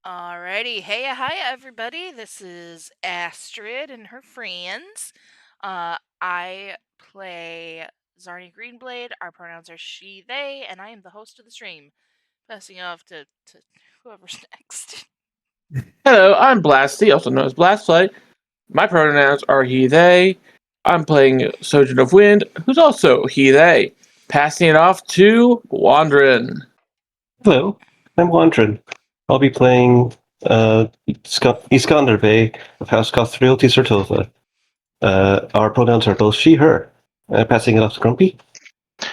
Alrighty, hey, hi everybody. This is Astrid and her friends. I play Zarni Greenblade. Our pronouns are she, they, and I am the host of the stream. Passing off to whoever's next. Hello, I'm Blasty, also known as Blastplay. My pronouns are he, they. I'm playing Sojin of Wind, who's also he, they. Passing it off to Wandrin. Hello, I'm Wandrin. I'll be playing Iskander Bay of House Realty Sertova. Our pronouns are both she, her. Passing it off to Grumpy.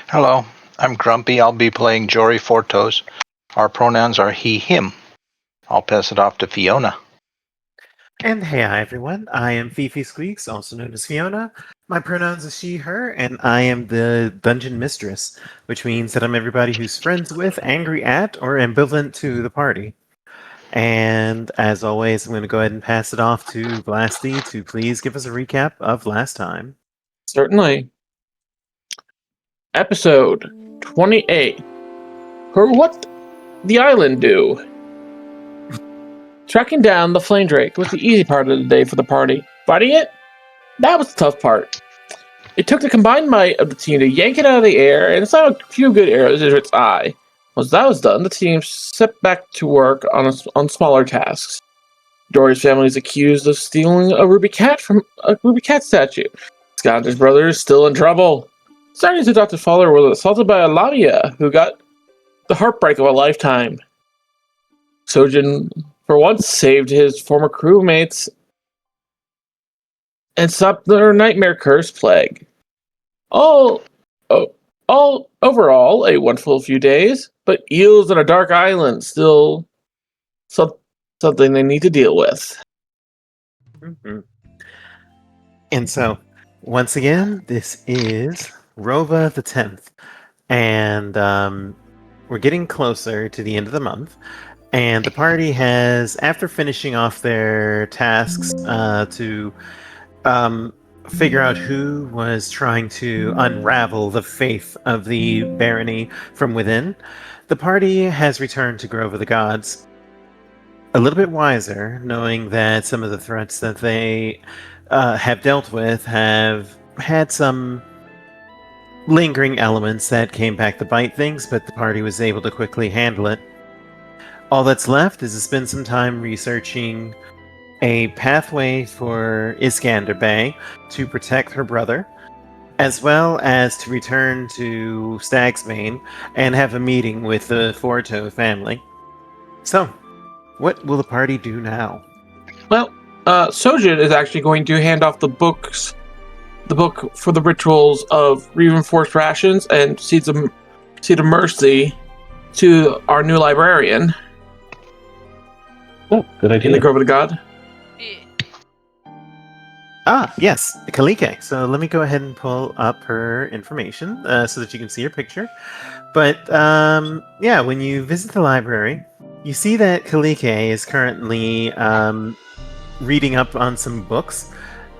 Hello, I'm Grumpy. I'll be playing Jory Fortos. Our pronouns are he, him. I'll pass it off to Fiona. And hey, hi everyone. I am Fifi Squeaks, also known as Fiona. My pronouns are she, her, and I am the Dungeon Mistress, which means that I'm everybody who's friends with, angry at, or ambivalent to the party. And as always, I'm going to go ahead and pass it off to Blasty to please give us a recap of last time. Certainly. Episode 28. For what the island do? Tracking down the flame drake was the easy part of the day for the party. Fighting it? That was the tough part. It took the combined might of the team to yank it out of the air and slam a few good arrows into its eye. Once that was done, the team set back to work on smaller tasks. Jory's family is accused of stealing a ruby cat from a ruby cat statue. Iskander's brother is still in trouble. Zarni's adopted father was assaulted by a Lamia, who got the heartbreak of a lifetime. Sojin, for once, saved his former crewmates and stopped their nightmare curse plague. All overall, a wonderful few days, but eels on a dark island still something they need to deal with. Mm-hmm. And so, once again, this is Rova the 10th, and we're getting closer to the end of the month, and the party has, after finishing off their tasks to figure out who was trying to unravel the faith of the barony from within, the party has returned to Grove of the Gods, a little bit wiser, knowing that some of the threats that they have dealt with have had some lingering elements that came back to bite things, but the party was able to quickly handle it. All that's left is to spend some time researching a pathway for Iskander Bay to protect her brother, as well as to return to Stagsbane and have a meeting with the Forto family. So, what will the party do now? Well, Sojin is actually going to hand off the book for the rituals of reinforced rations and seeds of mercy to our new librarian. Oh, good idea. In the Grove of the God. Ah, yes, Kalike. So let me go ahead and pull up her information so that you can see her picture. But yeah, when you visit the library, you see that Kalike is currently reading up on some books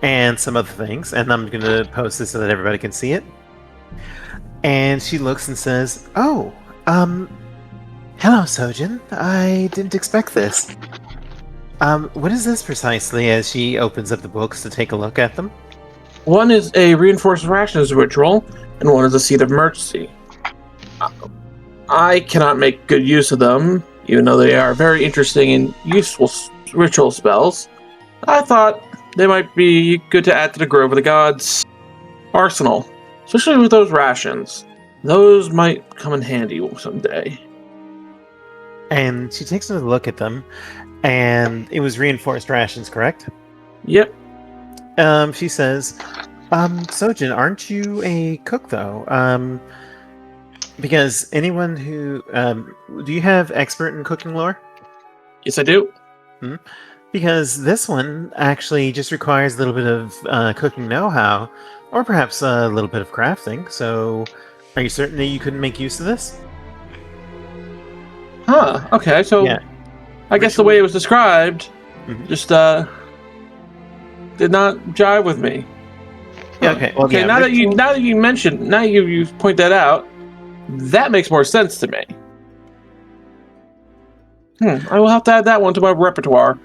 and some other things, and I'm going to post this so that everybody can see it. And she looks and says, "Oh, hello, Sojin. I didn't expect this. What is this precisely?" As she opens up the books to take a look at them. One is a reinforced rations ritual, and one is a seed of mercy. I cannot make good use of them, even though they are very interesting and useful ritual spells. I thought they might be good to add to the Grove of the Gods arsenal, especially with those rations. Those might come in handy someday. And she takes another look at them, and it was reinforced rations, correct? Yep. She says, Sojin, aren't you a cook, though? Because anyone who... do you have expert in cooking lore? Yes, I do. Hmm? Because this one actually just requires a little bit of cooking know-how, or perhaps a little bit of crafting, so are you certain that you couldn't make use of this? Huh, okay, so yeah. I guess the way it was described just did not jive with me. Yeah, okay. Well, okay, yeah, now that you mentioned, now you point that out, that makes more sense to me. I will have to add that one to my repertoire.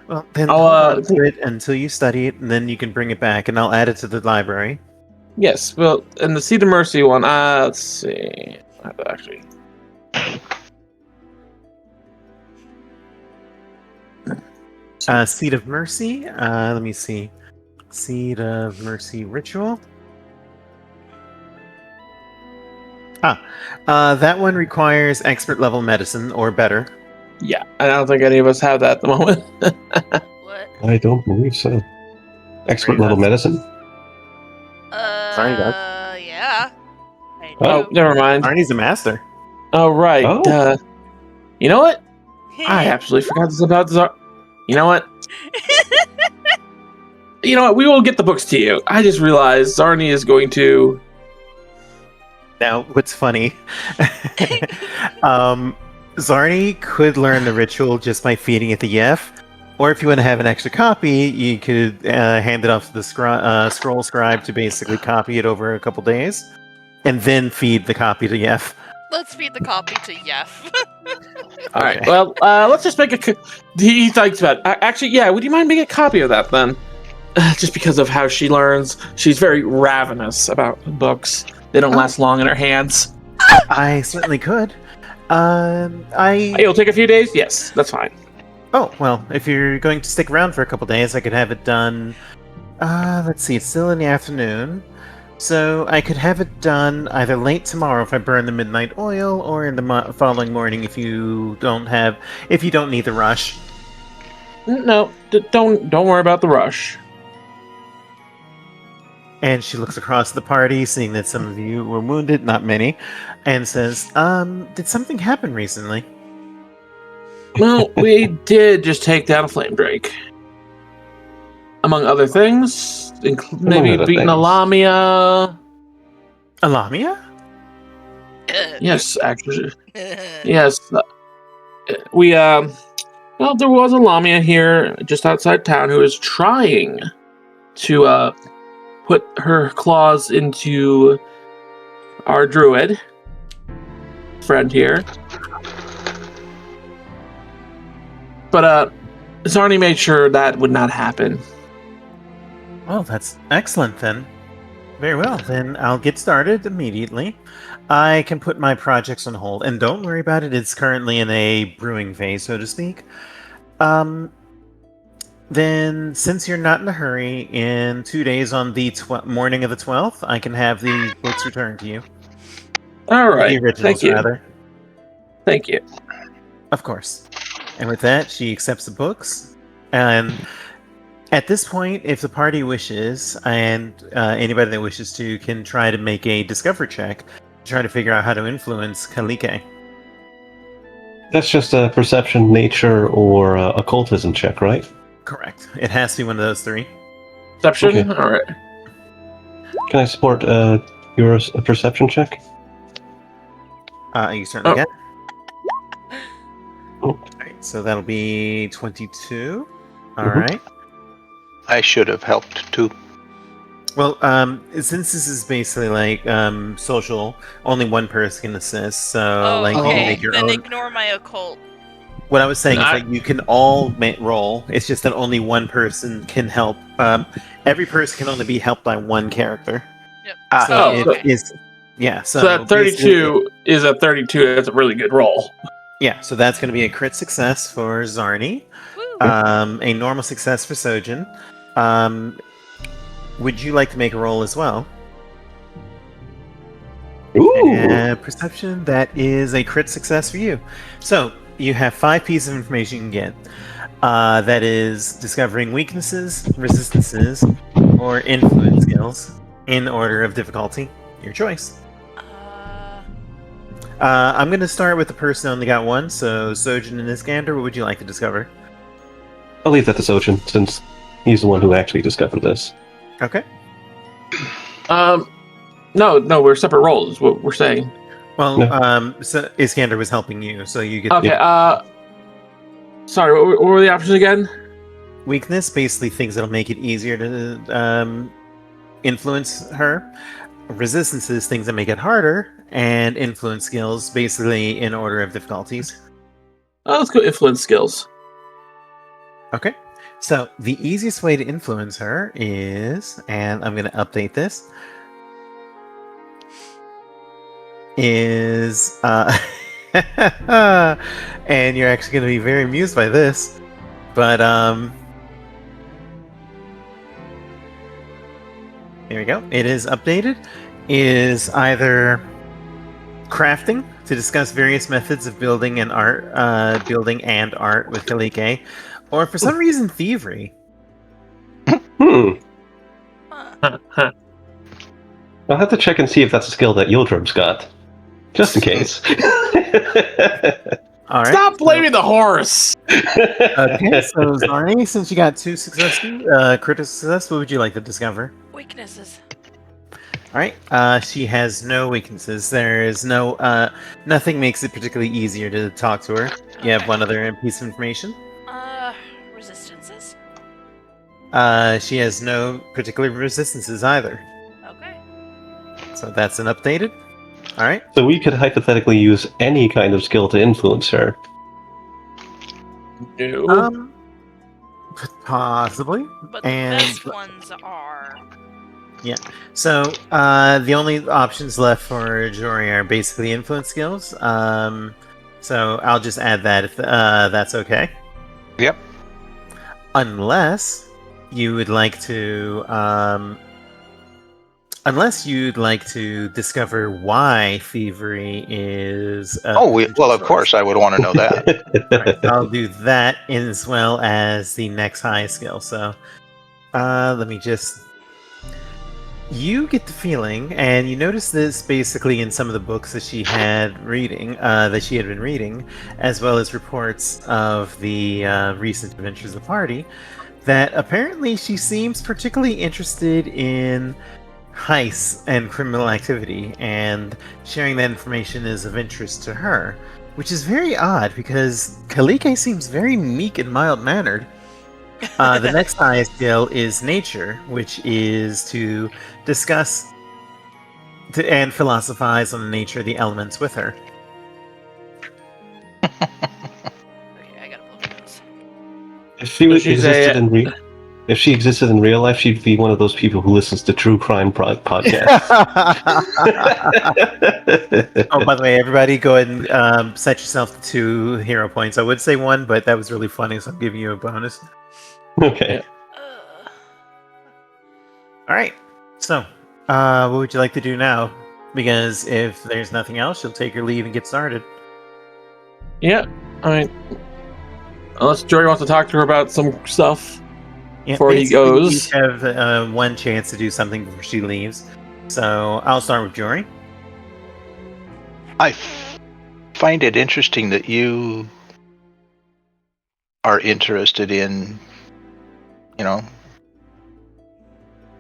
Well, then I'll, hold on to it until you study it, and then you can bring it back, and I'll add it to the library. Yes, well, and the Seed of Mercy one, let's see. I have to actually. Seed of Mercy. Let me see. Seed of Mercy ritual. That one requires expert level medicine or better. Yeah, I don't think any of us have that at the moment. What? I don't believe so. Expert Right, level that's- medicine. Sorry, guys. Yeah. I Oh. do. Never mind. Arnie's a master. Oh, right. Oh. You know what? I absolutely forgot this about Zar. You know what? You know what? We will get the books to you. I just realized Zarni is going to. Now, what's funny, Zarni could learn the ritual just by feeding it the Yef, or if you want to have an extra copy, you could hand it off to the scroll scribe to basically copy it over a couple days, and then feed the copy to Yef. Let's feed the copy to Yef. All right. Okay. Well, let's just make a. He thinks about. Actually, yeah. Would you mind making a copy of that then? Just because of how she learns, she's very ravenous about books. They don't last long in her hands. I certainly could. It'll take a few days. Yes, that's fine. Oh, well, if you're going to stick around for a couple days, I could have it done. Let's see, it's still in the afternoon. So I could have it done either late tomorrow if I burn the midnight oil, or in the following morning if you don't need the rush. No, don't worry about the rush. And she looks across the party, seeing that some of you were wounded, not many, and says, did something happen recently? Well, we did just take down a flame drake. Among other things, maybe other beating a things. Lamia. A Lamia? Yes, actually. Yes. We, well, there was a Lamia here just outside town who was trying to, put her claws into our druid friend here. But, Zarni made sure that would not happen. Well, that's excellent then. Very well, then I'll get started immediately. I can put my projects on hold, and don't worry about it, it's currently in a brewing phase, so to speak. Then, since you're not in a hurry, in 2 days on the morning of the 12th, I can have the books returned to you. All right. The originals, Thank you. rather. Thank you. Of course. And with that, she accepts the books. And at this point, if the party wishes, and anybody that wishes to, can try to make a discovery check, try to figure out how to influence Kalike. That's just a perception, nature, or occultism check, right? Correct. It has to be one of those three. Perception? Okay. All right. Can I support your perception check? You certainly Oh. can. Oh. Alright, so that'll be 22. Mhm. Alright. I should have helped too. Well, since this is basically like social, only one person can assist, so like you can okay. make your Then own. ignore my occult. What I was saying I- is that you can all roll. It's just that only one person can help. Every person can only be helped by one character. Yep. Ah, So Oh, it is, yeah. So that basically- 32 is a 32. That's a really good roll. Yeah, so that's going to be a crit success for Zarni, Woo. a normal success for Sojin. Would you like to make a roll as well? Ooh! Perception, that is a crit success for you. So, you have 5 pieces of information you can get. That is discovering weaknesses, resistances, or influence skills in order of difficulty. Your choice. I'm going to start with the person who only got one, so Sojin and Iskander, what would you like to discover? I'll leave that to Sojin, since he's the one who actually discovered this. Okay. No, we're separate roles. Is what we're saying. Well, No. so Iskander was helping you, so you get Okay. Sorry. What were the options again? weakness, basically things that'll make it easier to influence her. Resistances, things that make it harder, and influence skills, basically in order of difficulties. Let's go influence skills. Okay. So the easiest way to influence her is, and I'm going to update this, is, and you're actually going to be very amused by this, but, there we go. It is updated. Is either crafting to discuss various methods of building and art with Kalike, or for some reason thievery. Hmm. Huh. I'll have to check and see if that's a skill that Yildrim's got. Just in case. All right. Stop blaming the horse! Okay, so Zarni, since you got 2 successes, critical success, what would you like to discover? Weaknesses. All right. She has no weaknesses. There is no nothing makes it particularly easier to talk to her. You have Okay. one other piece of information. Resistances. She has no particular resistances either. Okay. So that's an updated. All right. So we could hypothetically use any kind of skill to influence her. No. Possibly. But the And best ones are. so the only options left for Jory are basically influence skills. So I'll just add that if that's okay. Yep. Unless you would like to discover why thievery is Well, of course, I would want to know that. Right, I'll do that as well as the next high skill. So let me just, you get the feeling, and you notice this basically in some of the books that she had been reading, as well as reports of the recent adventures of the party, that apparently she seems particularly interested in heists and criminal activity, and sharing that information is of interest to her, which is very odd because Kalike seems very meek and mild-mannered. The next highest skill is nature, which is to discuss and philosophize on the nature of the elements with her. Okay, I gotta pull those. If she was She's existed if she existed in real life, she'd be one of those people who listens to true crime podcasts. Oh, by the way, everybody go ahead and set yourself to 2 hero points. I would say 1, but that was really funny, so I'm giving you a bonus. Okay. Alright, so, what would you like to do now? Because if there's nothing else, you'll take your leave and get started. Yeah, I mean, unless Jory wants to talk to her about some stuff Yeah, before he basically, you goes. each have 1 chance to do something before she leaves. So, I'll start with Jory. I find it interesting that you are interested in,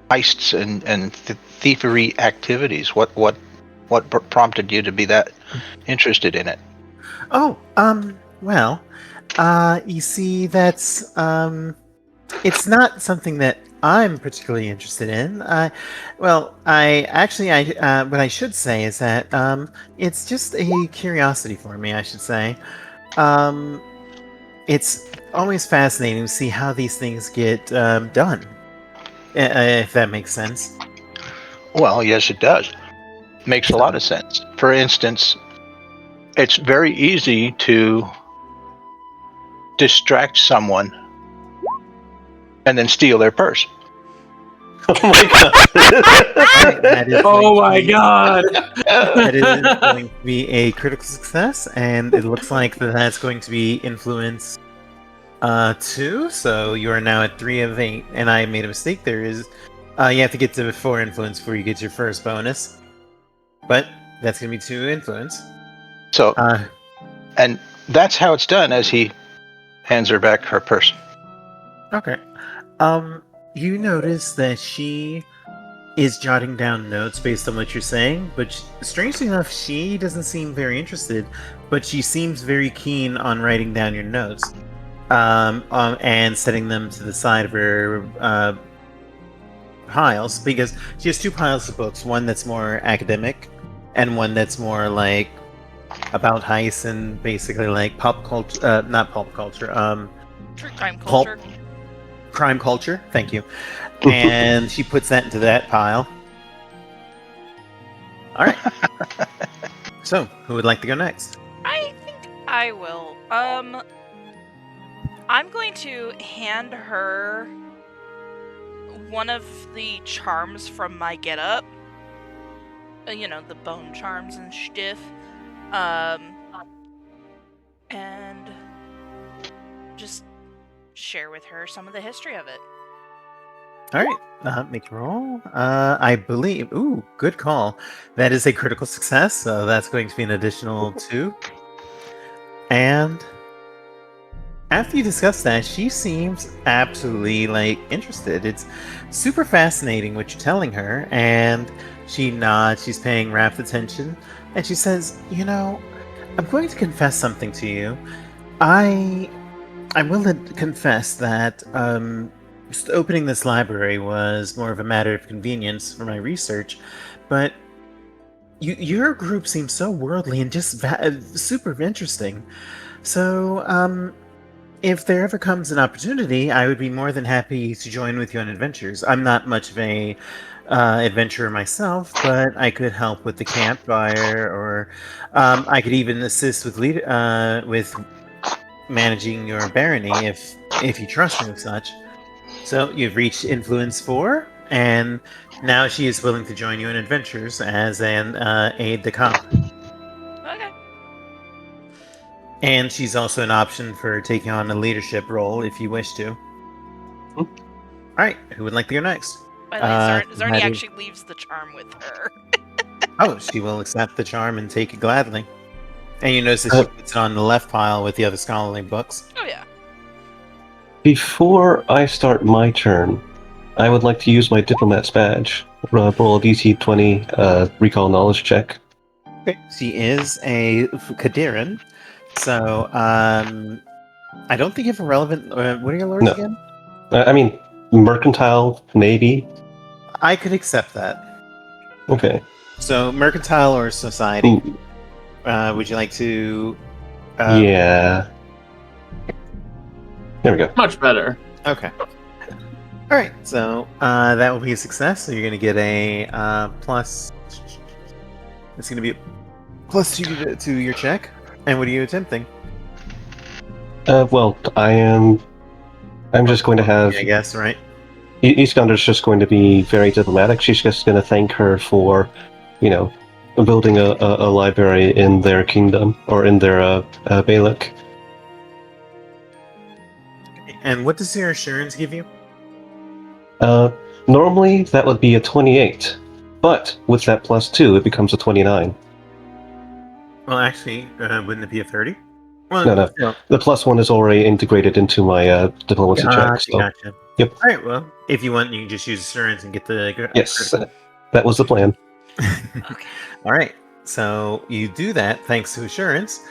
heists and thievery activities. What prompted you to be that interested in it? Oh, well, you see, that's, it's not something that I'm particularly interested in. What I should say is that, it's just a curiosity for me, I should say. It's always fascinating to see how these things get, done. If that makes sense. Well, yes, it does. Makes a lot of sense. For instance, it's very easy to distract someone and then steal their purse. Oh my god. Oh my god! That is going to be a critical success, and it looks like that's going to be influence 2, so you are now at 3 of 8, and I made a mistake. There is, you have to get to 4 influence before you get your first bonus, but that's going to be 2 influence. So, and that's how it's done as he hands her back her purse. Okay. You notice that she is jotting down notes based on what you're saying, but strangely enough, she doesn't seem very interested, but she seems very keen on writing down your notes, and setting them to the side of her piles, because she has 2 piles of books, one that's more academic, and one that's more like about heists and basically like pop culture, not pop culture, True crime pulp culture. crime culture. Thank you. And she puts that into that pile. All right. So, who would like to go next? I think I will. I'm going to hand her one of the charms from my getup. You know, the bone charms and stuff. And just share with her some of the history of it. All right, make a roll. I believe. Ooh, good call. That is a critical success, so that's going to be an additional 2. And after you discuss that, she seems absolutely like interested. It's super fascinating what you're telling her, and she nods. She's paying rapt attention, and she says, "You know, I'm going to confess something to you. I will confess that just opening this library was more of a matter of convenience for my research, but your group seems so worldly and just super interesting. So, if there ever comes an opportunity, I would be more than happy to join with you on adventures. I'm not much of a adventurer myself, but I could help with the campfire, or I could even assist with with managing your barony if you trust me with such. So you've reached influence 4, and now she is willing to join you in adventures as an aide de camp. Okay. And she's also an option for taking on a leadership role if you wish to. All right, who would like to go next? By the way, Zarni Maddie- actually leaves the charm with her. Oh, she will accept the charm and take it gladly. And you notice that she puts it on the left pile with the other scholarly books. Oh yeah. Before I start my turn, I would like to use my diplomat's badge. Roll a DC 20 recall knowledge check. Okay, she is a Kadiran, so I don't think you have a relevant. What are your lords No. again? I mean, mercantile, maybe. I could accept that. Okay. So mercantile or society? Ooh, Would you like to? yeah. There we go. Much better. Okay. All right. So that will be a success. So you're going to get a plus. It's going to be a +2 to your check. And what are you attempting? Well, I'm just going to have. I guess, right? Iskander's just going to be very diplomatic. She's just going to thank her for, building a library in their kingdom or in their Balak. And what does your assurance give you? Normally that would be a 28, but with that +2, it becomes a 29. Well, actually, wouldn't it be a 30? Well, No. The +1 is already integrated into my diplomacy check. So. Gotcha. Yep. All right. Well, if you want, you can just use assurance and get the. Yes, that was the plan. Okay. All right. So you do that thanks to assurance,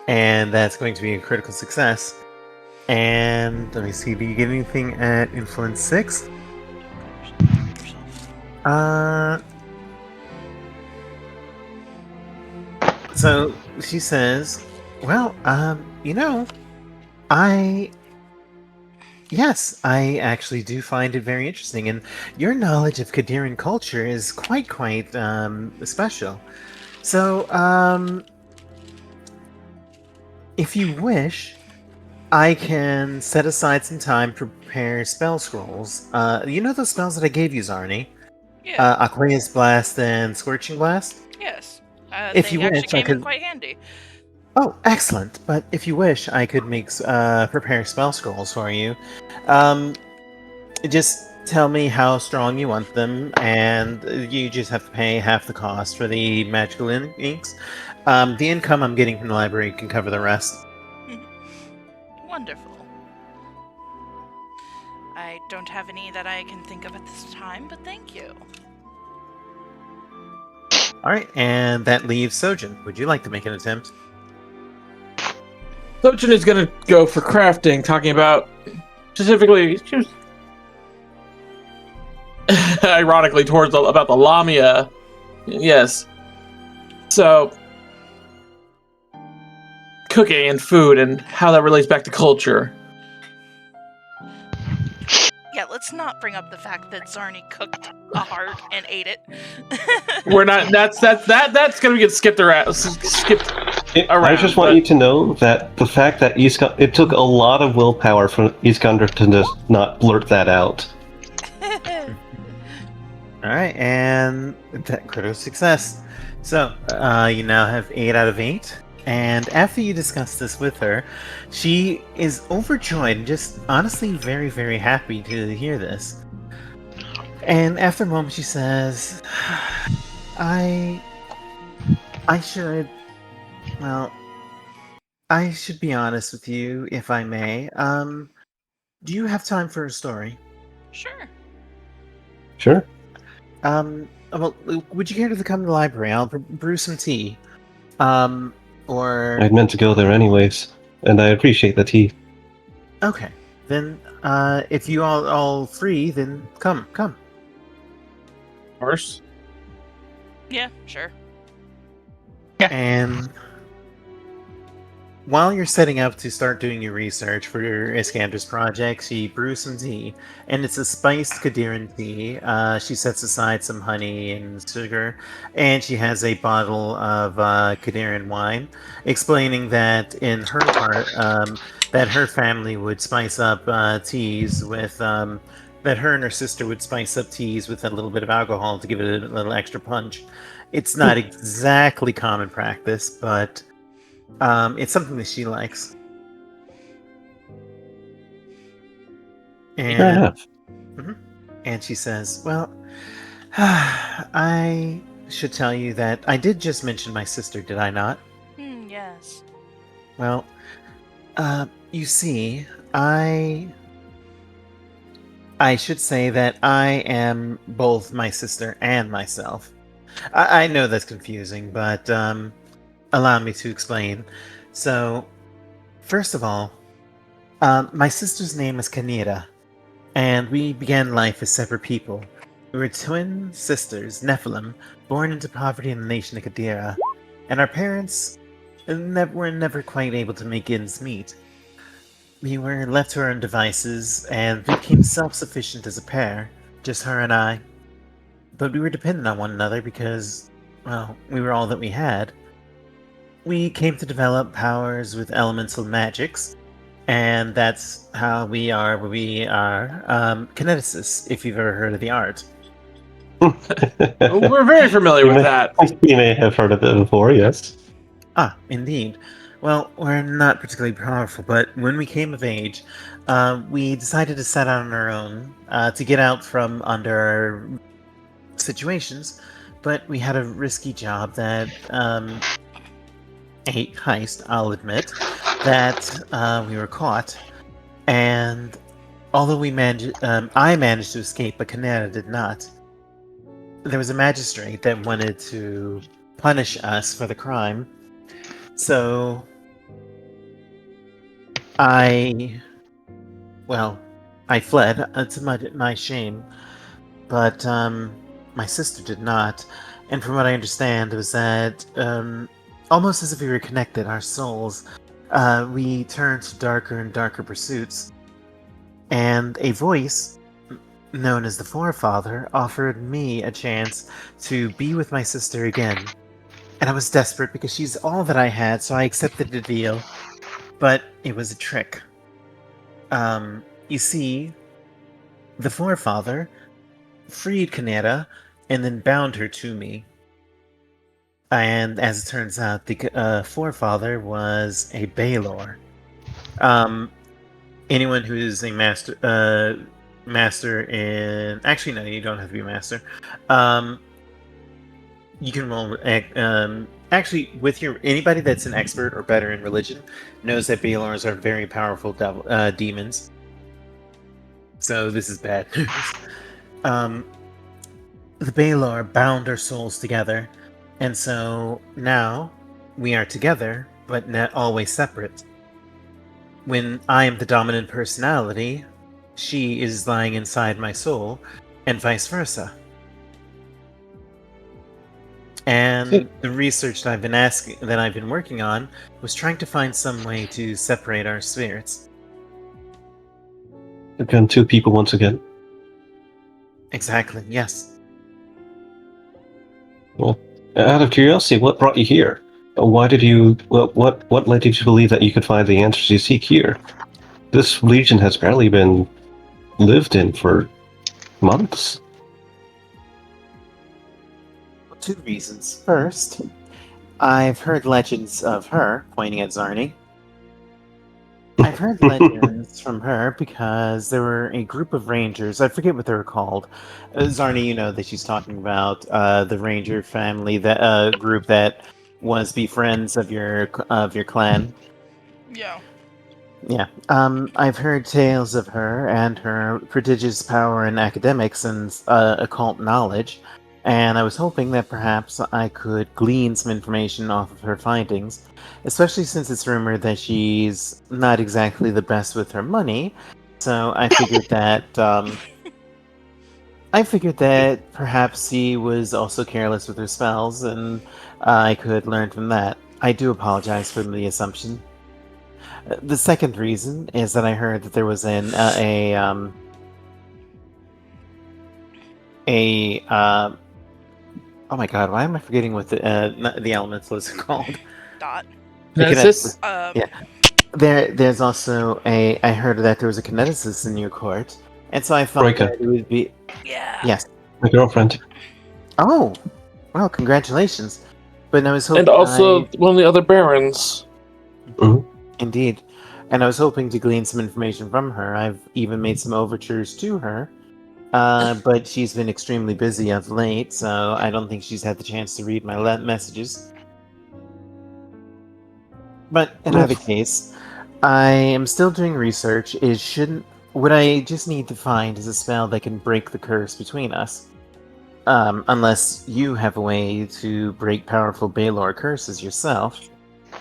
and that's going to be a critical success. And let me see. Do you get anything at influence 6? So she says, "Well, Yes, I actually do find it very interesting, and your knowledge of Kadiran culture is quite special. So, if you wish, I can set aside some time to prepare spell scrolls. You know those spells that I gave you, Zarni? Yeah. Aquarius Blast and Scorching Blast? Yes. If They you actually wish, I came in could- quite handy. Oh, excellent! But if you wish, I could prepare spell scrolls for you. Just tell me how strong you want them, and you just have to pay half the cost for the magical inks. The income I'm getting from the library can cover the rest. Wonderful. I don't have any that I can think of at this time, but thank you. All right, and that leaves Sojin. Would you like to make an attempt? Sojin is going to go for crafting, talking about specifically, ironically, about the Lamia. Yes. So, cooking and food and how that relates back to culture. Yeah, let's not bring up the fact that Zarni cooked a heart and ate it. We're not. That's gonna get skipped around. Skipped around. I just want you to know that the fact that it took a lot of willpower for Iskander to just not blurt that out. All right, and that critical success. So you now have 8 out of 8. And after you discuss this with her, she is overjoyed and just honestly very, very happy to hear this. And after a moment, she says, I should be honest with you, if I may. Do you have time for a story? Sure. Sure. Well, would you care to come to the library? I'll brew some tea. Or... I'd meant to go there anyways, and I appreciate the tea. Okay. Then, if you all free, then come. Horse. Yeah, sure. And while you're setting up to start doing your research for your Iskander's project, she brews some tea, and it's a spiced Kadiran tea. She sets aside some honey and sugar, and she has a bottle of Kadiran wine, explaining that in her part, that her family would spice up teas with, that her and her sister would spice up teas with a little bit of alcohol to give it a little extra punch. It's not exactly common practice, but it's something that she likes. And, Fair enough. And she says, well, I should tell you that I did just mention my sister, did I not? Yes. Well, you see, I should say that I am both my sister and myself. I know that's confusing, but allow me to explain. So, first of all, my sister's name is Kanira, and we began life as separate people. We were twin sisters, Nephilim, born into poverty in the nation of Kadira, and our parents were never quite able to make ends meet. We were left to our own devices, and we became self-sufficient as a pair, just her and I. But we were dependent on one another because, well, we were all that we had. We came to develop powers with elemental magics, and that's how we are where we are. Kineticists, if you've ever heard of the art. We're very familiar with that. You may have heard of it before, yes. Ah, indeed. Well, we're not particularly powerful, but when we came of age, we decided to set out on our own to get out from under our situations, but we had a risky job that, a heist, I'll admit, that we were caught, and although I managed to escape, but Kaneda did not. There was a magistrate that wanted to punish us for the crime, so I fled to my shame, but my sister did not. And from what I understand, it was that almost as if we were connected, our souls, we turned to darker and darker pursuits. And a voice, known as the Forefather, offered me a chance to be with my sister again. And I was desperate because she's all that I had, so I accepted the deal. But it was a trick. You see, the Forefather freed Kaneda and then bound her to me. And as it turns out, the Forefather was a Baelor. Anyone who is a master in... Actually, no, you don't have to be a master. You can roll... Actually, with anybody that's an expert or better in religion knows that Baelors are very powerful demons. So this is bad news. The Baelor bound our souls together, and so now we are together, but not always separate. When I am the dominant personality, she is lying inside my soul, and vice versa. And the research that I've been working on was trying to find some way to separate our spirits. Again, 2 people once again. Exactly, yes. Well, out of curiosity, what brought you here? Why did you? What led you to believe that you could find the answers you seek here? This region has barely been lived in for months. 2 reasons. First, I've heard legends of her, pointing at Zarni. I've heard legends from her because there were a group of rangers. I forget what they were called. Zarni, you know that she's talking about the ranger family, that group that was be friends of your clan. Yeah. Yeah. I've heard tales of her and her prodigious power in academics and occult knowledge, and I was hoping that perhaps I could glean some information off of her findings, especially since it's rumored that she's not exactly the best with her money. So I figured that perhaps she was also careless with her spells, and I could learn from that. I do apologize for the assumption. The second reason is that I heard that there was oh my god, why am I forgetting what the elemental is called? Dot. The Kinesis? Yeah. There's also I heard that there was a kineticist in your court, and so I thought Breaker. that it would be Yeah. yes. My girlfriend. Oh, well, congratulations. But I was hoping And also one of the other barons. Indeed. And I was hoping to glean some information from her. I've even made some overtures to her. But she's been extremely busy of late, so I don't think she's had the chance to read my messages. But in either case, I am still doing research. What I just need to find is a spell that can break the curse between us. Unless you have a way to break powerful Baelor curses yourself.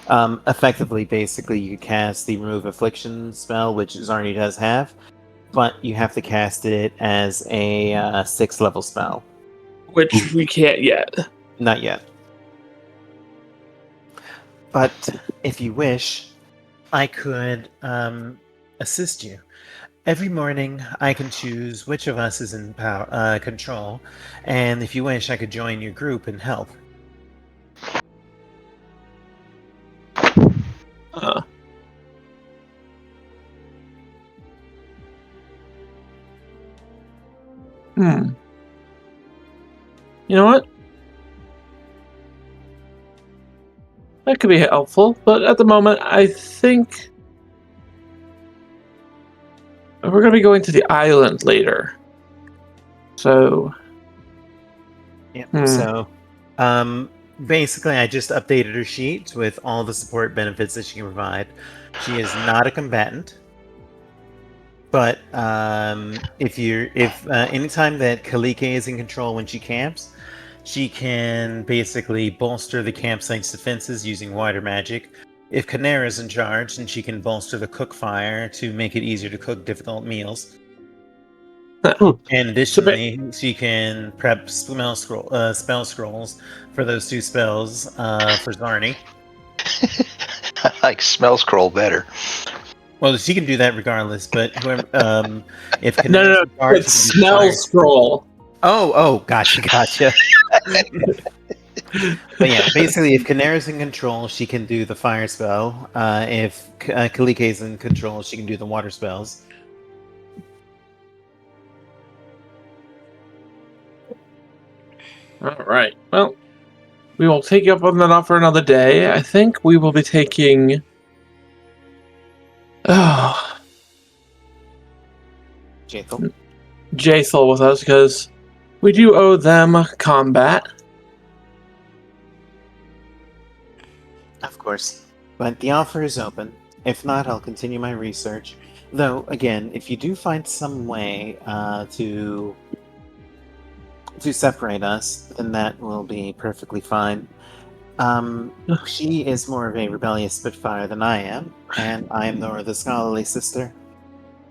Effectively, basically, you cast the Remove Affliction spell, which Zarni does have, but you have to cast it as a 6th level spell. Which we can't yet. Not yet. But if you wish, I could assist you. Every morning, I can choose which of us is in control, and if you wish, I could join your group and help. Uh, hmm. You know what? That could be helpful, but at the moment, I think we're going to be going to the island later. So, Yeah. So, basically, I just updated her sheet with all the support benefits that she can provide. She is not a combatant, but if anytime that Kalike is in control when she camps, she can basically bolster the campsite's defenses using water magic. If Canera is in charge, then she can bolster the cook fire to make it easier to cook difficult meals. And additionally, she can prep spell scrolls for those 2 spells for Zarni. I like smell scroll better. Well, she can do that regardless, but whoever, if Canera's no, in charge, it's she can do smell fire- scroll. Oh, gotcha. But yeah, basically, if Canera's in control, she can do the fire spell. If Kalike is in control, she can do the water spells. All right. Well, we will take you up on that offer another day. I think we will be taking. Jathel with us because we do owe them combat. Of course. But the offer is open. If not, I'll continue my research. Though, again, if you do find some way to separate us, then that will be perfectly fine. She is more of a rebellious Spitfire than I am, and I am more of the scholarly sister.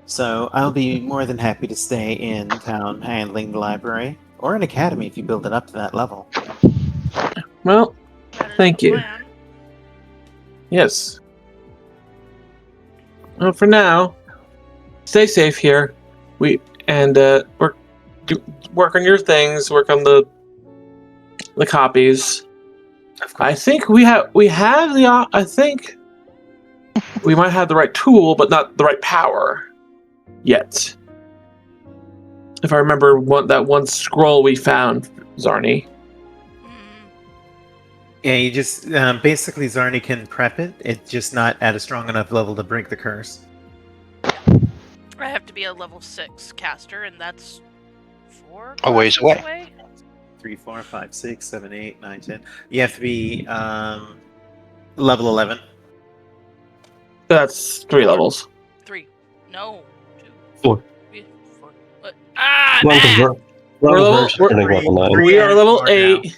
So I'll be more than happy to stay in town handling the library, or an academy if you build it up to that level. Well, That is thank the you. plan. Yes. Well, for now, stay safe here. Work on your things. Work on the copies. Of course. I think we have the. I think we might have the right tool, but not the right power yet. If I remember that one scroll we found, Zarni. Yeah, you just basically Zarni can prep it. It's just not at a strong enough level to break the curse. I have to be a level 6 caster, and that's 4 A ways classes away. 3, 4, 5, 6, 7, 8, 9, 10. You have to be level 11. That's 3 levels. 3. No. 2. 4. 3, 4. What? Ah, Wrong, math! We're level- version we're- turning level 9. We are level 8. Now.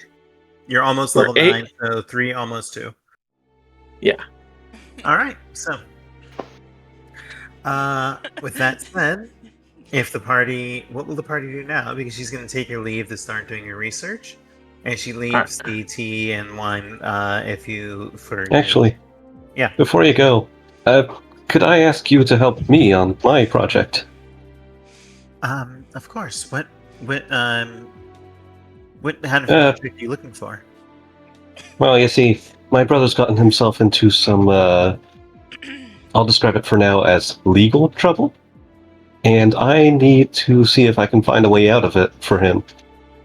You're almost We're level 8. 9, so 3, almost 2. Yeah. All right, so with that said, what will the party do now? Because she's going to take your leave to start doing your research, and she leaves the tea and wine Actually, Yeah. before you go, could I ask you to help me on my project? Of course. What kind of project are you looking for? Well, you see, my brother's gotten himself into some, I'll describe it for now as legal trouble, and I need to see if I can find a way out of it for him.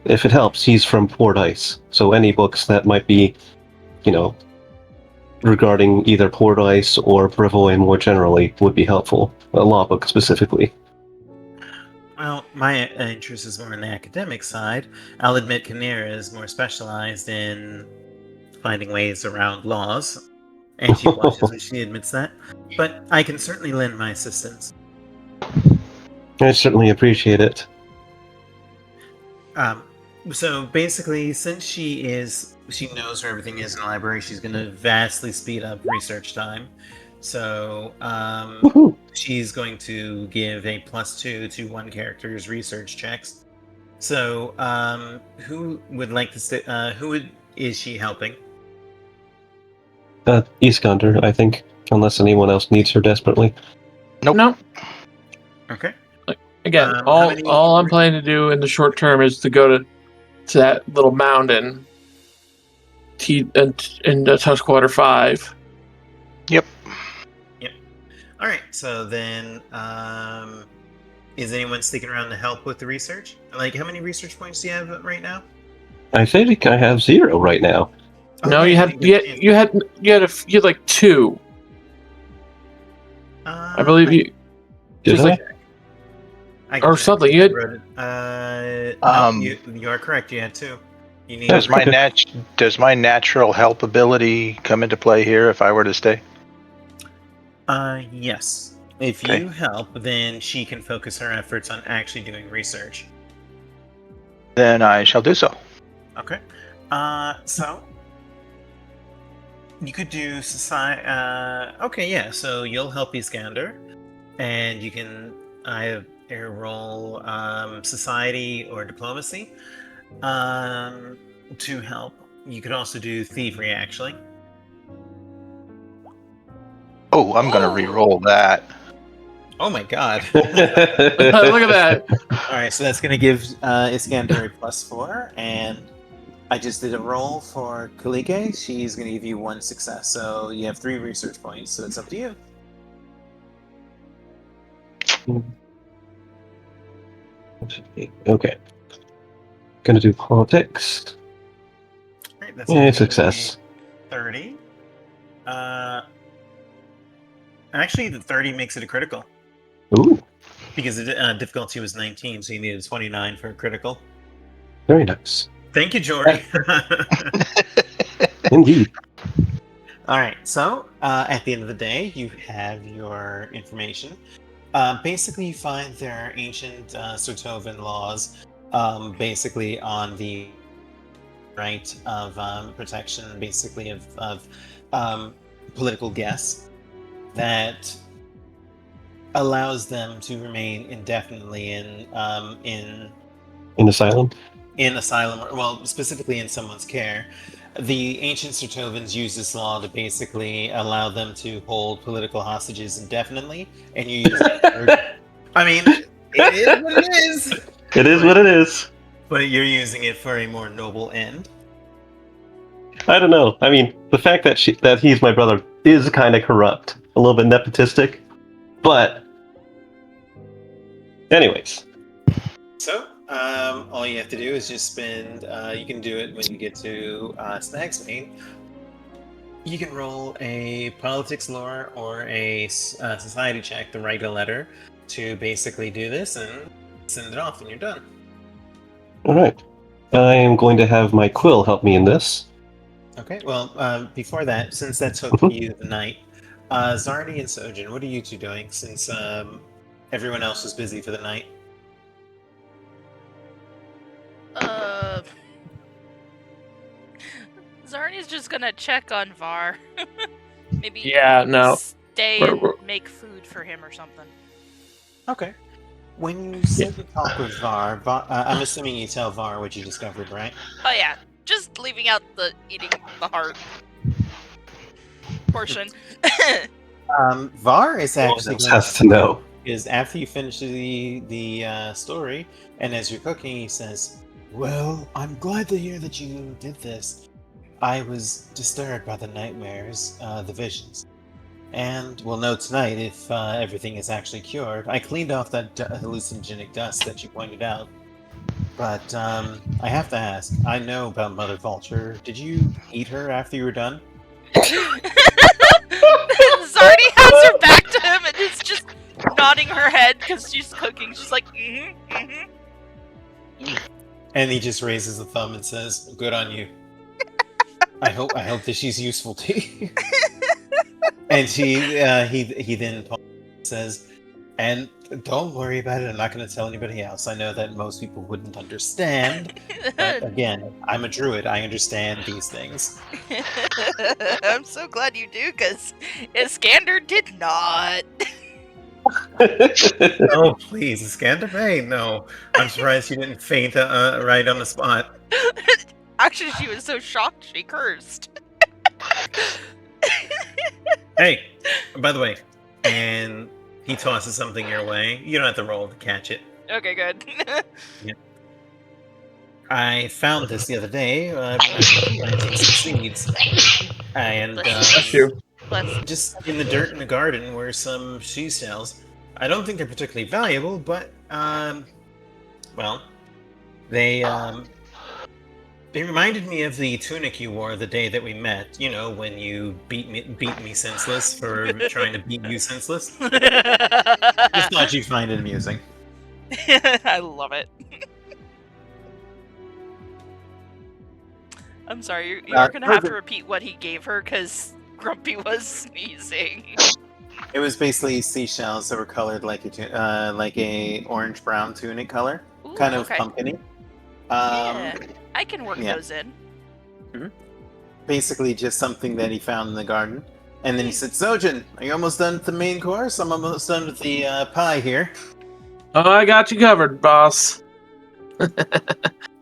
If it helps, he's from Poor Dice, so any books that might be, regarding either Poor Dice or Brevoy more generally would be helpful. A law book specifically. Well, my interest is more on the academic side. I'll admit Kinnear is more specialized in finding ways around laws, and she blushes when she admits that. But I can certainly lend my assistance. I certainly appreciate it. So basically, since she knows where everything is in the library, she's going to vastly speed up research time. So Woohoo! she's going to give a +2 to one character's research checks. So who would like to is she helping? Iskander, I think, unless anyone else needs her desperately. Nope. Okay. Again, how many- all I'm planning to do in the short term is to go to that little mound in Tuskwater 5. Yep. All right. So then, is anyone sticking around to help with the research? Like, how many research points do you have right now? I think I have 0 right now. No, Okay, you had like 2. I believe you. Did Just I? like I can or check. something. You had, No, you are correct. You had 2. You need. Does my natural help ability come into play here if I were to stay? Yes. If Okay. you help, then she can focus her efforts on actually doing research. Then I shall do so. Okay. So you could do society. Okay, yeah. So you'll help Iskander, and you can either roll society or diplomacy to help. You could also do thievery, actually. Oh, I'm going to re-roll that. Oh my god! look at that. All right, so that's going to give Iskander a +4, and I just did a roll for Kalike. She's going to give you 1 success, so you have 3 research points. So it's up to you. Okay. Gonna do politics. All right, that's Yeah, gonna be success. 30. Actually, the 30 makes it a critical Ooh, because the difficulty was 19, so you needed 29 for a critical. very nice. Thank you, Jory. Indeed. All right, so at the end of the day, you have your information. Basically, you find there are ancient Sotovan laws, basically on the right of protection, basically of political guests, that allows them to remain indefinitely in In asylum. asylum, well, specifically in someone's care. The ancient Sertovans use this law to basically allow them to hold political hostages indefinitely, and you use it for... I mean, it is what it is! It is what it is. But you're using it for a more noble end. I don't know. I mean, the fact that he's my brother is kind of corrupt, a little bit nepotistic, but anyways. So, all you have to do is just spend. You can do it when you get to Snag's Main. You can roll a politics lore or a society check to write a letter to basically do this and send it off, and you're done. All right. I am going to have my quill help me in this. Okay. Well, before that, since that took you the night, Zarni and Sojin, what are you two doing? Since everyone else was busy for the night. Zarni's just gonna check on Var. Maybe No. stay and make food for him or something. Okay. When you sit and talk with Var, I'm assuming you tell Var what you discovered, right? Oh yeah, just leaving out the eating the heart portion. Var is actually has to know. Is after you finish the story, and as you're cooking, he says, "Well, I'm glad to hear that you did this. I was disturbed by the nightmares, the visions, and we'll know tonight if everything is actually cured. I cleaned off that hallucinogenic dust that you pointed out, but I have to ask. I know about Mother Vulture. Did you eat her after you were done?" Zarni has her back to him and is just nodding her head because she's cooking. She's like, And he just raises a thumb and says, "Good on you. I hope that she's useful to you." And he then says, "And don't worry about it. I'm not going to tell anybody else. I know that most people wouldn't understand. But again, I'm a druid. I understand these things." I'm so glad you do, because Iskander did not. Oh, please, Iskander Bay. No, I'm surprised you didn't faint right on the spot. Actually, she was so shocked she cursed. Hey, by the way, and he tosses something your way. You don't have to roll to catch it. Okay, good. I found this the other day when I was planting some seeds, and Bless you. just in the dirt in the garden were some she shells. I don't think they're particularly valuable, but well, they reminded me of the tunic you wore the day that we met. You know, when you beat me senseless for trying to beat you senseless. Just thought you'd find it amusing. I love it. I'm sorry, you're gonna have to repeat what he gave her because Grumpy was sneezing. It was basically seashells that were colored like a orange-brown tunic color, Ooh, kind of okay. pumpkin-y. Yeah, I can work yeah. those in. Basically, just something that he found in the garden. And then he said, "Sojin, are you almost done with the main course? I'm almost done with the pie here." Oh, I got you covered, boss. All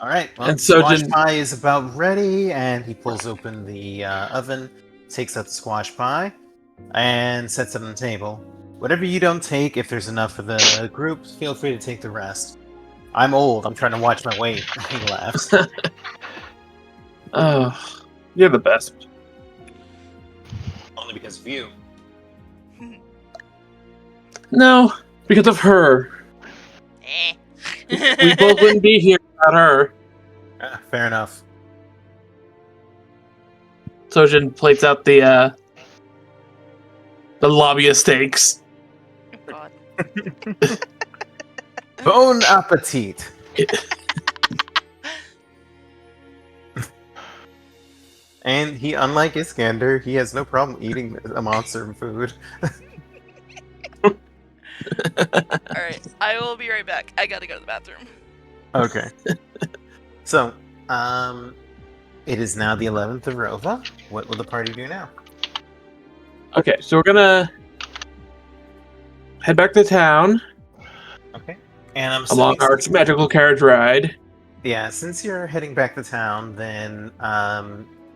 right. Well, And squash Sojin- pie is about ready, and he pulls open the oven, takes out the squash pie, and sets it on the table. Whatever you don't take, if there's enough for the group, feel free to take the rest. I'm old. I'm trying to watch my weight. He laughs. Oh, you're the best. Only because of you. No, because of her. Eh. We both wouldn't be here without her. Fair enough. Sojin plates out the Lamia steaks. God. Bon appetit. And he, unlike Iskander, he has no problem eating a monster food. Alright, I will be right back. I gotta go to the bathroom. Okay. So, it is now the 11th of Rova. What will the party do now? Okay, so we're gonna head back to town Okay. And I'm along our magical carriage ride. Yeah, since you're heading back to town, then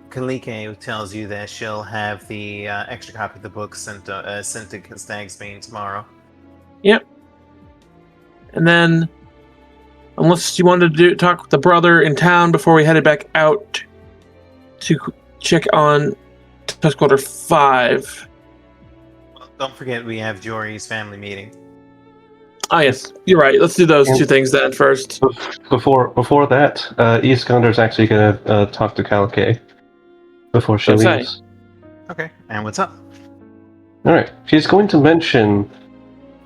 Kalike tells you that she'll have the extra copy of the book sent to Stagsbane tomorrow. Yep. And then, unless you wanted to talk with the brother in town before we headed back out to check on Task Order 5. Well, don't forget we have Jory's family meeting. Ah, yes, you're right. Let's do those And- two things then first. Before that, Iskander's actually going to talk to Kalke before she Okay. leaves. Okay, and what's up? All right, she's going to mention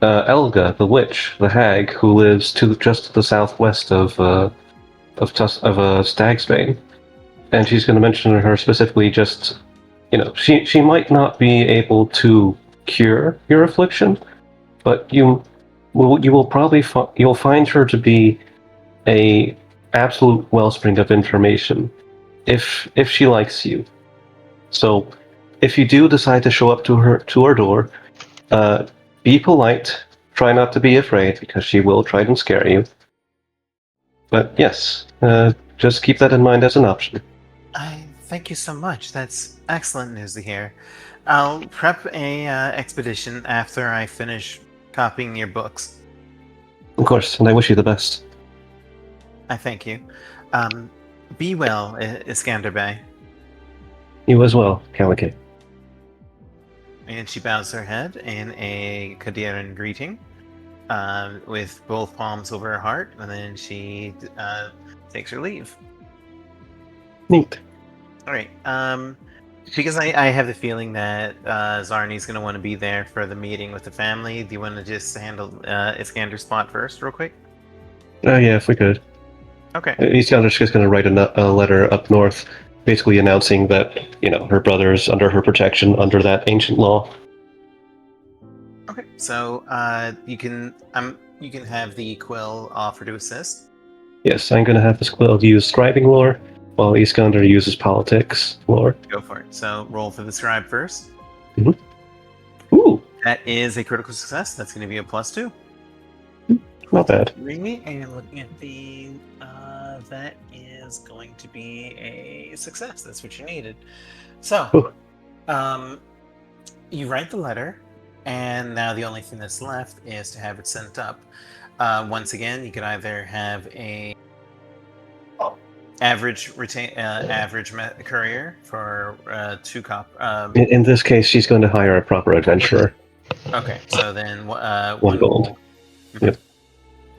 Elga, the witch, the hag, who lives just to the southwest of Stagsbane, and she's going to mention her specifically. Just she might not be able to cure your affliction, but you will probably you'll find her to be a absolute wellspring of information if she likes you. So if you do decide to show up to her door, be polite. Try not to be afraid because she will try and scare you. But yes, just keep that in mind as an option. I thank you so much. That's excellent news to hear. I'll prep a expedition after I finish copying your books. Of course, and I wish you the best. I thank you. Be well, Iskander Bay. You as well, Kalike. And she bows her head in a Kadiran greeting, with both palms over her heart, and then she takes her leave. Neat. All right. Because I have the feeling that Zarni's going to want to be there for the meeting with the family. Do you want to just handle Iskander's spot first, real quick? Yeah, if we could. Okay. Iskander's just going to write a letter up north, basically announcing that her brother's under her protection under that ancient law. Okay. So you can have the quill offer to assist. Yes, I'm going to have this quill use scribing lore, while Iskander uses politics lore. Go for it. So roll for the scribe first. Ooh, That is a critical success. That's going to be a +2. not bad. Really? And looking at the that is going to be a success. That's what you needed. So, Ooh. You write the letter, and now the only thing that's left is to have it sent up. Once again, you could either have a average courier for 2 cop. In this case, she's going to hire a proper adventurer. Okay, so then 1 gold. Yep.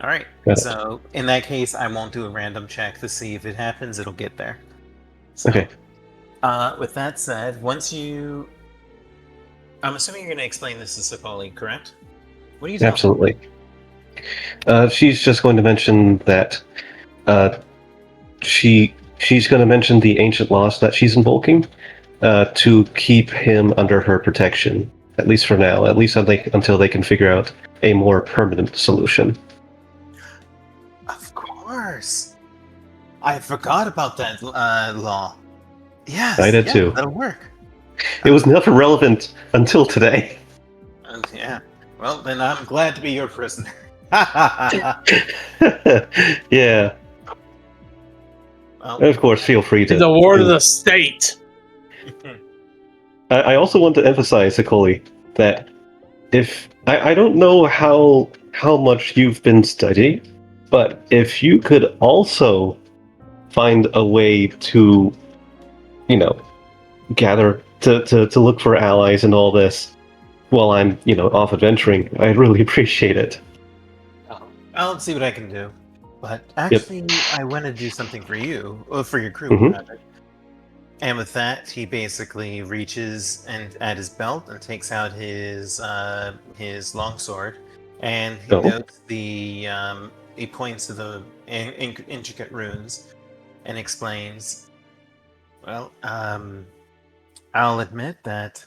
All right. Got it. So in that case, I won't do a random check to see if it happens. It'll get there. So, Okay. With that said, I'm assuming you're going to explain this to Sokoli, correct? What are you telling Absolutely. She's just going to mention that she's going to mention the ancient laws that she's invoking to keep him under her protection, at least for now, at least until they can figure out a more permanent solution. Of course. I forgot about that law. Yes. I did too. That'll work. It was never relevant until today. Yeah. Well, then I'm glad to be your prisoner. Yeah. Well, Of course, feel free to. He's a ward of the state. I also want to emphasize, Sokoli, that if I don't know how much you've been studying, but if you could also find a way to, gather to look for allies and all this while I'm, off adventuring, I'd really appreciate it. I'll see what I can do. But actually, I want to do something for you, or for your crew, Mhm. rather. And with that, he basically reaches at his belt and takes out his longsword, and he notes he points to the intricate runes, and explains. Well, I'll admit that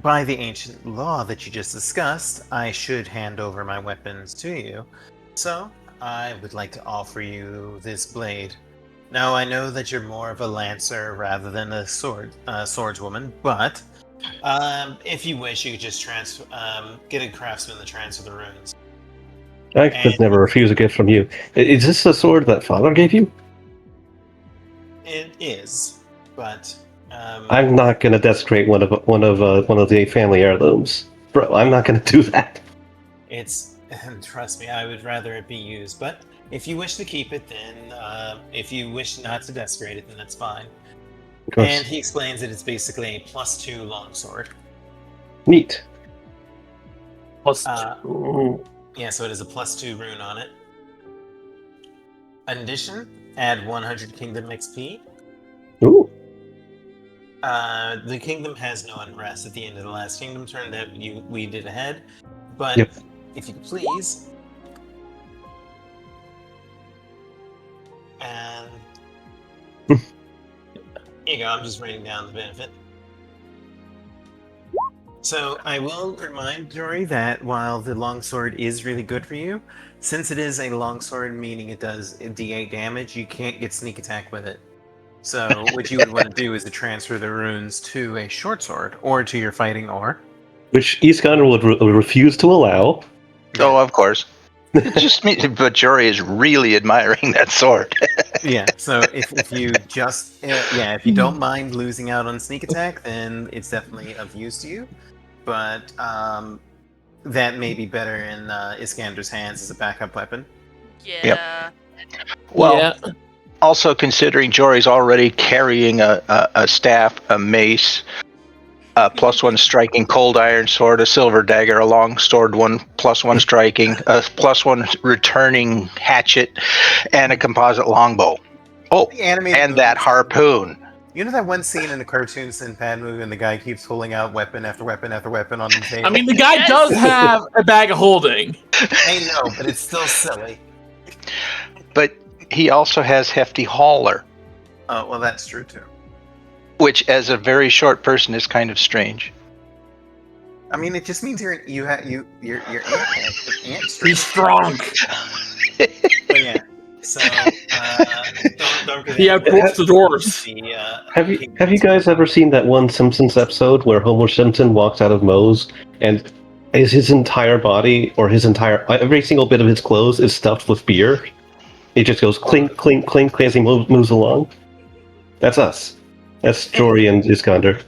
by the ancient law that you just discussed, I should hand over my weapons to you. So, I would like to offer you this blade. Now, I know that you're more of a lancer rather than a swordswoman, but if you wish, you could just get a craftsman to transfer the runes. I could never refuse a gift from you. Is this the sword that Father gave you? It is, but I'm not gonna desecrate one of the family heirlooms, bro. I'm not gonna do that. it's trust me, I would rather it be used. But if you wish to keep it, then if you wish not to desecrate it, then that's fine. Of course. And he explains that it's basically a +2 longsword. Neat. Plus Uh, two. Yeah, so it is a +2 rune on it. In addition, add 100 kingdom XP. Ooh. The kingdom has no unrest at the end of the last kingdom turn that we did ahead. But Yep. if you could please. And here you go, I'm just writing down the benefit. So I will remind Jory that while the longsword is really good for you, since it is a longsword, meaning it does D8 damage, you can't get sneak attack with it. So what you would want to do is to transfer the runes to a short sword or to your fighting oar. Which Iskander would refuse to allow. Oh, of course. It just me, but Jory is really admiring that sword. Yeah. So if you just if you don't mind losing out on sneak attack, then it's definitely of use to you. But that may be better in Iskander's hands as a backup weapon. Yeah. Well, Yeah. also considering Jory's already carrying a staff, a mace, a +1 striking cold iron sword, a silver dagger, a long sword, +1 striking, a +1 returning hatchet, and a composite longbow. Oh, The animated and that movies- harpoon. You know that one scene in the cartoons in Padmu and the guy keeps pulling out weapon after weapon after weapon on the table? I mean, the guy Yes. does have a bag of holding. I know, but it's still silly. But he also has hefty hauler, Oh, well, that's true too. which as a very short person is kind of strange. I mean, it just means you're ant He's strength. strong. But yeah, so don't He outdwarfs the dwarves. Have you guys ever seen that one Simpsons episode where Homer Simpson walks out of Moe's and his entire body or every single bit of his clothes is stuffed with beer? It just goes clink, clink, clink as he moves along. That's us. That's Jory and Iskander.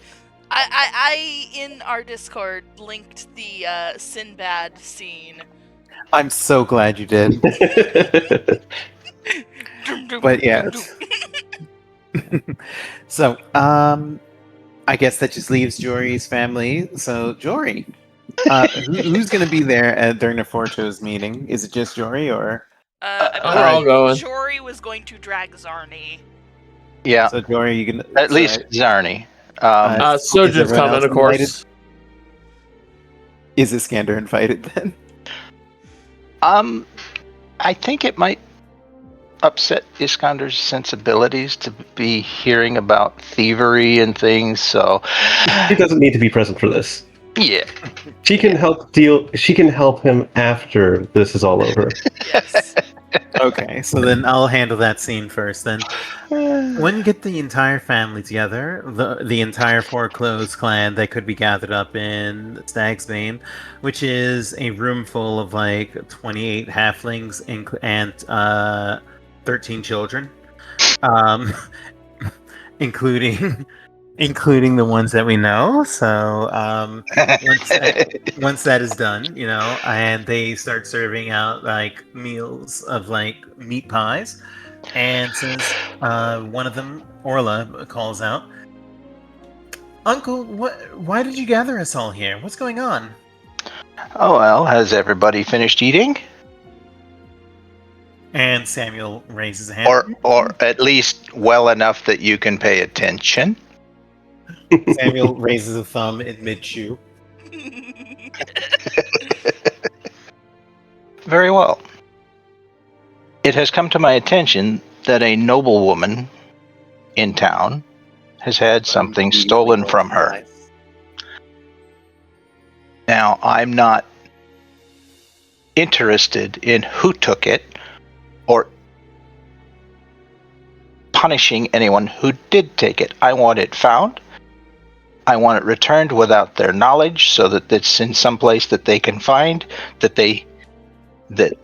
I in our Discord linked the Sinbad scene. I'm so glad you did. But yeah. So, I guess that just leaves Jory's family. So, Jory, who's going to be there during the Fortos meeting? Is it just Jory or? I We're all believe going. Jory was going to drag Zarni. Yeah, So, Jory, you can at least Zarni. is Sojin's everyone coming, else of course. invited? Is Iskander invited then? I think it might upset Iskander's sensibilities to be hearing about thievery and things. So She doesn't need to be present for this. yeah, She can help him after this is all over. Yes. Okay, so then I'll handle that scene first. Then, when you get the entire family together, the entire foreclosed clan that could be gathered up in Stag's Bane, which is a room full of like 28 halflings and 13 children, um, including the ones that we know. So once that is done, and they start serving out like meals of like meat pies, and since one of them, Orla, calls out, "Uncle, why did you gather us all here? What's going on?" Oh well, has everybody finished eating? And Samuel raises a hand. Or at least well enough that you can pay attention? Samuel raises a thumb in mid-chew. Very well. It has come to my attention that a noblewoman in town has had something stolen from her. Now, I'm not interested in who took it or punishing anyone who did take it. I want it found. I want it returned without their knowledge so that it's in some place that they can find that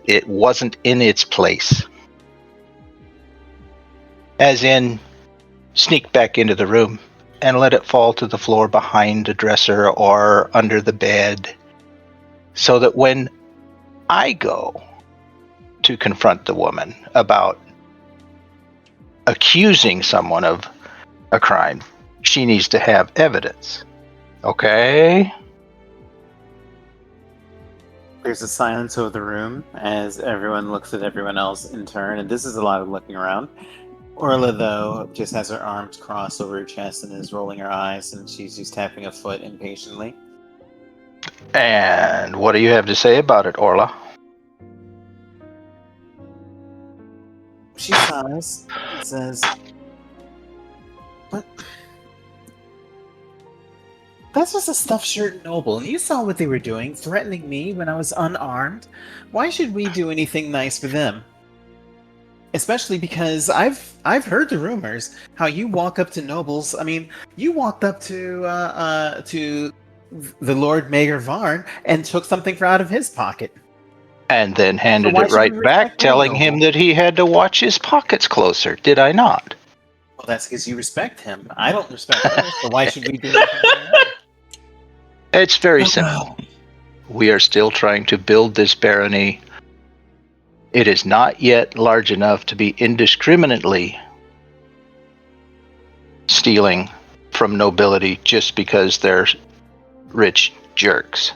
it wasn't in its place. As in, sneak back into the room and let it fall to the floor behind a dresser or under the bed, so that when I go to confront the woman about accusing someone of a crime, she needs to have evidence. Okay? There's a silence over the room as everyone looks at everyone else in turn, and this is a lot of looking around. Orla, though, just has her arms crossed over her chest and is rolling her eyes, and she's just tapping a foot impatiently. And what do you have to say about it, Orla? She sighs and says, "But that's just a stuffed shirt noble, and you saw what they were doing, threatening me when I was unarmed. Why should we do anything nice for them? Especially because I've heard the rumors how you walk up to nobles. I mean, you walked up to the Lord Mayor Varn and took something out of his pocket. And then So handed why it should we right back, respect that telling him noble? that he had to watch his pockets closer. Did I not? Well, that's because you respect him. I don't respect her, so why should we do anything for her? It's very simple. We are still trying to build this barony. It is not yet large enough to be indiscriminately stealing from nobility just because they're rich jerks.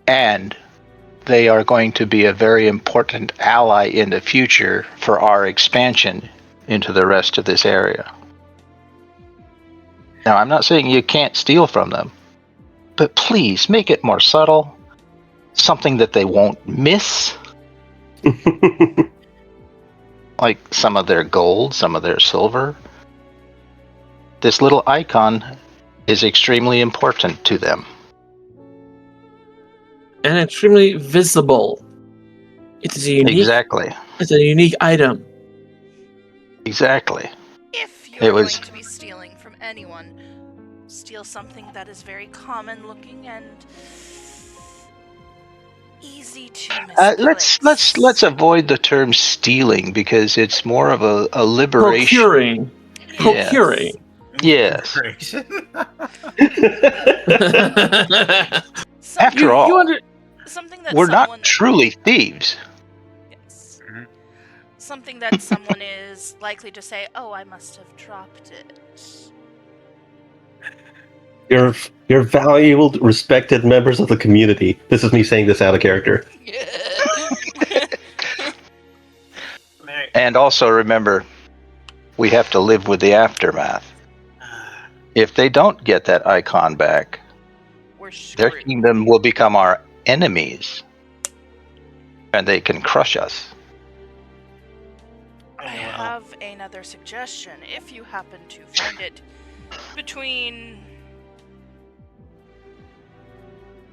And they are going to be a very important ally in the future for our expansion into the rest of this area. Now, I'm not saying you can't steal from them, but please make it more subtle, something that they won't miss, like some of their gold, some of their silver. This little icon is extremely important to them. And extremely visible. It's a unique. Exactly. It's a unique item. Exactly. If It you're was- going to be stealing from anyone, steal something that is very common looking and easy to misplace. Let's avoid the term stealing because it's more of a liberation. Procuring. Yes. Procuring. Yes. Something, After all, something that we're someone, not truly thieves. Yes. Something that someone is likely to say, "Oh, I must have dropped it." You're valuable, respected members of the community. This is me saying this out of character. And also remember, we have to live with the aftermath. If they don't get that icon back, We're their screwed. kingdom will become our enemies. And they can crush us. I have another suggestion. If you happen to find it between,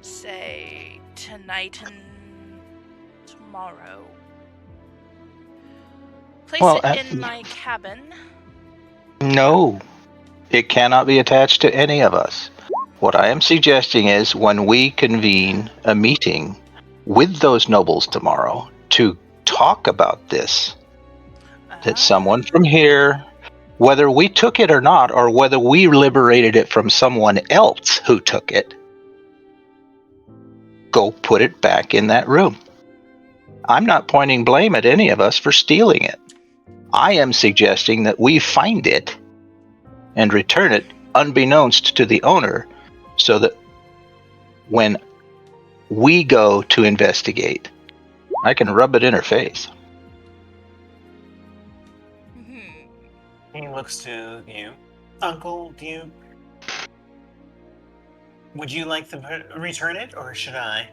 say, tonight and tomorrow, place it in my cabin. No, it cannot be attached to any of us. What I am suggesting is when we convene a meeting with those nobles tomorrow to talk about this, that someone from here, whether we took it or not, or whether we liberated it from someone else who took it, go put it back in that room. I'm not pointing blame at any of us for stealing it. I am suggesting that we find it and return it unbeknownst to the owner so that when we go to investigate, I can rub it in her face. He looks to you. Uncle, would you like to return it, or should I?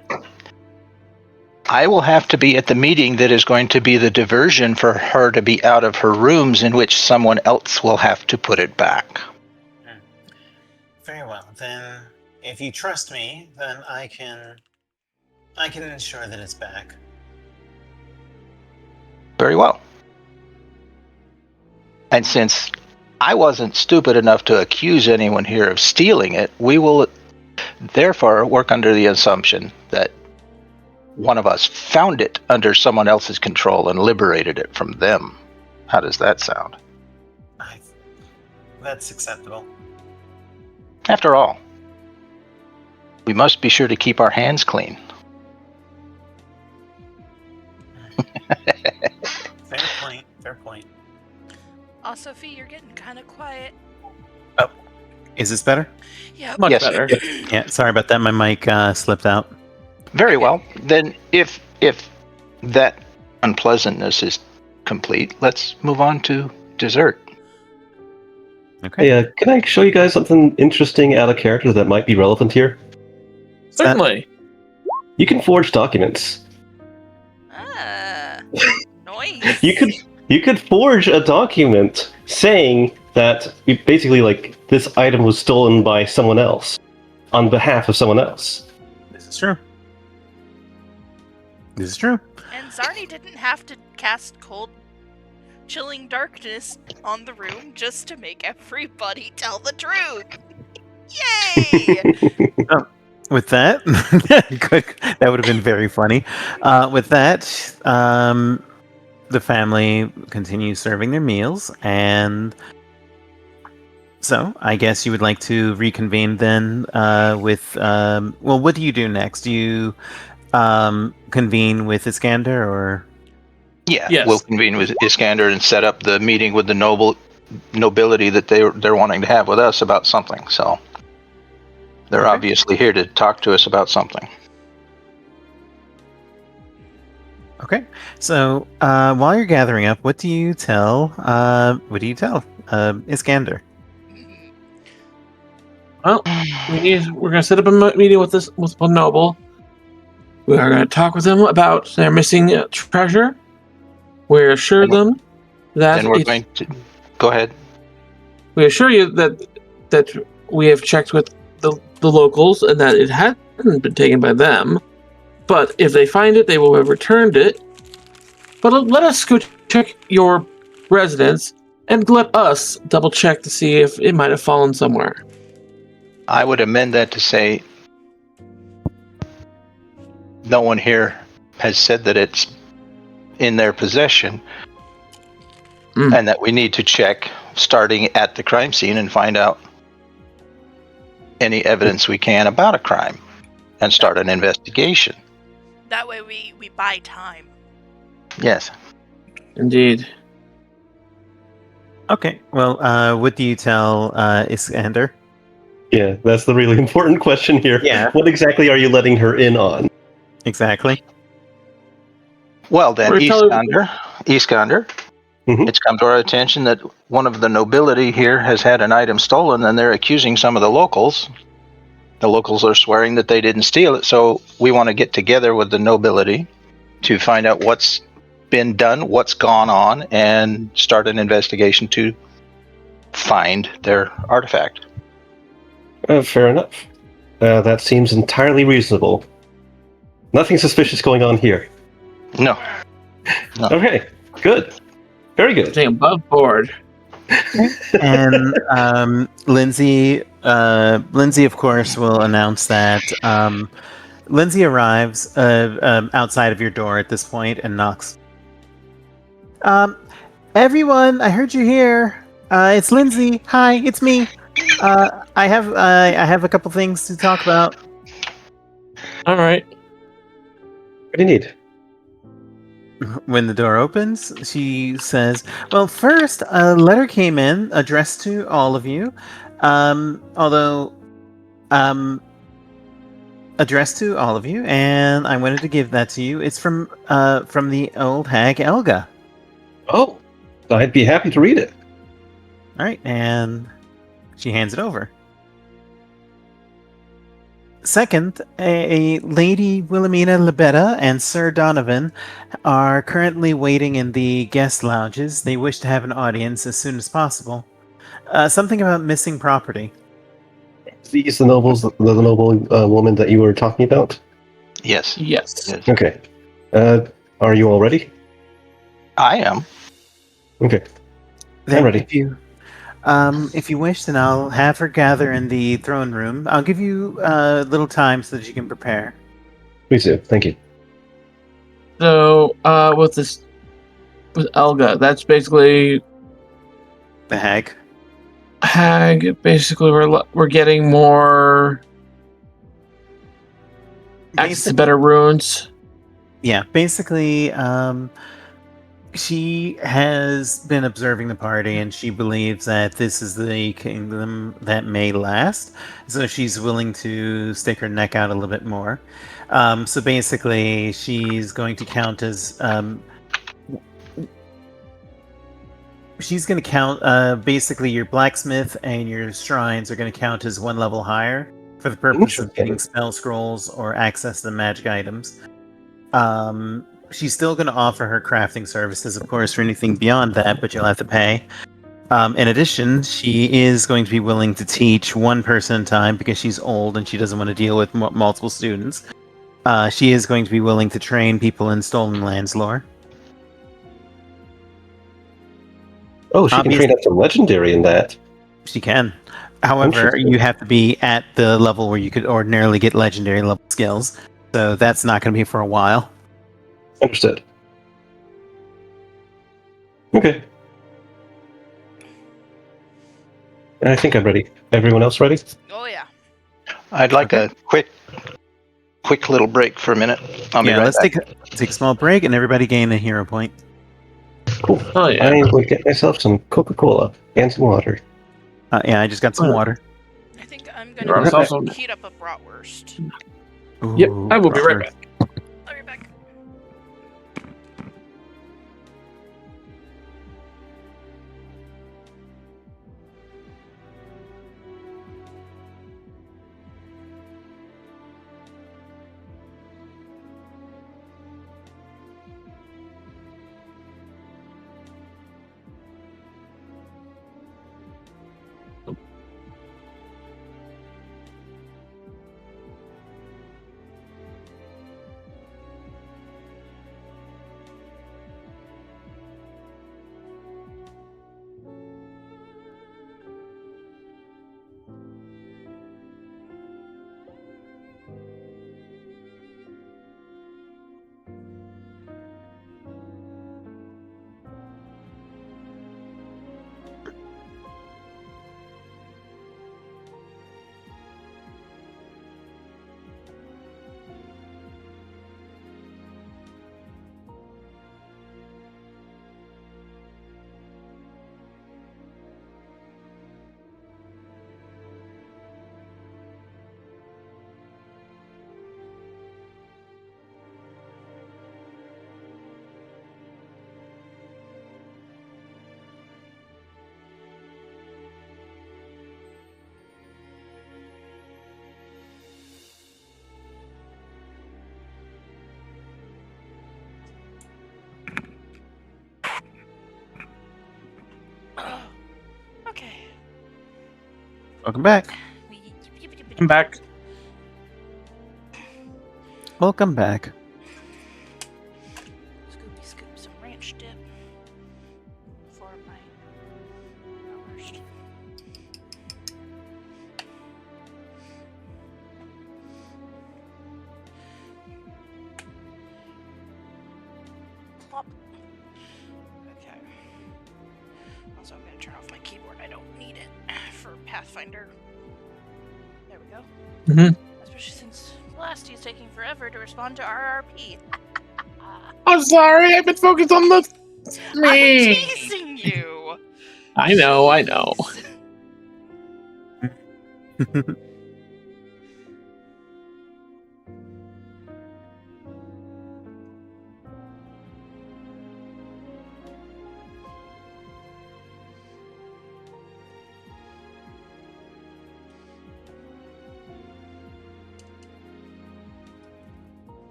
I will have to be at the meeting that is going to be the diversion for her to be out of her rooms, in which someone else will have to put it back. Very well. Then, if you trust me, then I can ensure that it's back. Very well. And since I wasn't stupid enough to accuse anyone here of stealing it, we will therefore work under the assumption that one of us found it under someone else's control and liberated it from them. How does that sound? That's acceptable. After all, we must be sure to keep our hands clean. Fair point. Fair point. Oh, Sophie, you're getting kind of quiet. Oh, is this better? Yep. Much Yes. better. Yeah. Sorry about that. My mic slipped out. Very well. Then if that unpleasantness is complete, let's move on to dessert. Okay. Hey, can I show you guys something interesting out of character that might be relevant here? Certainly. You can forge documents. Ah, nice. You could forge a document saying that basically like this item was stolen by someone else on behalf of someone else. This is true. This is true. And Zarni didn't have to cast cold, chilling darkness on the room just to make everybody tell the truth. Yay! With that, that would have been very funny. With that, the family continues serving their meals, and so I guess you would like to reconvene then with. Well, what do you do next? Do you convene with Iskander, or? Yeah, Yes. we'll convene with Iskander and set up the meeting with the nobility that they're wanting to have with us about something. So they're Okay. obviously here to talk to us about something. Okay, so while you're gathering up, what do you tell? Iskander? Well, we're gonna set up a meeting with one noble. We are gonna talk with them about their missing treasure. We assure them that Then we're going to go ahead. we assure you that we have checked with the locals and that it hadn't been taken by them. But if they find it, they will have returned it. But let us go check your residence and let us double check to see if it might have fallen somewhere. I would amend that to say no one here has said that it's in their possession, and that we need to check starting at the crime scene and find out any evidence we can about a crime and start an investigation. That way we buy time. Yes. Indeed. Okay, well, what do you tell Iskander? Yeah, that's the really important question here. Yeah. What exactly are you letting her in on? Exactly. Well then, Or tell her- Iskander, Mhm. it's come to our attention that one of the nobility here has had an item stolen, and they're accusing some of the locals. The locals are swearing that they didn't steal it, so we want to get together with the nobility to find out what's been done, what's gone on, and start an investigation to find their artifact. Fair enough. That seems entirely reasonable. Nothing suspicious going on here. No. Okay, good. Very good. Staying above board. And Lindsay, of course, will announce that Lindsay arrives outside of your door at this point and knocks. Everyone, I heard you here. It's Lindsay. Hi, it's me. I have a couple things to talk about. All right. What do you need? When the door opens, she says, "Well, first, a letter came in addressed to all of you. Addressed to all of you, and I wanted to give that to you. It's from the old hag Elga. Oh, I'd be happy to read it. All right, and she hands it over. Second, a Lady Wilhelmina Libetta and Sir Donovan are currently waiting in the guest lounges. They wish to have an audience as soon as possible. Something about missing property. These the noble woman that you were talking about? Yes. Yes. Yes. Okay. Are you all ready? I am. Okay. Then I'm ready. If you wish, then I'll have her gather in the throne room. I'll give you a little time so that you can prepare. Please do. Thank you. So, with Elga, that's basically The hag. hag. Basically, we're getting more access to better runes. Yeah, basically, she has been observing the party and she believes that this is the kingdom that may last. So she's willing to stick her neck out a little bit more. So basically, she's going to count as. She's going to count. Basically, your blacksmith and your shrines are going to count as one level higher for the purpose of getting spell scrolls or access to magic items. She's still going to offer her crafting services, of course, for anything beyond that, but you'll have to pay. In addition, she is going to be willing to teach one person at a time because she's old and she doesn't want to deal with multiple students. She is going to be willing to train people in Stolen Lands lore. Oh, she can train up some legendary in that. She can. However, you have to be at the level where you could ordinarily get legendary level skills. So that's not going to be for a while. Understood. Okay. I think I'm ready. Everyone else ready? Oh yeah. I'd like a quick little break for a minute. I'll be right let's back. take a small break and everybody gain a hero point. Cool. Oh yeah. I will get myself some Coca-Cola and some water. Yeah, I just got some water. I think I'm gonna also... heat up a bratwurst. Yep, I will be right back. I'll be back. Okay. Welcome back. I'm back. Welcome back. Scoopy scoop some ranch dip for my bratwurst. Plop. Okay. Also, I'm gonna turn off my keyboard. I don't need it for Pathfinder. There we go. Especially since Blasty is taking forever to respond to RRP. I'm sorry, I've been focused on the... I'm teasing you! I know.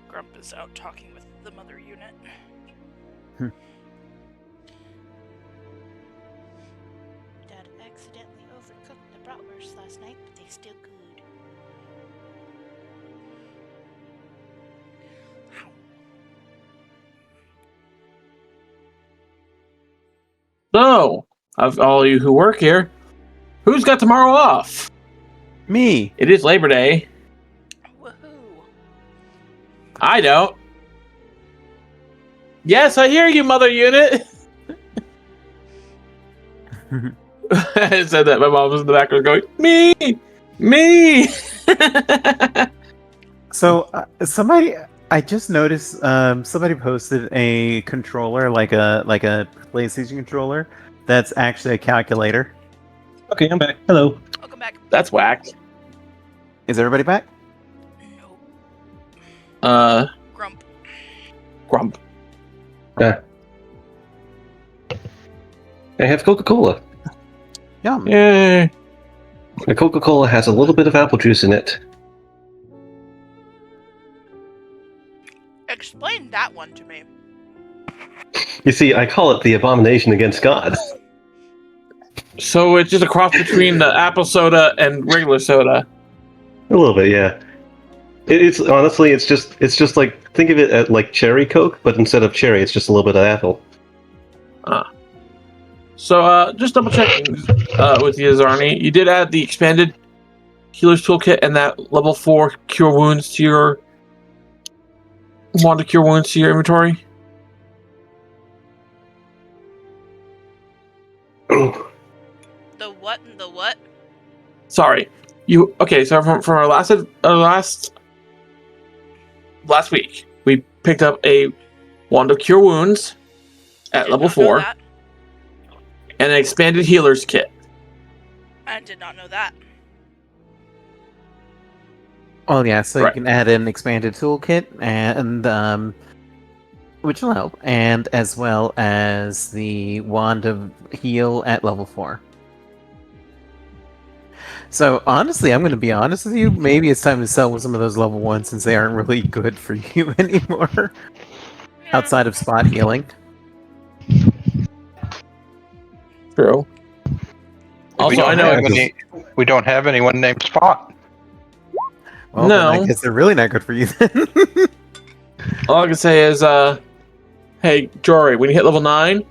Grump is out talking with the mother unit. Dad accidentally overcooked the bratwurst last night, but they still good. So, of all you who work here, who's got tomorrow off? Me. It is Labor Day. Woohoo! I don't. Yes, I hear you, mother unit. I said that. My mom was in the background going, me. So somebody, I just noticed somebody posted a controller, like a PlayStation controller, that's actually a calculator. Okay, I'm back. Hello. Welcome back. That's whack. Is everybody back? Nope. Grump. Grump. I have Coca-Cola. Yum. Yay. The Coca-Cola has a little bit of apple juice in it. Explain that one to me. You see, I call it the abomination against God. So it's just a cross between the apple soda and regular soda. A little bit, yeah. It's honestly, it's just like, think of it as like cherry Coke, but instead of cherry, it's just a little bit of apple. So just double checking with you, Zarni. You did add the expanded healer's toolkit and that level 4 cure wounds to your wand to cure wounds to your inventory. The what and the what? Sorry, you okay? So from our last week, we picked up a wand of cure wounds at level 4 and an expanded healer's kit. I did not know that. Oh yeah, so Right. you can add an expanded toolkit, and which will help, and as well as the wand of heal at level 4. So honestly, I'm going to be honest with you. Maybe it's time to sell some of those level 1s since they aren't really good for you anymore. Outside of spot healing. True. Also, I know we don't have anyone named Spot. Well, No. then I guess they're really not good for you then. all I can say is, hey Jory, when you hit level 9,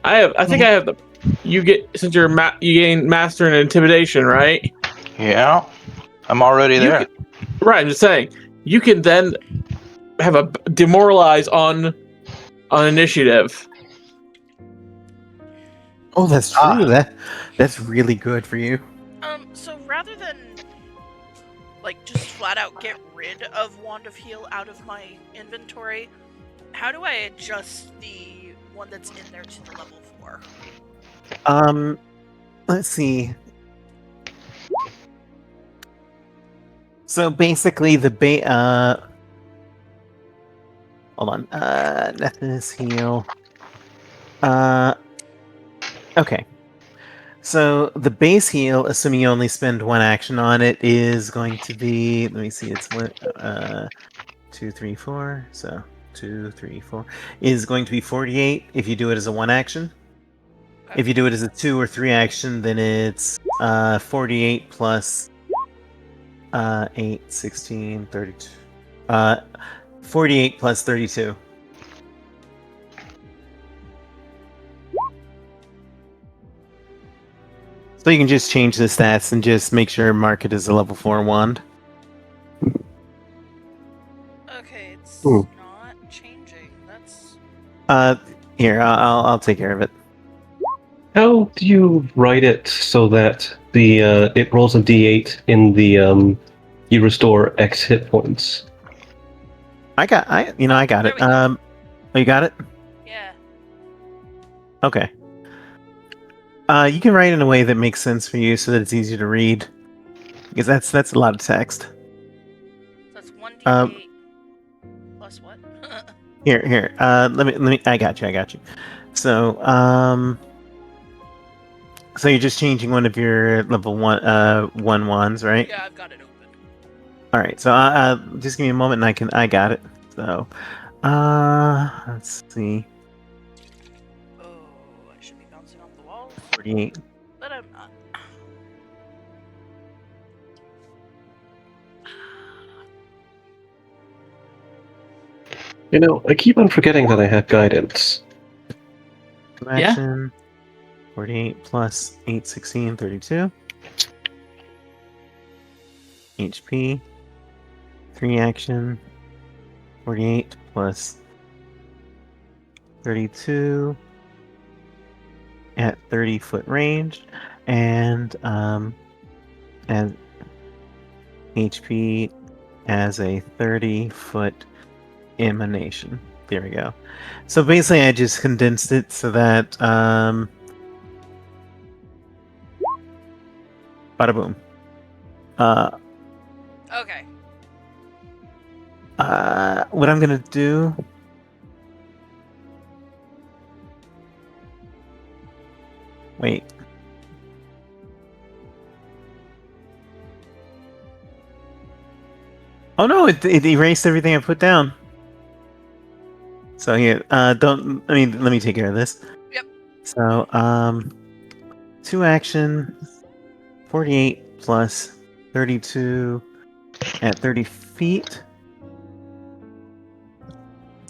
I think I have the. You get since you gain master and intimidation, right? Yeah, I'm already there. Right, I'm just saying you can then have a demoralize on initiative. Oh, that's true. That's really good for you. So rather than like just flat out get rid of Wand of Heal out of my inventory, how do I adjust the one that's in there to the level 4? Let's see. So basically, hold on. Nethys heal. Okay. So the base heal, assuming you only spend one action on it, is going to be. Let me see. It's 2, 3, 4. So 2, 3, 4 is going to be 48 if you do it as a 1 action. Okay. If you do it as a 2 or 3 action, then it's 48 plus 8, 16, 32. 48 plus 32. So you can just change the stats and just make sure mark it as a level 4 wand. Okay, it's Ooh. not changing. That's Here, I'll take care of it. How do you write it so that the it rolls a d8 in the you restore X hit points? I got it. There we go. Oh, you got it? yeah. Okay. You can write in a way that makes sense for you so that it's easy to read. Because that's a lot of text. So that's 1d8 plus what? Here. Let me. I got you. So, so you're just changing one of your level 1 wands, right? Yeah, I've got it open. All right. So, just give me a moment, and I got it. So, let's see. Oh, I should be bouncing off the walls, 48. but I'm not. You know, I keep on forgetting that I have guidance. Action. 48 plus 8, 16, 32. HP. 3 action. 48 plus 32 at 30-foot range, and HP as a 30-foot emanation. There we go. So basically, I just condensed it so that bada boom. Okay. What I'm gonna do. Wait. Oh no! It erased everything I put down. So here, don't. I mean, let me take care of this. Yep. So, 2 action, 48 plus 32 at 30 feet.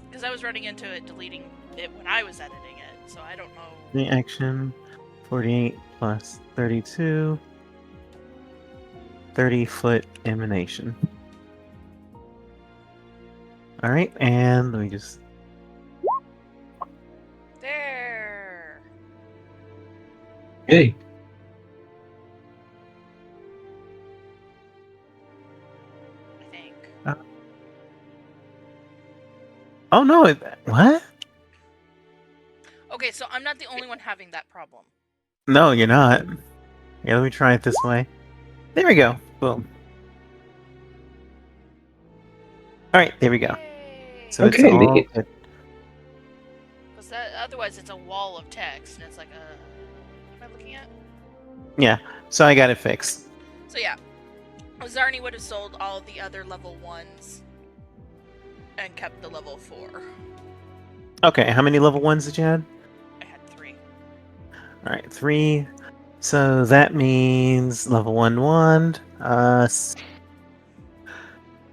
Because I was running into it, deleting it when I was editing it, so I don't know. 3 action, 48 plus 32, 30-foot emanation. All right, and let me just. There. Hey, I think. Oh no! What? Okay, so I'm not the only one having that problem. No, you're not. Yeah, let me try it this way. There we go. Boom. All right, there we go. Yay! So it's Okay, all neat. good. Because otherwise it's a wall of text, and it's like a. What am I looking at? Yeah, so I got it fixed. So yeah, Zarni would have sold all the other level 1s and kept the level 4. Okay, how many level 1s did you have? I had 3. All right, 3. So that means level 1 wand.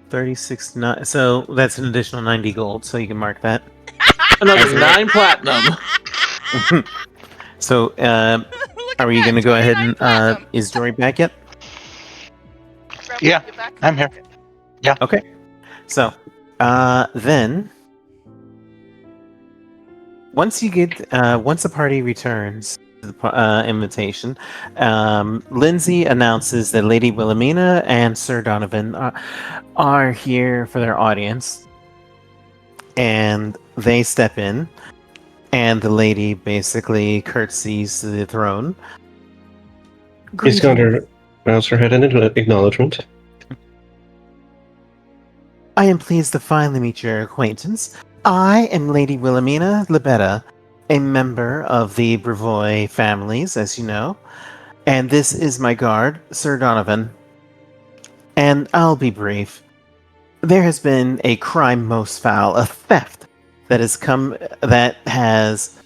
36 9. So that's an additional 90 gold. So you can mark that. Another 9 platinum. So, Look at are we that, going to go ahead 29 and platinum. is Jory back yet? Rebel, Yeah, you back? I'm here. Okay. Okay. So, then once the party returns to the invitation, Lindsay announces that Lady Wilhelmina and Sir Donovan are here for their audience, and they step in, and the lady basically curtsies to the throne. Iskander bows her head in acknowledgement. I am pleased to finally meet your acquaintance. I am Lady Wilhelmina Libetta, a member of the Brevoy families, as you know, and this is my guard, Sir Donovan. And I'll be brief. There has been a crime most foul, a theft that has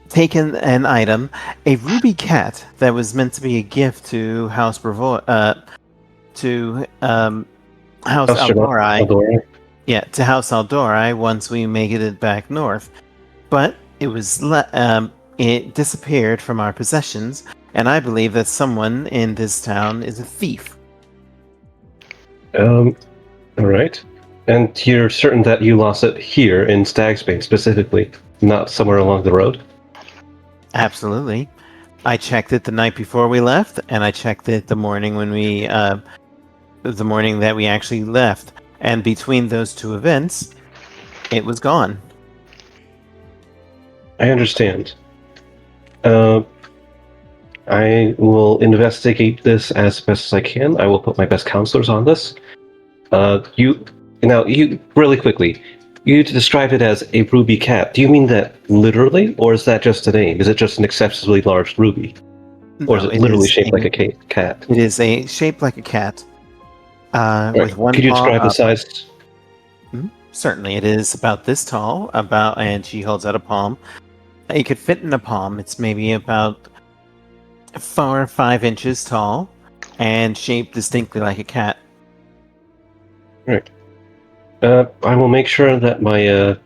taken an item, a ruby cat that was meant to be a gift to House Brevoy, House Aldorai. Aldora. Yeah, to House Aldori once we make it back north. But it was it disappeared from our possessions, and I believe that someone in this town is a thief. All right. And you're certain that you lost it here in Stag's Bay specifically, not somewhere along the road? Absolutely. I checked it the night before we left, and I checked it the morning when the morning that we actually left. And between those two events, it was gone. I understand. I will investigate this as best as I can. I will put my best counselors on this. You really quickly, you described it as a ruby cat. Do you mean that literally, or is that just a name? Is it just an excessively large ruby, or is No, it literally shaped like a cat? It is shaped like a cat, Right. with one Could you paw describe the up. size? Certainly, it is about this tall. And she holds out a palm. It could fit in a palm. It's maybe about 4 or 5 inches tall, and shaped distinctly like a cat. Right. I will make sure that my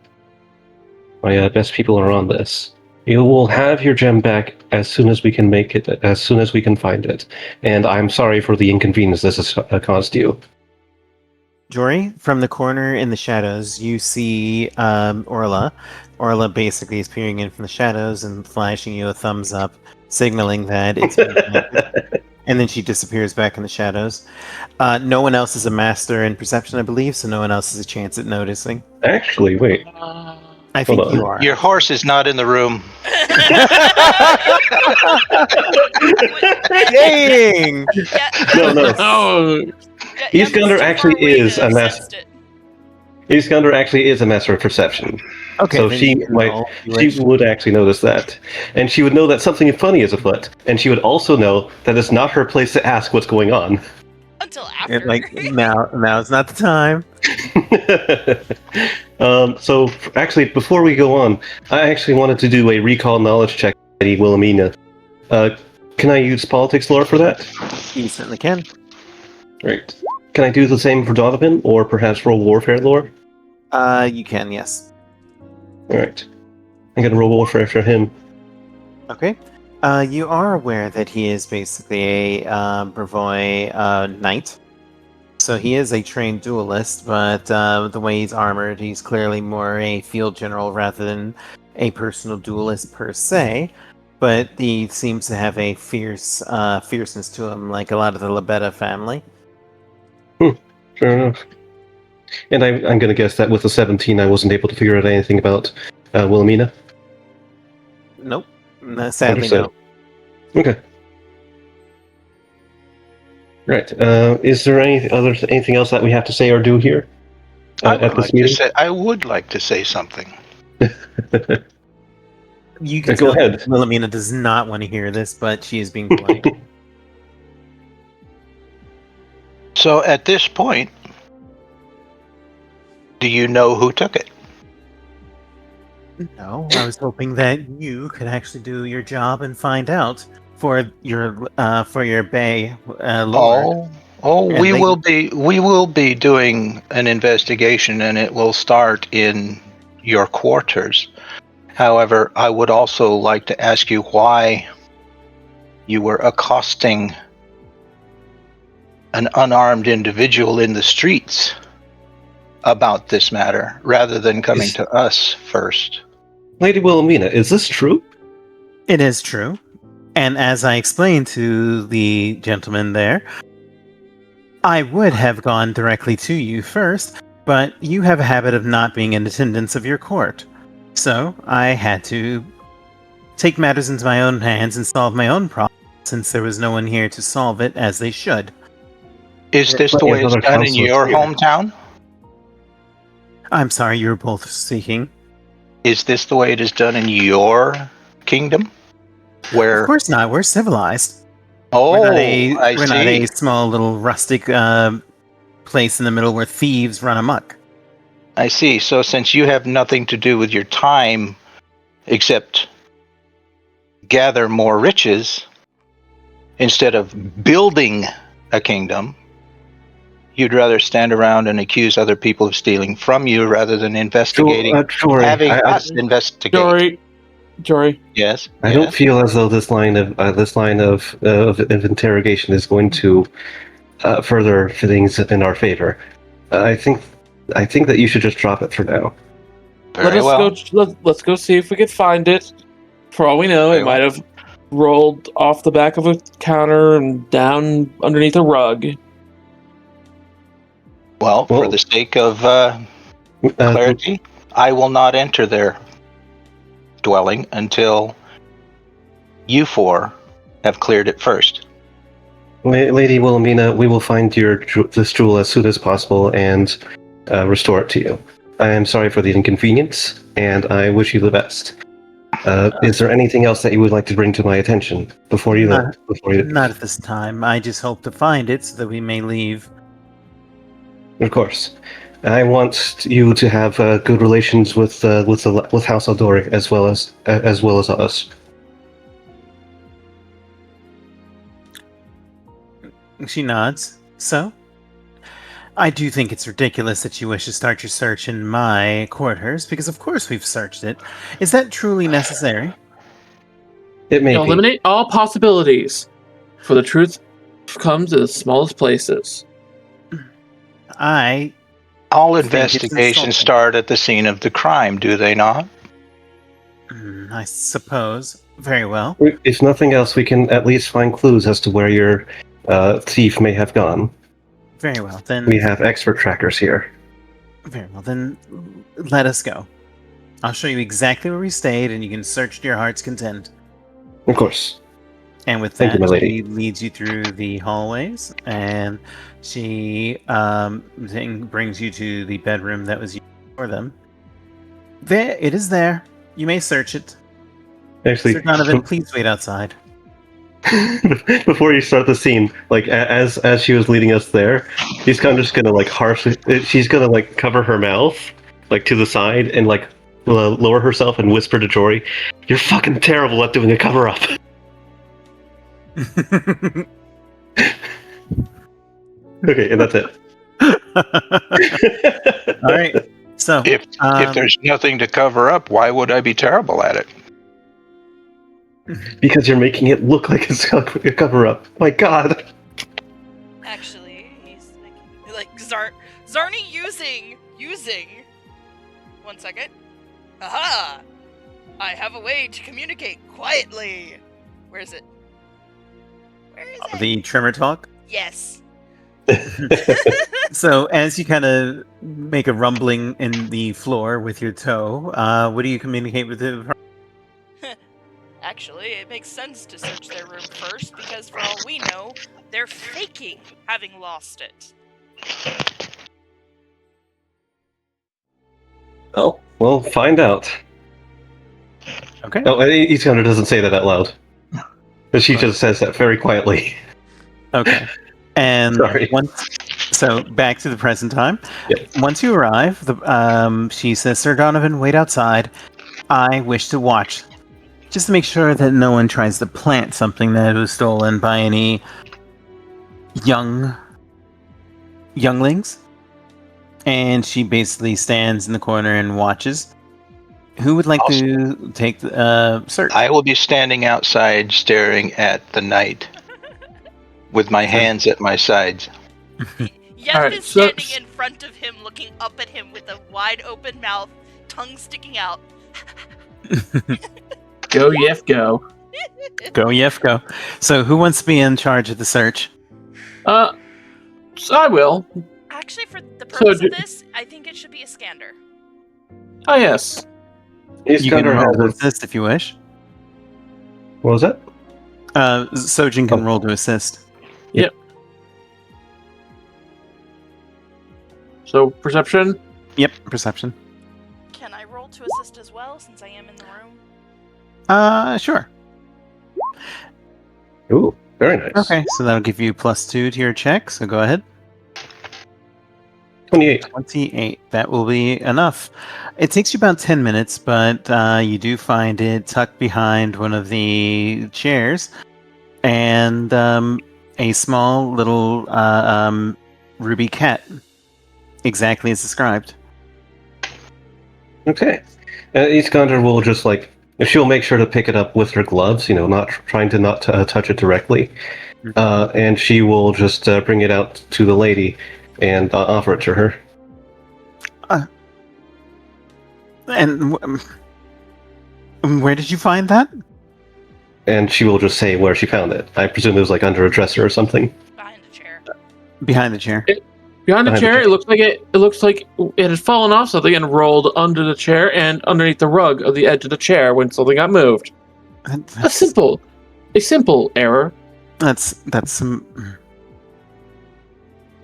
best people are on this. You will have your gem back as soon as we can make it, as soon as we can find it. And I'm sorry for the inconvenience this has caused you. Jory, from the corner in the shadows, you see Orla. Orla basically is peering in from the shadows and flashing you a thumbs up, signaling that it's been planted. And then she disappears back in the shadows. No one else is a master in perception, I believe, so no one else has a chance at noticing. Actually, wait. I Hold think on. you are. Your horse is not in the room. Dang! Yeah, No. Oh, yeah, Iskander Mr. actually Far Away is to a have master. sensed it. Iskander actually is a master of perception. Okay, So then she you can might, roll. You she wish. would actually notice that, and she would know that something funny is afoot, and she would also know that it's not her place to ask what's going on. Until after. Now is not the time. So actually, before we go on, I actually wanted to do a recall knowledge check, Lady Wilhelmina. Can I use politics lore for that? You certainly can. Right. Can I do the same for Donovan, or perhaps roll warfare lore? You can, yes. All right. I'm gonna roll warfare for him. Okay. You are aware that he is basically a Brevoy knight. So he is a trained duelist, but the way he's armored, he's clearly more a field general rather than a personal duelist per se. But he seems to have a fierceness to him, like a lot of the Labetta family. Fair enough. And I'm gonna guess that with the 17, I wasn't able to figure out anything about Wilhelmina. Nope. Sadly, Understood. no. Okay. Right. Is there anything else that we have to say or do here at this meeting? I would like to say something. You can Go tell ahead. Wilhelmina does not want to hear this, but she is being polite. So at this point, do you know who took it? No, I was hoping that you could actually do your job and find out for your bay lord. And We they- will be doing an investigation, and it will start in your quarters. However, I would also like to ask you why you were accosting an unarmed individual in the streets about this matter, rather than coming to us first. Lady Wilhelmina, is this true? It is true. And as I explained to the gentleman there, I would have gone directly to you first, but you have a habit of not being in attendance of your court. So I had to take matters into my own hands and solve my own problem, since there was no one here to solve it as they should. Is this the way it's done in your hometown? I'm sorry, you were both speaking. Is this the way it is done in your kingdom? Where? Of course not. We're civilized. Oh, we're not a small little rustic place in the middle where thieves run amok. I see. So since you have nothing to do with your time except gather more riches instead of building a kingdom, you'd rather stand around and accuse other people of stealing from you rather than investigating, Jory, having us investigate. Jory. Yes. I don't feel as though this line of interrogation is going to further things in our favor. I think that you should just drop it for now. Let's go see if we can find it. For all we know, it might have rolled off the back of a counter and down underneath a rug. Well, for the sake of clarity, I will not enter their dwelling until you four have cleared it first. Lady Wilhelmina, we will find this jewel as soon as possible and restore it to you. I am sorry for the inconvenience, and I wish you the best. Is there anything else that you would like to bring to my attention before you leave? Not at this time. I just hope to find it so that we may leave. Of course. I want you to have good relations with House Aldoric as well as us. She nods. So, I do think it's ridiculous that you wish to start your search in my quarters, because of course we've searched it. Is that truly necessary? It may be. Eliminate all possibilities, for the truth comes in the smallest places. I All think it's investigations insulting. start at the scene of the crime, do they not? I suppose. Very well. If nothing else, we can at least find clues as to where your thief may have gone. Very well. Then. We have expert trackers here. Very well. Then, let us go. I'll show you exactly where we stayed, and you can search to your heart's content. Of course. And with Thank that, you, my lady. she leads you through the hallways, and she brings you to the bedroom that was used for them. There, it is there. You may search it. Actually, Sir Donovan, please wait outside. before you start the scene, like as she was leading us there, he's kind of just gonna like harshly. She's gonna like cover her mouth, like to the side, and like lower herself and whisper to Jory, "You're fucking terrible at doing a cover up." Okay, and that's it. All right. So, If there's nothing to cover up, why would I be terrible at it? Because you're making it look like it's a cover up. My God. Actually, he's like Zarni using. 1 second. Aha! I have a way to communicate quietly. Where is it? Where is it? the trimmer talk. Yes. So, as you kind of make a rumbling in the floor with your toe, what do you communicate with the? Actually, it makes sense to search their room first because, for all we know, they're faking having lost it. Oh, well, find out. Okay. Oh, Iskander doesn't say that out loud. But she just says that very quietly. Okay. And Sorry. so back to the present time. Yep. Once you arrive, she says, "Sir Donovan, wait outside. I wish to watch, just to make sure that no one tries to plant something that was stolen by any younglings." And she basically stands in the corner and watches. Who would like to take the search? I will be standing outside staring at the night with my hands at my sides. Yef Alright, is so- standing in front of him, looking up at him with a wide open mouth, tongue sticking out. Go, Yef, go. Go, Yef, go. So who wants to be in charge of the search? So I will. Actually, for the purpose do- of this, I think it should be Iskander. Ah, yes. You can Iskander roll to has assist if you wish. What was that? Sojin can Oh. roll to assist. So, perception? Yep, perception. Can I roll to assist as well, since I am in the room? Sure. Ooh, very nice. Okay, so that'll give you +2 to your check, so go ahead. 28. 28. That will be enough. It takes you about 10 minutes, but you do find it tucked behind one of the chairs, and a small little ruby cat, exactly as described. Okay. Iskander will just like, she'll make sure to pick it up with her gloves, not trying to not touch it directly. And she will just bring it out to the lady and offer it to her. And where did you find that? And she will just say where she found it. I presume it was like under a dresser or something. Behind a chair. Behind the chair. Behind the Behind the chair, chair. it looks like it had fallen off something and rolled under the chair and underneath the rug of the edge of the chair when something got moved. A simple error. That's some.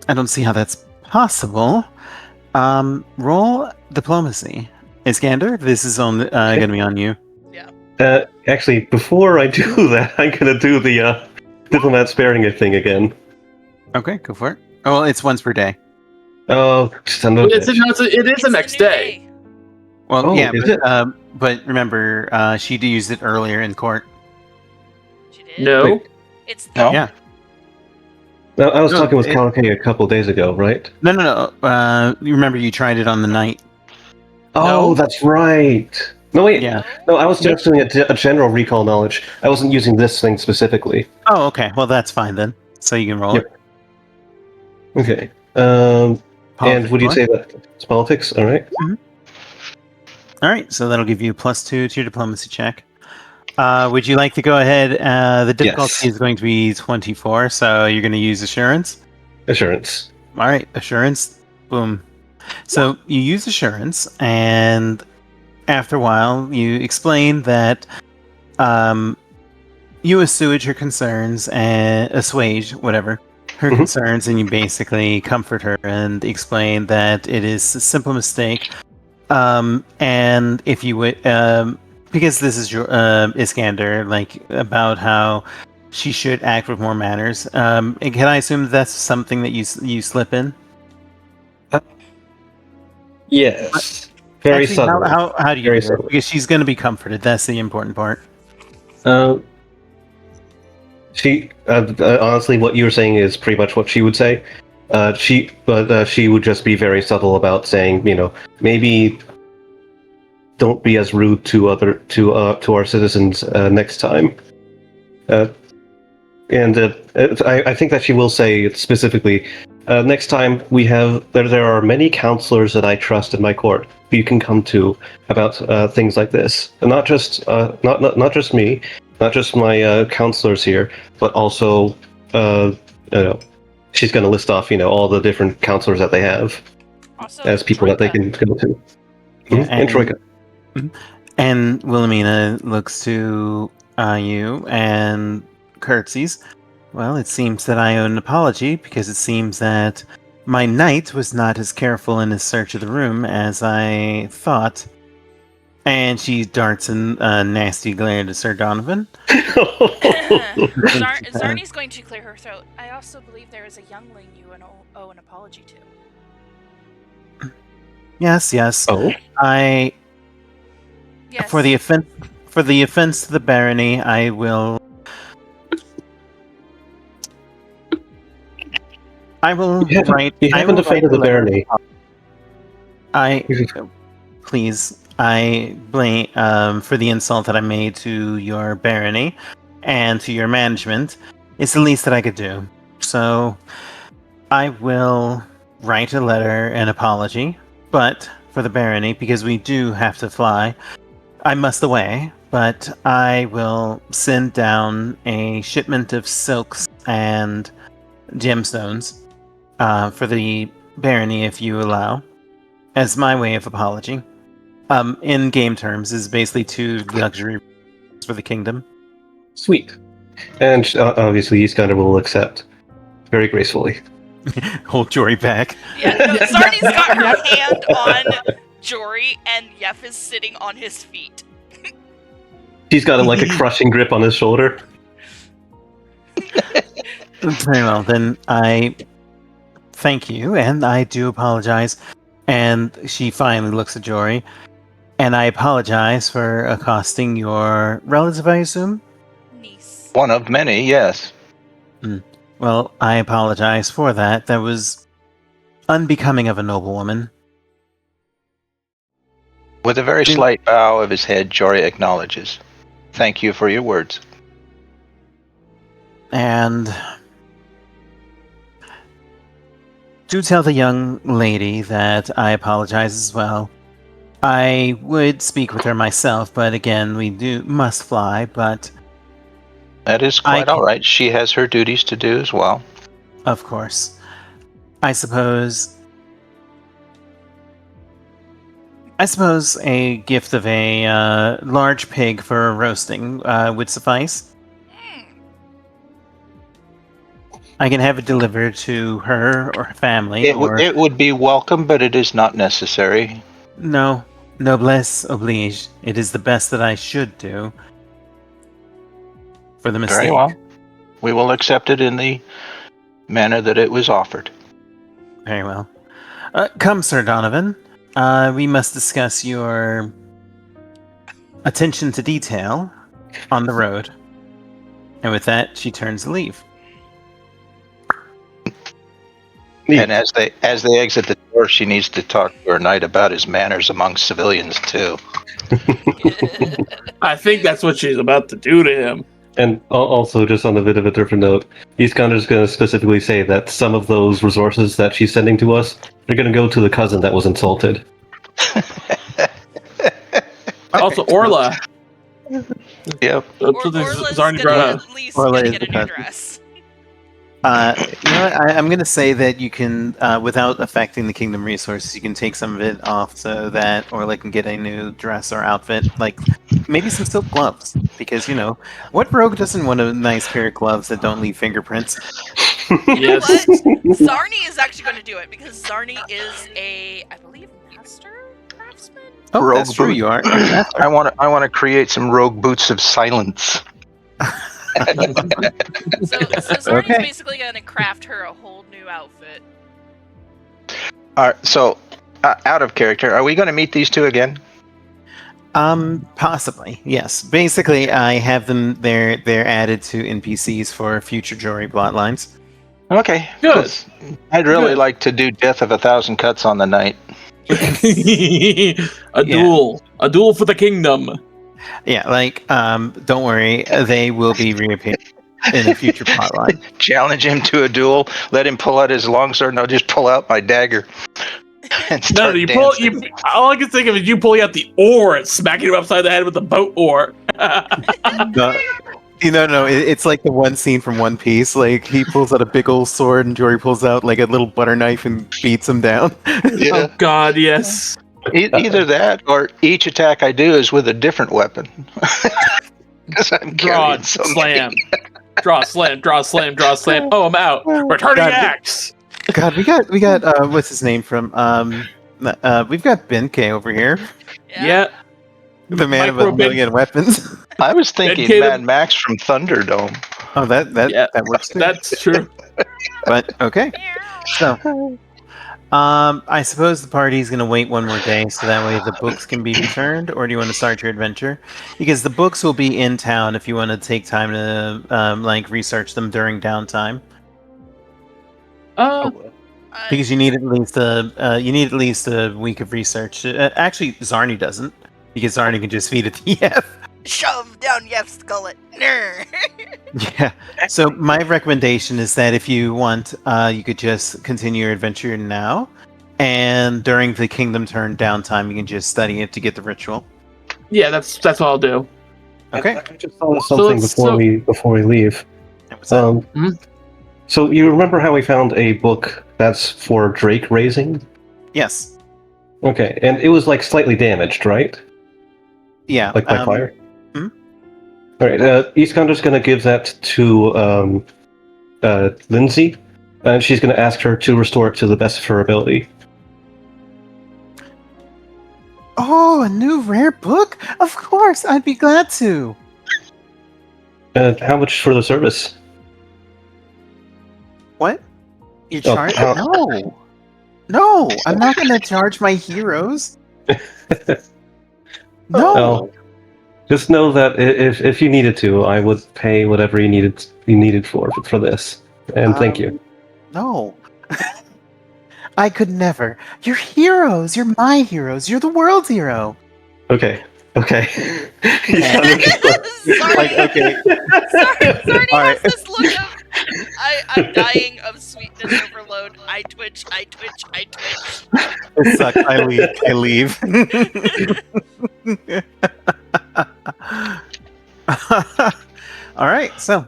I don't see how that's possible. Roll diplomacy. Iskander, this is on going to be on you. Actually, before I do that, I'm going to do the diplomat sparing thing again. Okay, go for it. Oh, well, it's once per day. Oh, son of a It is It's the a next new day. Well, Oh, yeah, is but, it? but remember, she used it earlier in court. She did? No. Wait. It's the No? Yeah. No, I was No, talking with it- Kalake a couple days ago, right? No. You remember you tried it on the night. Oh, No. that's right. No, wait. Yeah. No, I was just doing a general recall knowledge. I wasn't using this thing specifically. Oh, okay. Well, that's fine then. So you can roll Yep. it. Okay. And would you Politics. say that it's politics? All right. All right, so that'll give you +2 to your diplomacy check. Would you like to go ahead? The difficulty Yes. is going to be 24, so you're going to use assurance. Assurance. All right, assurance. Boom. So you use assurance, and after a while, you explain that you assuage her concerns and assuage whatever her Mhm. concerns, and you basically comfort her and explain that it is a simple mistake. And if you would, because this is your Iskander, like about how she should act with more manners. And can I assume that's something that you slip in? Yes. Very Actually, subtle. how do you Very do it? subtle. Because she's going to be comforted. That's the important part. She honestly, what you were saying is pretty much what she would say. She would just be very subtle about saying, maybe don't be as rude to our citizens next time. I think that she will say specifically, next time there are many counselors that I trust in my court who you can come to about things like this, and not just not just me, not just my counselors here, but also she's going to list off all the different counselors that they have Also, as people that they Troika. can go to. Yeah, And Troika. And Wilhelmina looks to you and curtsies. Well, it seems that I owe an apology because it seems that my knight was not as careful in his search of the room as I thought. And she darts a nasty glare to Sir Donovan. Zarni's going to clear her throat. I also believe there is a youngling you owe an apology to. Yes. Oh, Yes. For the offense to the barony, I will write. You haven't defended the barony. I blame for the insult that I made to your barony and to your management. It's the least that I could do. So I will write a letter, an apology, but for the barony, because we do have to fly, I must away, but I will send down a shipment of silks and gemstones for the barony, if you allow, as my way of apology. In game terms, is basically 2 luxury for the kingdom. Sweet. And obviously, Iskander will accept very gracefully. Hold Jory back. Yeah, no, Zarni's got her hand on Jory, and Yef is sitting on his feet. He's got like a crushing grip on his shoulder. Very well, then I thank you, and I do apologize. And she finally looks at Jory, and I apologize for accosting your relative, I assume? Niece. One of many, yes. Well, I apologize for that. That was unbecoming of a noble woman. With a very slight bow of his head, Jory acknowledges. Thank you for your words. And do tell the young lady that I apologize as well. I would speak with her myself, but again, we must fly, but... That is quite all right. She has her duties to do as well. Of course. I suppose a gift of a large pig for roasting would suffice. I can have it delivered to her or her family. It would be welcome, but it is not necessary. No, noblesse oblige. It is the best that I should do for the mistake. Very well. We will accept it in the manner that it was offered. Very well. Come, Sir Donovan. We must discuss your attention to detail on the road. And with that, she turns to leave. And as they exit the door, she needs to talk to her knight about his manners among civilians too. I think that's what she's about to do to him. And also, just on a bit of a different note, Iskander's going to specifically say that some of those resources that she's sending to us are going to go to the cousin that was insulted. Also, Orla. Yep. So this Orla's Zarni gonna brought up. at least Orla gonna is get a the new cousin. dress. You know what? I'm going to say that you can, without affecting the kingdom resources, you can take some of it off so that Orla can get a new dress or outfit, like maybe some silk gloves. Because, what rogue doesn't want a nice pair of gloves that don't leave fingerprints? You know Yes. what? Zarni is actually going to do it because Zarni is a, I believe, master craftsman. Oh, Rogue that's true, boot. you are. You're a master. I want to create some rogue boots of silence. So Zarni's Okay. basically going to craft her a whole new outfit. All right, so out of character, are we going to meet these two again? Possibly, yes. Basically, I have them. They're added to NPCs for future Jory bloodlines. Okay, Good. 'cause I'd really Good. like to do Death of 1,000 Cuts on the night. A duel for the kingdom. Yeah, don't worry, they will be reappearing in a future plotline. Challenge him to a duel. Let him pull out his longsword, and I'll just pull out my dagger and No, start you dancing. all I can think of is you pulling out the oar and smacking him upside the head with the boat oar. No, it's like the one scene from One Piece. Like he pulls out a big old sword, and Jory pulls out like a little butter knife and beats him down. Yeah. Oh God, yes. Either that, or each attack I do is with a different weapon. Because I'm Draw, carrying so slam. many. Draw, slam, draw, slam, draw, slam. Oh, I'm out. Returning God, axe. God, we got what's his name from we've got Benkei over here, Yeah. the man of Micro a million weapons. I was thinking Dedicated- Mad Max from Thunderdome. Oh, that works too. That's true. But okay, so I suppose the party's gonna wait one more day so that way the books can be returned, or do you want to start your adventure? Because the books will be in town if you want to take time to research them during downtime. Because you need at least a week of research. Actually, Zarni doesn't, because Zarni can just feed it to Yef. Shove down Yef's gullet. Ner. Yeah. So my recommendation is that if you want, you could just continue your adventure now, and during the Kingdom Turn downtime, you can just study it to get the ritual. Yeah, that's what I'll do. Okay. I just thought of something before we leave. What's that? So you remember how we found a book that's for drake raising? Yes. Okay, and it was like slightly damaged, right? Yeah. Like by fire? mhm. Alright, Iskander's gonna give that to Lindsay, and she's gonna ask her to restore it to the best of her ability. Oh, a new rare book? Of course, I'd be glad to. How much for the service? What? You Oh, charge? how- No. No, I'm not going to charge my heroes. No. Well, just know that if you needed to, I would pay whatever you needed for this. And thank you. No. I could never. You're heroes. You're my heroes. You're the world's hero. Okay. Zarni, Okay. Zarni All has right. this look of, I'm dying of sweetness overload. I twitch. It sucks. I leave. All right. So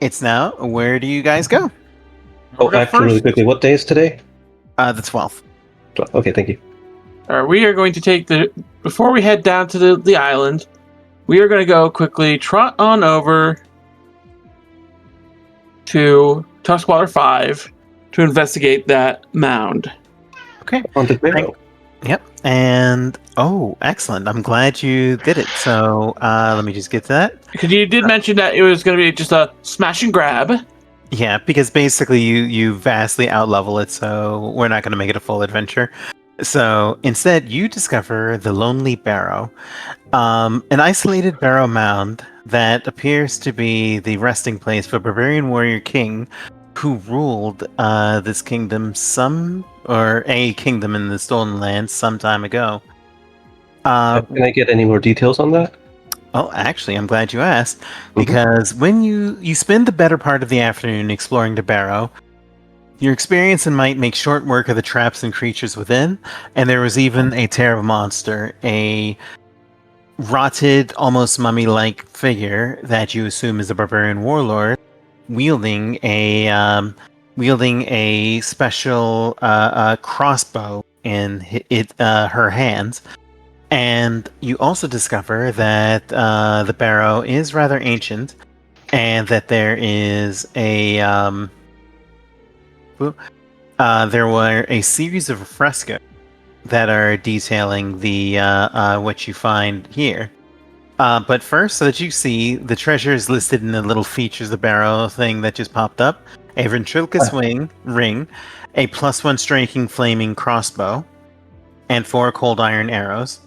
it's now. Where do you guys go? Oh, actually, really quickly, what day is today? The 12th. Okay, thank you. We are going to take before we head down to the island, we are going to go quickly trot on over to Tuskwater 5 to investigate that mound. Okay. Haunted Barrow. Yep. And excellent. I'm glad you did it. So let me just get to that. Because you did mention that it was going to be just a smash and grab. Yeah, because basically you vastly outlevel it, so we're not going to make it a full adventure. So instead, you discover the Lonely Barrow, an isolated barrow mound that appears to be the resting place for a barbarian warrior king who ruled this kingdom a kingdom in the Stolen Lands some time ago. Can I get any more details on that? Well, actually, I'm glad you asked, because when you spend the better part of the afternoon exploring the barrow, your experience and might make short work of the traps and creatures within, and there was even a terrible monster, a rotted, almost mummy-like figure that you assume is a barbarian warlord, wielding a special crossbow in her hands. And you also discover that the barrow is rather ancient, and that there is there were a series of frescoes that are detailing the what you find here. But first, so that you see, the treasure is listed in the little features of the barrow thing that just popped up. A ventriloquist ring, a +1 striking flaming crossbow, and 4 cold iron arrows.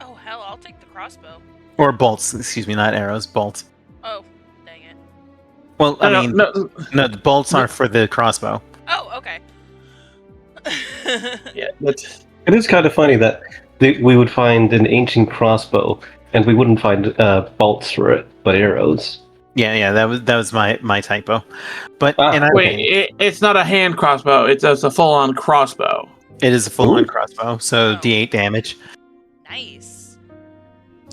Oh hell, I'll take the crossbow. Or bolts, excuse me, not arrows, bolts. Oh, dang it. Well, I mean, No. no, the bolts are for the crossbow. Oh, okay. Yeah, that's It is kind of funny that we would find an ancient crossbow and we wouldn't find bolts for it, but arrows. Yeah, that was my typo. But Ah, in either wait. case, It's not a hand crossbow. It's a full-on crossbow. it is a full-on Ooh. crossbow, so Oh. D8 damage. Nice.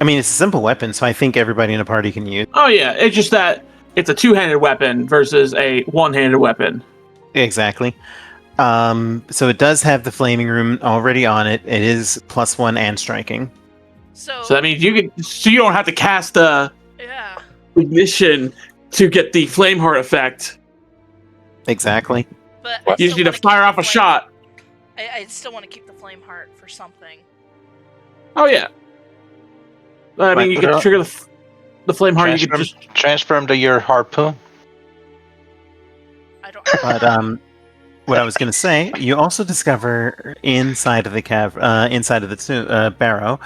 I mean, it's a simple weapon, so I think everybody in a party can use. Oh yeah, it's just that it's a two-handed weapon versus a one-handed weapon. Exactly. So it does have the flaming rune already on it. It is +1 and striking. So So that means you don't have to cast the yeah. ignition to get the flame heart effect. Exactly. But You just need to fire off a shot. I still want to keep the flame heart for something. Oh yeah. I mean, you put it can up. trigger the flame heart. You can just Transfer him to your harpoon. I don't But what I was going to say, you also discover inside of the barrow,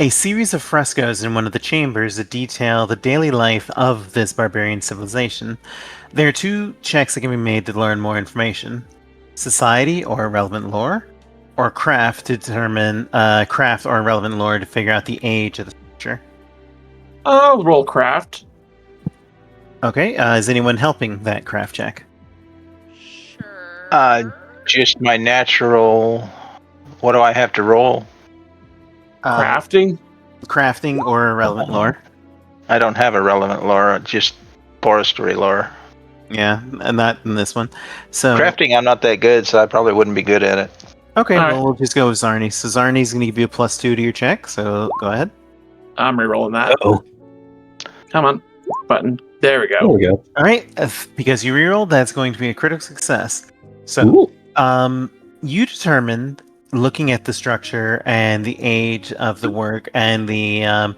a series of frescoes in one of the chambers that detail the daily life of this barbarian civilization. There are 2 checks that can be made to learn more information: society or relevant lore, or craft to determine craft or relevant lore to figure out the age of the structure. I'll roll craft. Okay, is anyone helping that craft check? Sure. Just my natural. What do I have to roll? Crafting. Crafting or relevant lore. I don't have a relevant lore, just forestry lore. Yeah, and not in this one. So Crafting, I'm not that good, so I probably wouldn't be good at it. okay, All well right. we'll just go with Zarni. So Zarni's going to give you a +2 to your check. So go ahead. I'm re-rolling that. oh, Come on, button. There we there go. we go. All right, because you rerolled, that's going to be a critical success. So Ooh. you determined, looking at the structure and the age of the work and the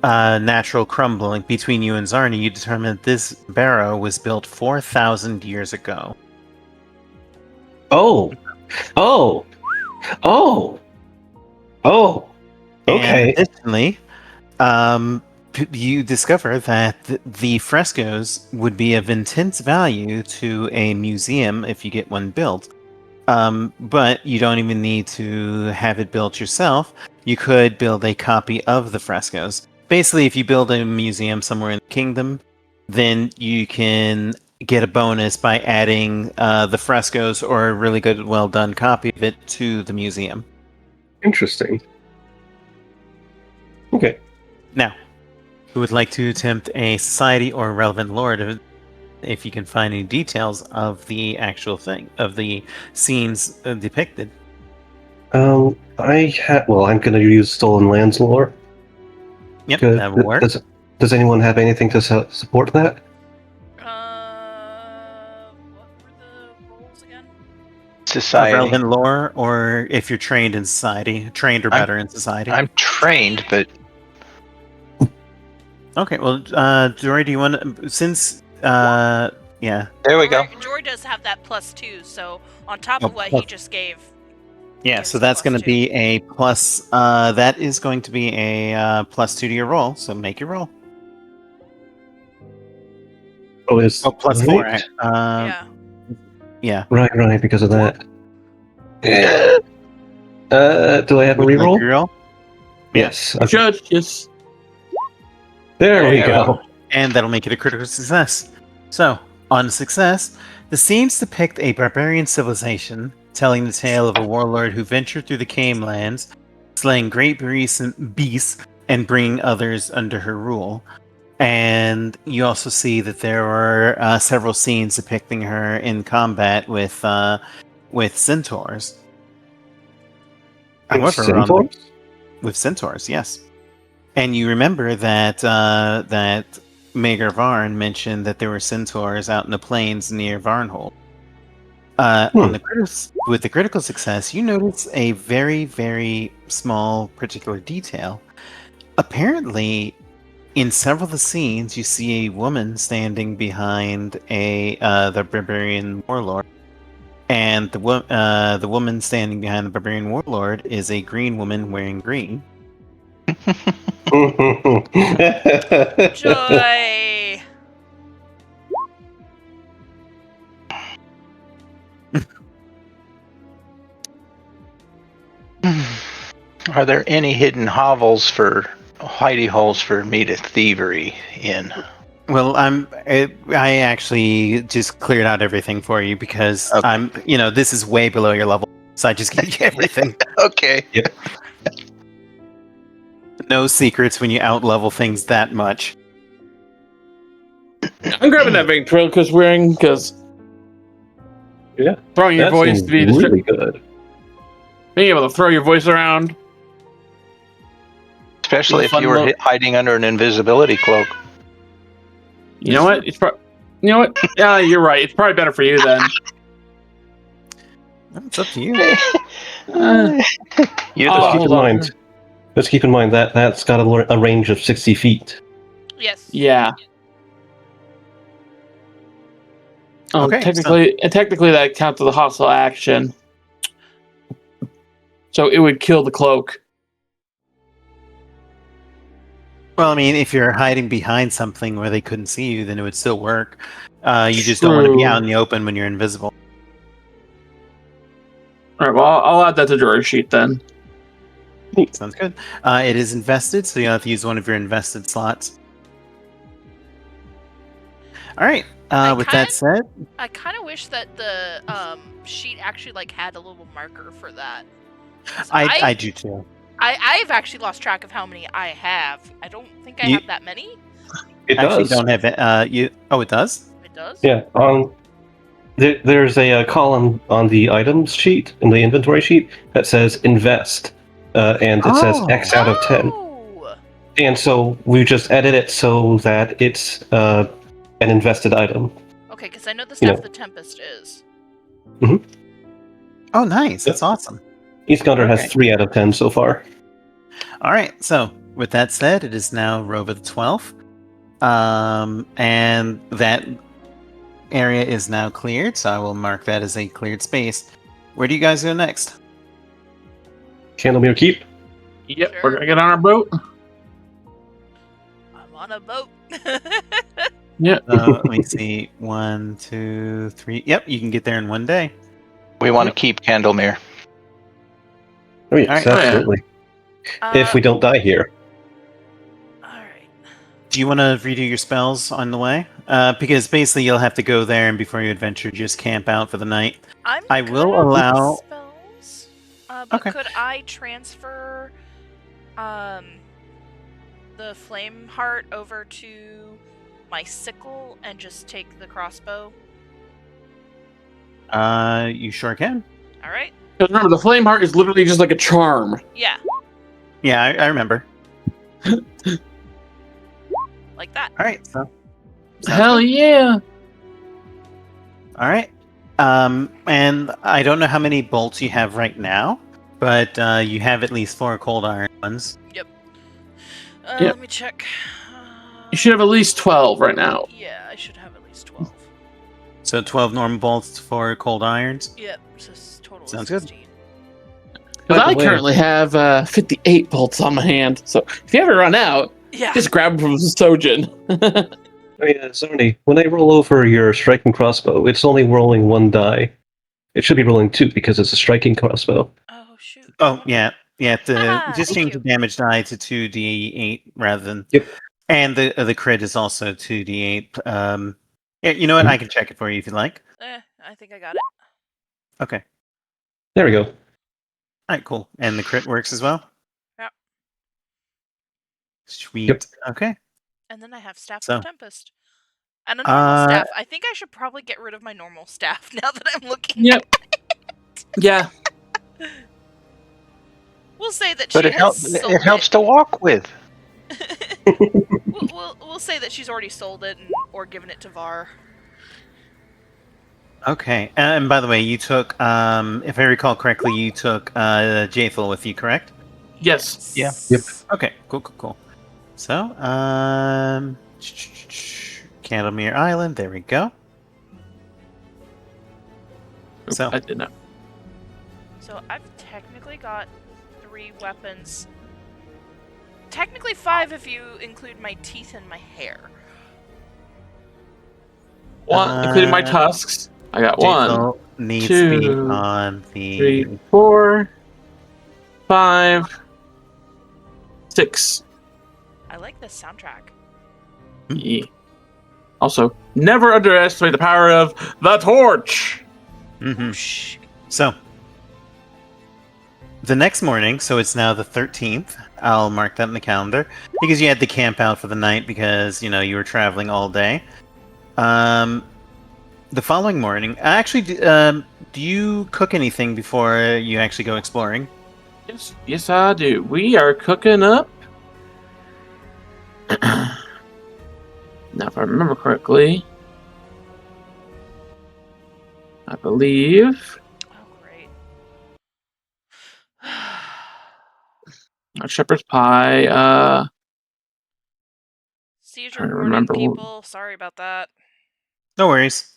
natural crumbling between you and Zarni, you determined this barrow was built 4,000 years ago. Oh. Oh. Oh. Oh. Okay. And additionally, you discover that the frescoes would be of intense value to a museum if you get one built. But you don't even need to have it built yourself. You could build a copy of the frescoes. Basically, if you build a museum somewhere in the kingdom, then you can get a bonus by adding the frescoes or a really good, well done copy of it to the museum. Interesting. Okay. Now, who would like to attempt a society or relevant lore to, if you can find any details of the actual thing, of the scenes depicted? Well, I'm going to use Stolen Lands lore. Yep, Good. that will work. Does anyone have anything to support that? What were the rolls again? Society. Relevant lore, or if you're trained in society, trained or better in society. I'm trained, but Okay, well, Jory, do you want to, since, yeah. there we go. Jory does have that +2, so on top Oh, of what plus- he just gave. Yeah, gives so the that's going to +2. be a plus, that is going to be a +2 to your roll, so make your roll. Oh, it's Oh, +4. Yeah. Yeah. Right, because of that. Do I have a Would you like reroll? to reroll? Yes. Judge, just There we Yeah. go. And that'll make it a critical success. So, on success, the scenes depict a barbarian civilization telling the tale of a warlord who ventured through the Came lands, slaying great beasts and bringing others under her rule. And you also see that there are several scenes depicting her in combat with centaurs. However, with centaurs, yes. And you remember that that Mager Varn mentioned that there were centaurs out in the plains near Varnhold. With the critical success, you notice a very, very small particular detail. Apparently, in several of the scenes, you see a woman standing behind the barbarian warlord, and the woman standing behind the barbarian warlord is a green woman wearing green. Joy. Are there any hidden hovels for hidey holes for me to thievery in? Well, I actually just cleared out everything for you because Okay. this is way below your level, so I just gave you everything. Okay. Yep. No secrets when you out-level things that much. I'm grabbing that ventriloquist ring because Yeah, throwing your that voice seems to be really good. being able to throw your voice around. Especially if Fun you were look. hiding under an invisibility cloak. You know what? You know what? Yeah, you're right. It's probably better for you then. It's up to you. You're Let's the keep hold in on. mind. Let's keep in mind that that's got a range of 60 feet. Yes. Yeah. Okay, Technically that counts as a hostile action. So it would kill the cloak. Well, I mean, if you're hiding behind something where they couldn't see you, then it would still work. You just don't want to be out in the open when you're invisible. All right. Well, I'll add that to Jory's sheet then. Sounds good. It is invested, so you'll have to use one of your invested slots. All right. With that said, I kind of wish that the sheet actually had a little marker for that. I do too. I've actually lost track of how many I have. I don't think I have that many. It actually does. don't have it. Oh, it does? It does? Yeah. There's a column on the items sheet, in the inventory sheet, that says invest. And it says X out of 10. Oh! And so we just edit it so that it's an invested item. Okay, because I know the stuff the Tempest is. Oh, nice. That's awesome. Iskander has 3 out of 10 so far. All right. So, with that said, it is now Rova the 12th. And that area is now cleared, so I will mark that as a cleared space. Where do you guys go next? Candlemere Keep. Yep. Sure. We're gonna get on our boat. I'm on a boat. Yeah. Let me see. 1, 2, 3. Yep, you can get there in one day. We want to keep Candlemere. Oh, yes, All right. absolutely. If we don't die here. Alright. Do you want to redo your spells on the way? Because basically you'll have to go there, and before you adventure, just camp out for the night. I will allow spells. But could I transfer the flame heart over to my sickle and just take the crossbow? You sure can. Alright. Because remember, the flame heart is literally just like a charm. Yeah. Yeah, I remember. Like that. All right. So. Hell yeah! All right. And I don't know how many bolts you have right now, but you have at least 4 cold iron ones. Yep. Yep. Let me check. You should have at least 12 right now. Yeah, I should have at least 12. So 12 normal bolts for cold irons. Yep. So it's total of Sounds 16. Because I By the way- currently have 58 bolts on my hand. So if you ever run out, Yeah. just grab them from Sojin. Oh yeah, Zarni, when I roll over your striking crossbow, it's only rolling 1 die. It should be rolling 2 because it's a striking crossbow. Oh shoot. Oh, yeah. Yeah, Ah, just thank change you. the damage die to 2d8 rather than... Yep. And the crit is also 2d8. Yeah, you know what? I can check it for you if you like. I think I got it. Okay. There we go. All right, cool. And the crit works as well? Yep. Sweet. Yep. Okay. And then I have Staff So, of Tempest. And a normal uh, staff. I think I should probably get rid of my normal staff now that I'm looking Yep. Yeah. at. We'll say that But she it has helps. sold It helps to walk with. we'll say that she's already sold it or given it to Var. okay. And by the way, you took, if I recall correctly, you took Jathel with you, correct? Yes. Yeah. Yep. Okay, cool. So, Candlemere Island, there we go. So, I did not. So I've technically got 3 weapons. Technically 5 if you include my teeth and my hair. One, including my tusks. I got one, Jathel needs to be 2, on the 3, 4, 5, 6. I like this soundtrack. Yeah. Also, never underestimate the power of the torch. Mhm. Whoosh. So, the next morning, so it's now the 13th. I'll mark that in the calendar because you had to camp out for the night because you were traveling all day. The following morning, actually, do you cook anything before you actually go exploring? Yes, I do. We are cooking up. Now, if I remember correctly, I believe Oh, great. a shepherd's pie. Seizure Trying to warning, remember. people. Sorry about that. No worries.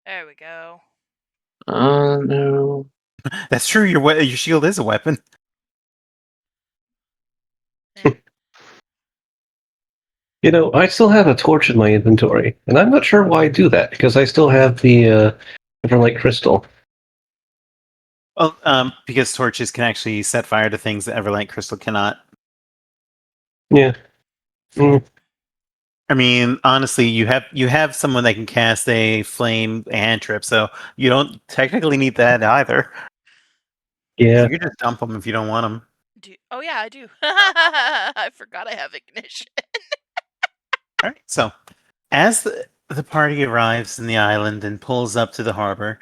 There we go. No. That's true. Your shield is a weapon. You know, I still have a torch in my inventory, and I'm not sure why I do that because I still have the Everlight crystal. Well, because torches can actually set fire to things that Everlight Crystal cannot. Yeah. Mm. I mean, honestly, you have someone that can cast a flame cantrip, so you don't technically need that either. Yeah. You can just dump them if you don't want them. Oh yeah, I do. I forgot I have ignition. All right. So, as the party arrives in the island and pulls up to the harbor,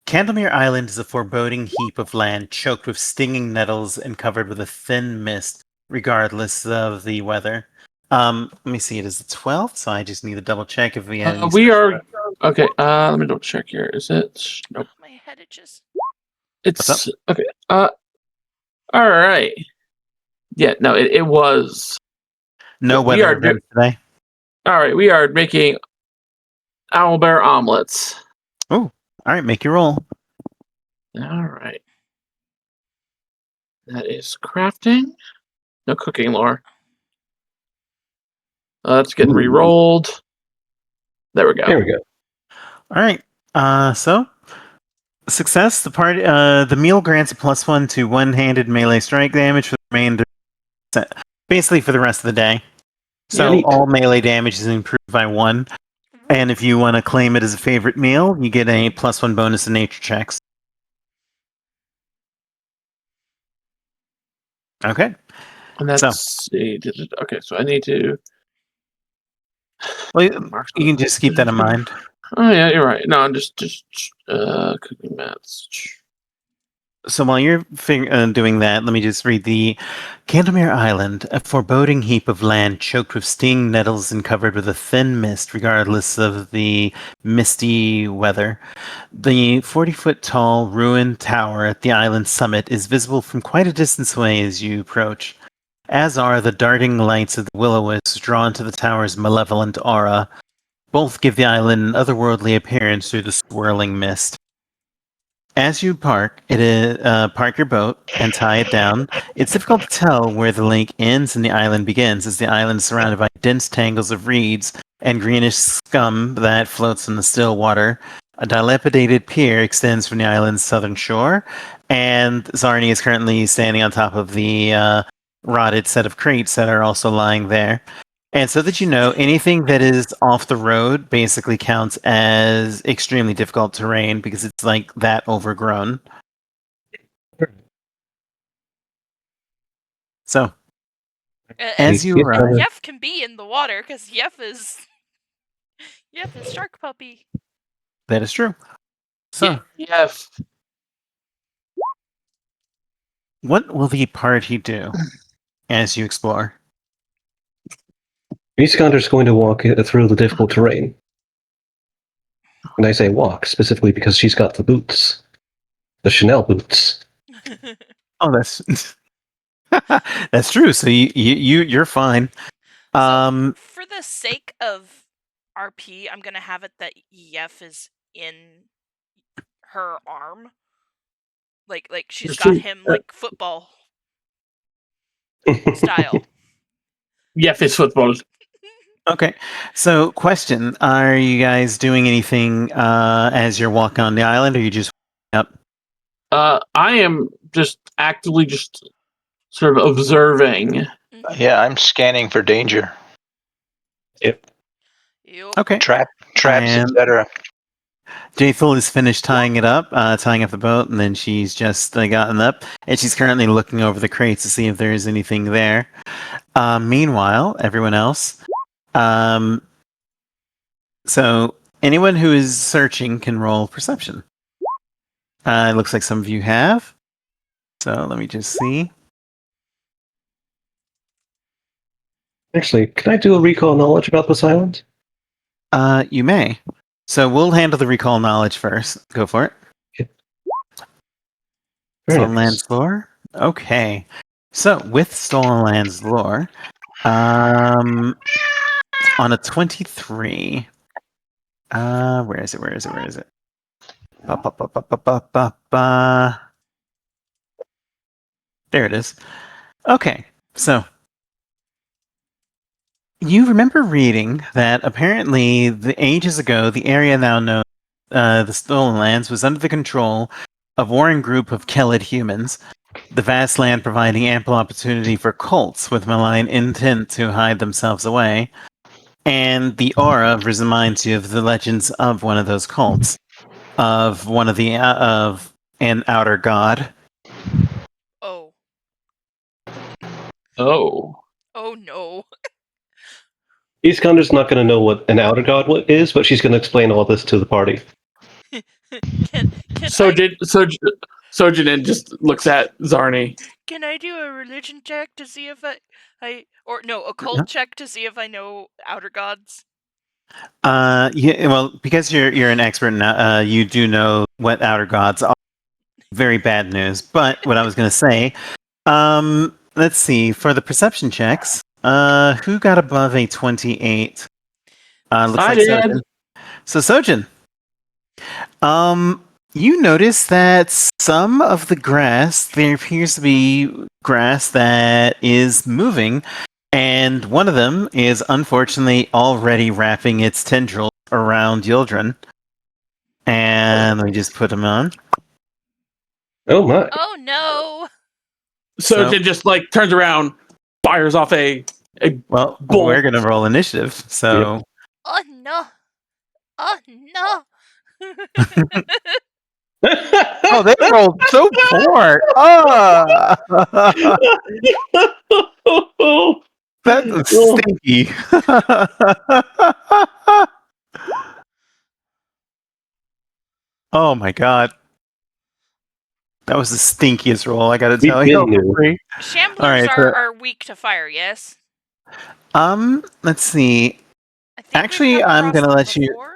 Candlemere Island is a foreboding heap of land choked with stinging nettles and covered with a thin mist, regardless of the weather. Let me see. It is the 12th, so I just need to double check if we had any. We special- are okay. Let me double check here. Is it? Nope. My head itches. It's okay. All right. Yeah. No. It was. No we weather are events today. All right. We are making owlbear omelets. Oh, all right. Make your roll. All right. That is crafting. No cooking, lore. Let's get Ooh. re-rolled. There we go. There we go. All right. So success. The meal grants a +1 to one-handed melee strike damage for the remainder, basically for the rest of the day. So Neat. all melee damage is improved by 1. And if you want to claim it as a favorite meal, you get a +1 bonus to nature checks. Okay. And that's okay. So I need to. Well, you can just keep that in mind. Oh yeah, you're right. No, I'm just cooking mats. So while you're doing that, let me just read the Candlemere Island, a foreboding heap of land choked with stinging nettles and covered with a thin mist, regardless of the misty weather. The 40-foot tall ruined tower at the island's summit is visible from quite a distance away as you approach, as are the darting lights of the will-o-wisps drawn to the tower's malevolent aura. Both give the island an otherworldly appearance through the swirling mist. As you park your boat and tie it down, it's difficult to tell where the lake ends and the island begins, as the island is surrounded by dense tangles of reeds and greenish scum that floats in the still water. A dilapidated pier extends from the island's southern shore, and Zarni is currently standing on top of the rotted set of crates that are also lying there. And so that you know, anything that is off the road basically counts as extremely difficult terrain because it's like that overgrown. So, as you And arrive, Yef can be in the water because Yef is shark puppy. that is true. So, Yes. what will the party do as you explore? Iskander's going to walk through the difficult terrain. And I say walk specifically because she's got the boots, the Chanel boots. Oh, that's true. So you're fine. So, for the sake of RP, I'm gonna have it that Yef is in her arm. Like she's got him like football style. Yes, it's football. Okay. So, question: are you guys doing anything as you're walking on the island, or you just up? I am just actively just sort of observing. Yeah, I'm scanning for danger, Yep. Okay. traps, And- etc. Jaethel is finished tying it up, tying up the boat, and then she's just gotten up, and she's currently looking over the crates to see if there's anything there. Meanwhile, everyone else. So anyone who is searching can roll perception. It looks like some of you have. So let me just see. Actually, can I do a recall knowledge about this island? You may. So we'll handle the recall knowledge first. Go for it. Very Stolen nice. Lands lore. Okay. So with Stolen Lands lore, on a 23. Where is it? Ba, ba, ba, ba, ba, ba, ba, ba. There it is. Okay. So you remember reading that apparently the ages ago, the area now known the Stolen Lands was under the control of warring group of Kelid humans, the vast land providing ample opportunity for cults with malign intent to hide themselves away. And the aura reminds you of the legends of one of those cults, of one of the of an outer god. Oh. Oh. Oh no. Iskander's not going to know what an outer god is, but she's going to explain all this to the party. Can Sojin just looks at Zarni. Can I do a religion check to see if a occult check to see if I know outer gods? Yeah, well, because you're an expert now, you do know what outer gods are. Very bad news. But what I was going to say, let's see, for the perception checks, who got above a 28? Looks I like did. Sojin. So Sojin, you notice that some of the grass, there appears to be grass that is moving, and one of them is unfortunately already wrapping its tendrils around Yildren. And let me just put him on. Oh my. Oh no! Sojin just like turns around, fires off a Well, bolt. we're gonna roll initiative. So Oh no! Oh no! oh, they rolled so poor. That's stinky. Oh my god. That was the stinkiest roll, I gotta tell you. Shamblers Alright, are weak to fire, yes? Let's see. I think Actually, we've come I'm across gonna them let you. before.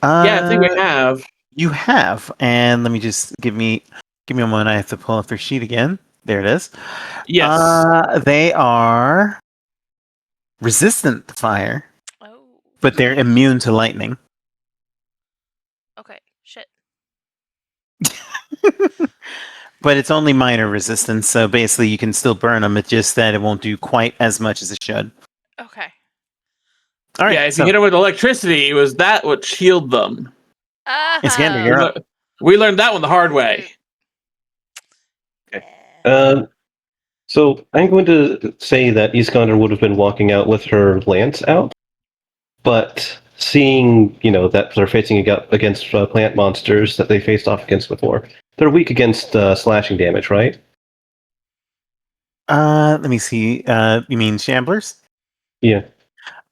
Yeah, I think we have. You have, and let me just give me a moment. I have to pull up their sheet again. There it is. Yes. They are resistant to fire, Oh. but they're immune to lightning. Okay. Shit. But it's only minor resistance, so basically you can still burn them. It's just that it won't do quite as much as it should. Okay. All right. Yeah, if you hit them with electricity, it was that what healed them. Iskander, you're up. We learned that one the hard way. Okay. So I'm going to say that Iskander would have been walking out with her lance out, but seeing that they're facing against plant monsters that they faced off against before, they're weak against slashing damage, right? Let me see. You mean shamblers? Yeah.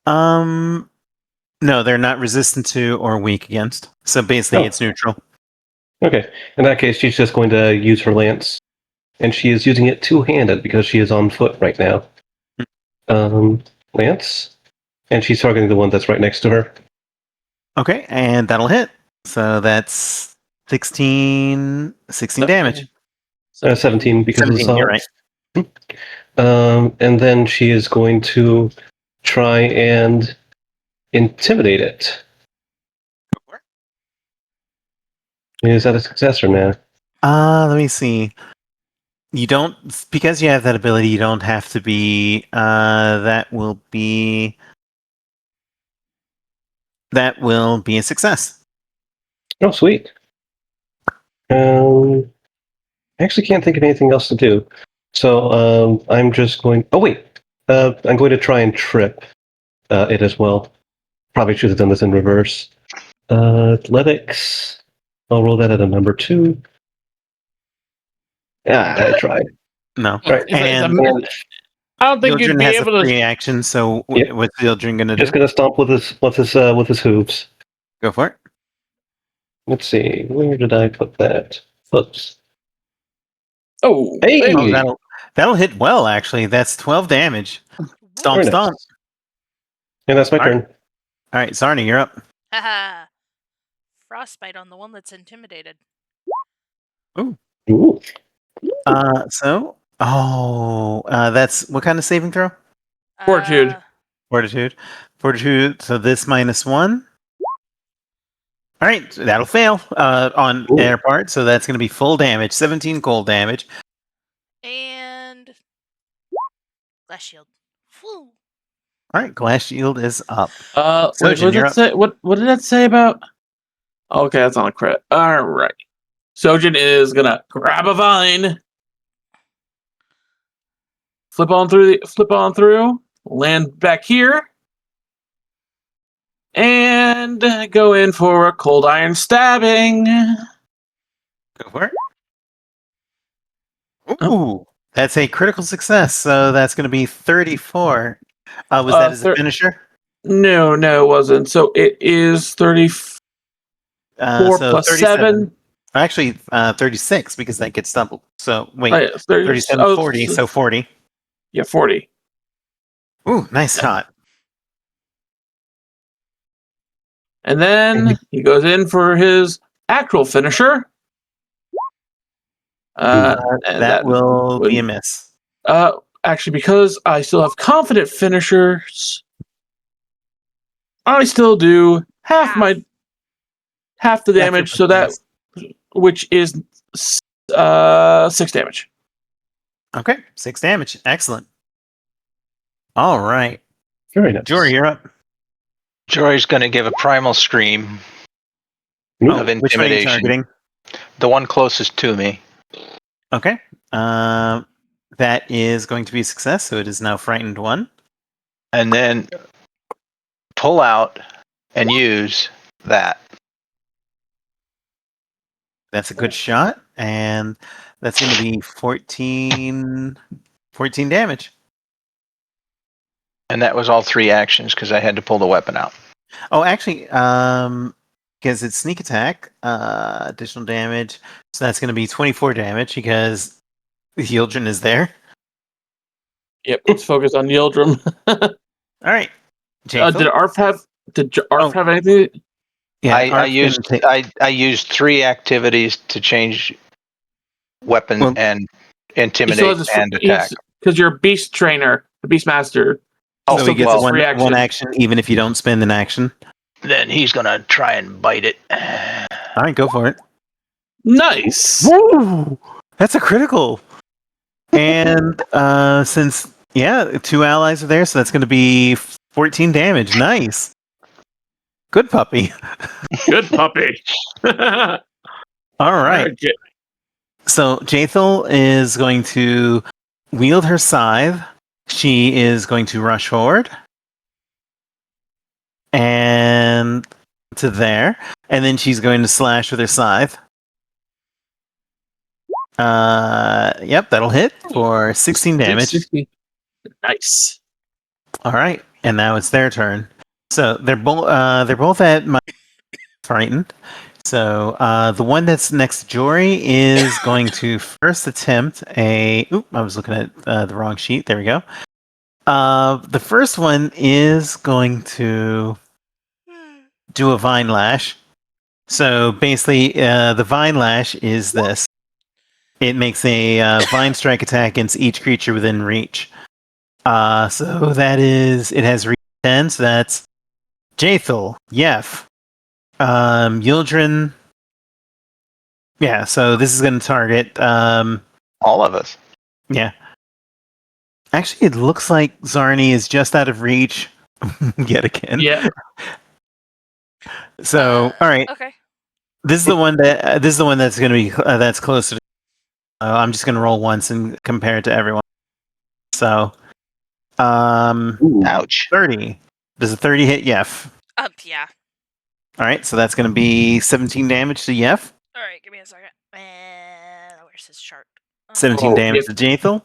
No, they're not resistant to or weak against. So basically, Oh. it's neutral. Okay. In that case, she's just going to use her lance, and she is using it two-handed because she is on foot right now. Lance, and she's targeting the one that's right next to her. Okay, and that'll hit. So that's 16 damage. 17 because 17, of the you're right. And then she is going to try and intimidate it. Is that a success or not? Let me see. You don't, because you have that ability, you don't have to be, that will be a success. Oh, sweet. I actually can't think of anything else to do. So I'm just going. Oh, wait. I'm going to try and trip it as well. Probably should have done this in reverse. Athletics. I'll roll that at a number 2. Yeah, I tried. No. Right. And I don't think you'd Yildren be has a able to. free action, so Yep. what's Yildren going to do? Just gonna stomp with his hooves. Go for it. Let's see, where did I put that? Oops. Oh, Hey! Oh, that'll hit well, actually. That's 12 damage. Stomp, Very nice. stomp. And that's my All right. turn. All right, Zarni, you're up. Haha. Frostbite on the one that's intimidated. Ooh. That's what kind of saving throw? Fortitude. Fortitude. So this -1. All right, so that'll fail on Ooh. air part. So that's going to be full damage, 17 cold damage. And glass shield. Whew. All right, glass shield is up. Wait, Sojin, you're up. what did that say about? Okay, that's on a crit. All right. Sojin is gonna grab a vine, flip on through, land back here, and go in for a cold iron stabbing. Go for it. Ooh, that's a critical success. So that's going to be 34. Was that as a finisher? No, it wasn't. So it is 34 So plus 37. 7. Actually, 36 because that gets doubled. So wait, Oh, yeah, 37, 40. So 40. Yeah, 40. Ooh, nice shot. And then he goes in for his actual finisher. And that will be a miss. Actually, because I still have confident finishers, I still do half the damage. So that, which is 6 damage. Okay, 6 damage. Excellent. All right, Very nice. Jory, you're up. Jory's going to give a primal scream of intimidation. Which one are you targeting? The one closest to me. Okay. That is going to be a success, so it is now frightened 1. And then pull out and use that. That's a good shot, and that's going to be 14 damage. And that was all 3 actions because I had to pull the weapon out. Oh, actually, because it's sneak attack, additional damage, so that's going to be 24 damage because Yildren is there. Yep, let's focus on Yildren. All right. Did Arf have anything? Yeah, I used 3 activities to change weapon and intimidate and attack. Because you're a beast trainer, a beast master. Oh, so he gets free action. one action, even if you don't spend an action. Then he's gonna try and bite it. All right, go for it. Nice. Woo! That's a critical. And since 2 allies are there, so that's going to be 14 damage. Nice. Good puppy. Good puppy. All right. Okay. So Jathel is going to wield her scythe. She is going to rush forward. And to there. And then she's going to slash with her scythe. Yep, that'll hit for 16 damage. 60. Nice. All right, and now it's their turn. So they're both at my frightened. So the one that's next to Jory is going to first attempt a. Oop, I was looking at the wrong sheet. There we go. The first one is going to do a vine lash. So basically, the vine lash is this. It makes a vine strike attack against each creature within reach. So that is, it has reach 10, so that's Jathel, Yef, Yildren. Yeah, so this is going to target. All of us. Yeah. Actually, it looks like Zarni is just out of reach yet again. Yeah. So, all right. Okay. This is the one that's going to be that's closer. I'm just going to roll once and compare it to everyone. So, Ouch. 30. Does a 30 hit Yef? Yeah. All right, so that's going to be 17 damage to Yef. All right, give me a second. And where's his chart? 17 damage to Jathel.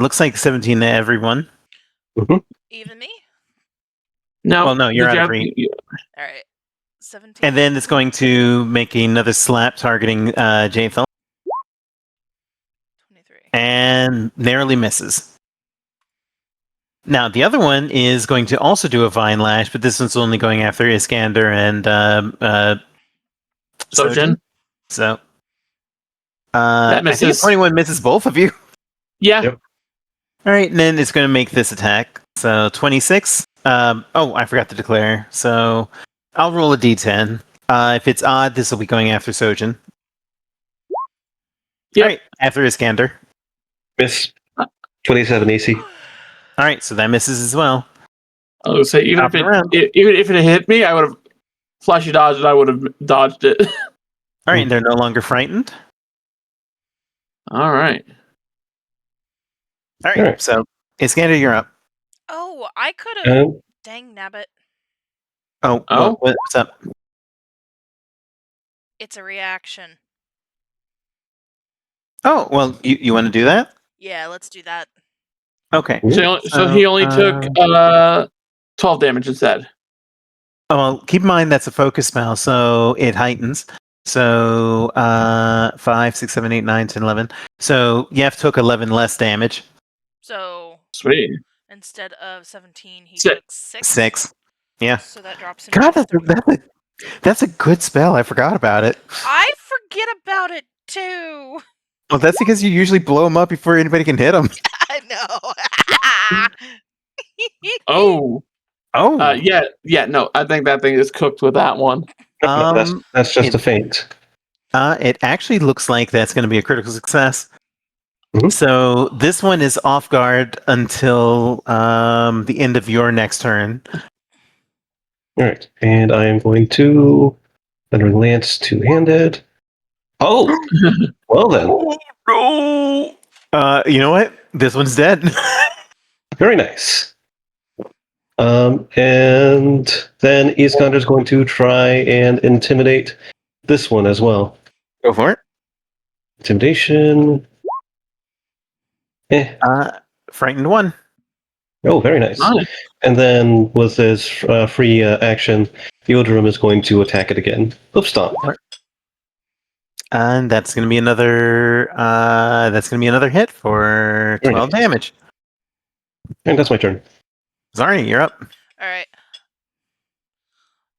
Looks like 17 to everyone. Even me? No. Well, no, you're out of reach. All right. 17. And then it's going to make another slap targeting Jathel. 23. And narrowly misses. Now, the other one is going to also do a Vine Lash, but this one's only going after Iskander and Sojin. So, That I think misses. 21 misses both of you. Yeah. Yep. All right, and then it's going to make this attack. So, 26. I forgot to declare. So, I'll roll a d10. If it's odd, this will be going after Sojin. Yep. All right, after Iskander. Miss 27 AC. All right, so that misses as well. I was gonna say even Top of the round. if it had hit me, I would have flashy dodged it. I would have dodged it. All right, they're no longer frightened. All right. All right, so Iskander, you're up. Oh, I could have. Dang nabbit. Oh, what's up? It's a reaction. Oh, well, you want to do that? Yeah, let's do that. Okay. So he only took 12 damage instead. Oh, well, keep in mind that's a focus spell, so it heightens. So 5, 6, 7, 8, 9, 10, 11. So Yef took 11 less damage. So Sweet. instead of 17, he Six. took 6. 6. Yeah. So that drops him God, to that's a good spell. I forgot about it. I forget about it too. Well, that's because you usually blow them up before anybody can hit them. I know. Oh. Oh. Yeah. No, I think that thing is cooked with that one. That's just a feint. It actually looks like that's going to be a critical success. Mhm. So this one is off guard until the end of your next turn. All right, and I am going to Thundering Lance two-handed. Oh, well then, No. You know what? This one's dead. very nice. And then Iskander's going to try and intimidate this one as well. Go for it. Intimidation. Frightened one. Oh, very nice. Nice. And then with his free action, Theodrum is going to attack it again. Hoof stomp. And that's going to be another. That's going to be another hit for Very 12 nice. damage. And that's my turn. Zarni, you're up. All right.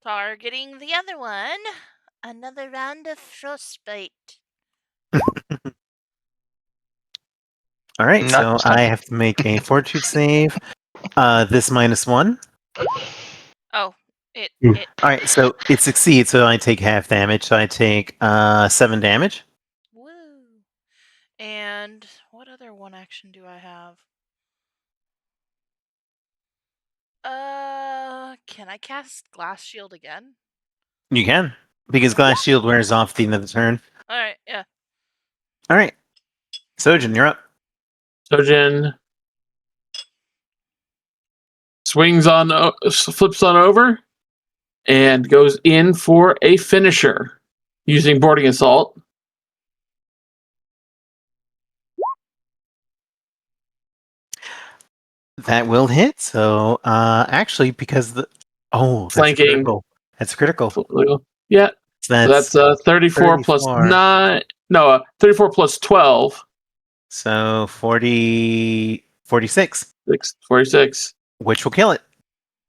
Targeting the other one. Another round of frostbite. All right, Not so this time. I have to make a fortitude save. This -1. Oh, Ooh. it. All right, so it succeeds, so I take half damage. So I take 7 damage. Woo. And what other one action do I have? Can I cast Glass Shield again? You can, because Glass Shield wears off at the end of the turn. All right, yeah. All right, Sojin, you're up. Sojin flips on over, and goes in for a finisher using boarding assault. That will hit. So, actually, because that's Flanking. critical. That's critical. Yeah. So that's 34 plus 9. No, 34 plus 12. So 46. 46. Which will kill it.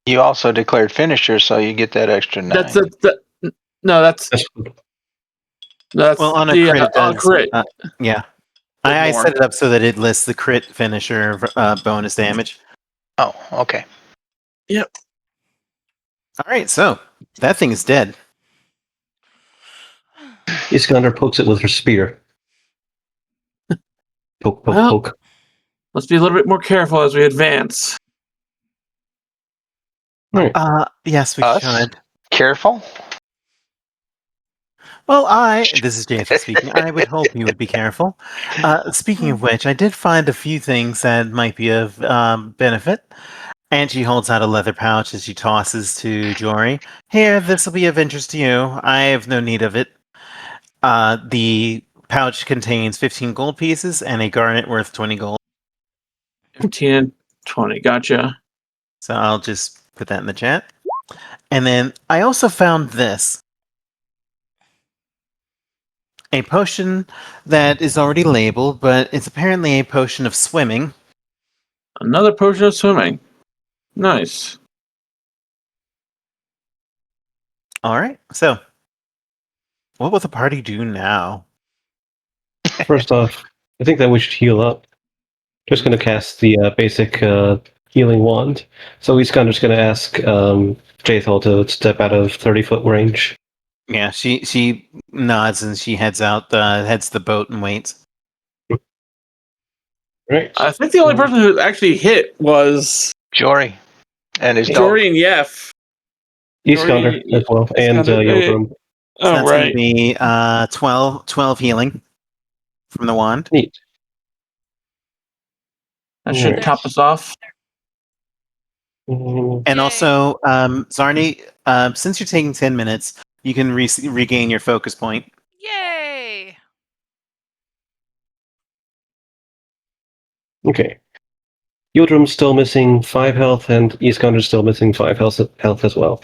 You also declared finisher, so you get that extra 9. That's Well, on a the crit, it does. crit. Yeah. I set it up so that it lists the crit finisher bonus damage. Oh, okay. Yep. All right, so that thing is dead. Iskander pokes it with her spear. Poke, poke. Let's be a little bit more careful as we advance. Right. Yes, we should. Careful. Well, this is Jathan speaking. I would hope you would be careful. Speaking of which, I did find a few things that might be of benefit. And she holds out a leather pouch as she tosses to Jory. Here, this will be of interest to you. I have no need of it. The pouch contains 15 gold pieces and a garnet worth 20 gold. 15 and 20, gotcha. So I'll just put that in the chat. And then I also found this. A potion that is already labeled, but it's apparently a potion of swimming. Another potion of swimming. Nice. All right. So, what will the party do now? First off, I think that we should heal up. Just going to cast the basic healing wand. So Iskander's going to ask Jathal to step out of 30-foot range. Yeah, she nods and she heads to the boat and waits. Right. I think the only person who actually hit was Jory and his Jory dog. and Yef. Iskander as well, and Yildirim. So that's right. going to be 12 healing from the wand. Neat. That should top us off. Mm, And Yay. also, Zarni, since you're taking 10 minutes, you can regain your focus point. Yay! Okay. Yildirim's still missing 5 health, and Iskander's still missing 5 health as well.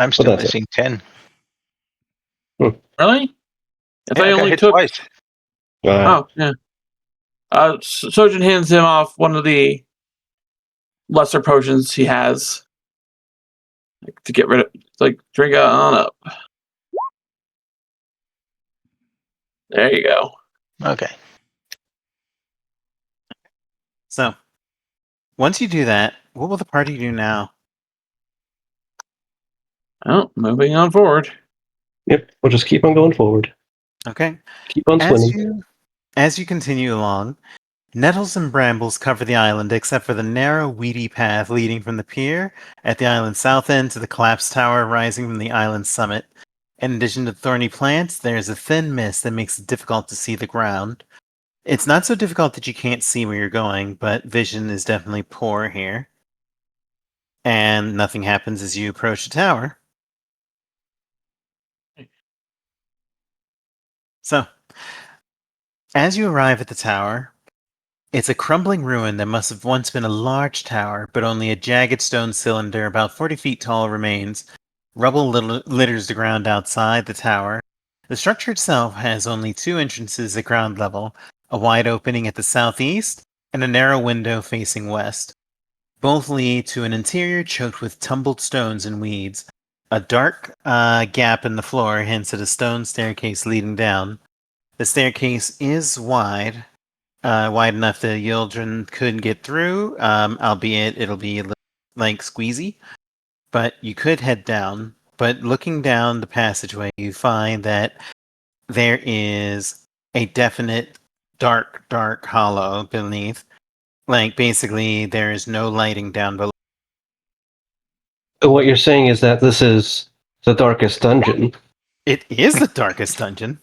I'm still missing 10. Really? I thought I you got only hit took. twice. Oh, yeah. Sojin hands him off one of the lesser potions he has to get rid of. Like, drink it on up. There you go. Okay. So, once you do that, what will the party do now? Oh, moving on forward. Yep, we'll just keep on going forward. Okay. Keep on swimming. As you continue along, nettles and brambles cover the island except for the narrow, weedy path leading from the pier at the island's south end to the collapsed tower rising from the island's summit. In addition to thorny plants, there is a thin mist that makes it difficult to see the ground. It's not so difficult that you can't see where you're going, but vision is definitely poor here. And nothing happens as you approach the tower. So, as you arrive at the tower, it's a crumbling ruin that must have once been a large tower, but only a jagged stone cylinder about 40 feet tall remains. Rubble litters the ground outside the tower. The structure itself has only 2 entrances at ground level, a wide opening at the southeast and a narrow window facing west. Both lead to an interior choked with tumbled stones and weeds. A dark gap in the floor hints at a stone staircase leading down. The staircase is wide enough that Yildren could get through, albeit it'll be a little like squeezy. But you could head down. But looking down the passageway, you find that there is a definite dark hollow beneath. Like, basically, there is no lighting down below. What you're saying is that this is the darkest dungeon. It is the darkest dungeon.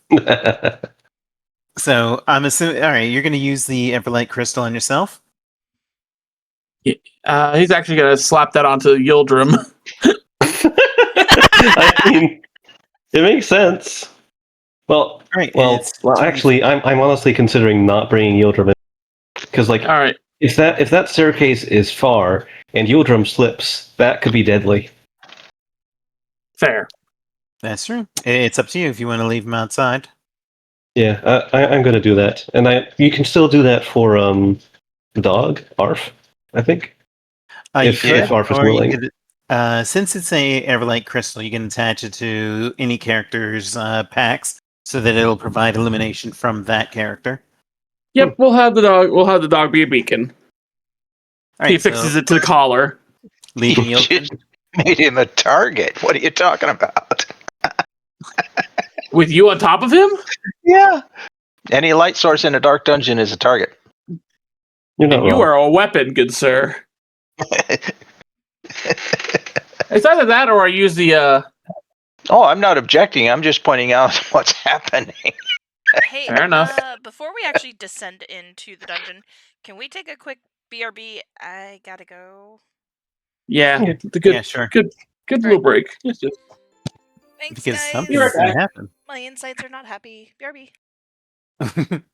So I'm assuming. All right, you're going to use the Everlight crystal on yourself. He's actually gonna slap that onto Yildrim. I mean, it makes sense. Well, All right, well, it's well. Actually, I'm honestly considering not bringing Yildrim in because, like, All right. if that staircase is far and Yildrim slips, that could be deadly. Fair. That's true. It's up to you if you want to leave him outside. Yeah, I'm going to do that, and you can still do that for the dog Arf, I think. You If could, Arf is or you willing. could. Since it's a Everlight crystal, you can attach it to any character's packs so that it'll provide illumination from that character. Yep, we'll have the dog. We'll have the dog be a beacon. All He right, fixes so it to the collar. leaving You Yilton. just made him a target. What are you talking about? With you on top of him? Yeah. Any light source in a dark dungeon is a target. You're not And you wrong. are a weapon, good sir. It's either that or I use the Oh, I'm not objecting. I'm just pointing out what's happening. Hey, Fair enough. Before we actually descend into the dungeon, can we take a quick BRB? I gotta go. Yeah, Yeah. the good Yeah, sure. good little break. Yes, yes. Thanks, Because guys. something's going to happen. My insides are not happy. BRB.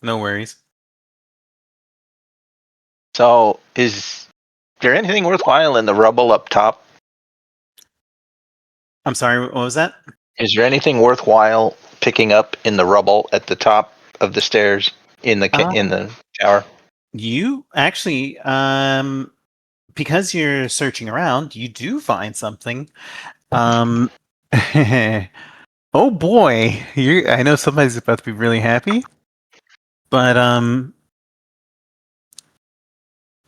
No worries. So, is there anything worthwhile in the rubble up top? I'm sorry, what was that? Is there anything worthwhile picking up in the rubble at the top of the stairs in the tower? You actually, because you're searching around, you do find something. Oh boy, I know somebody's about to be really happy. But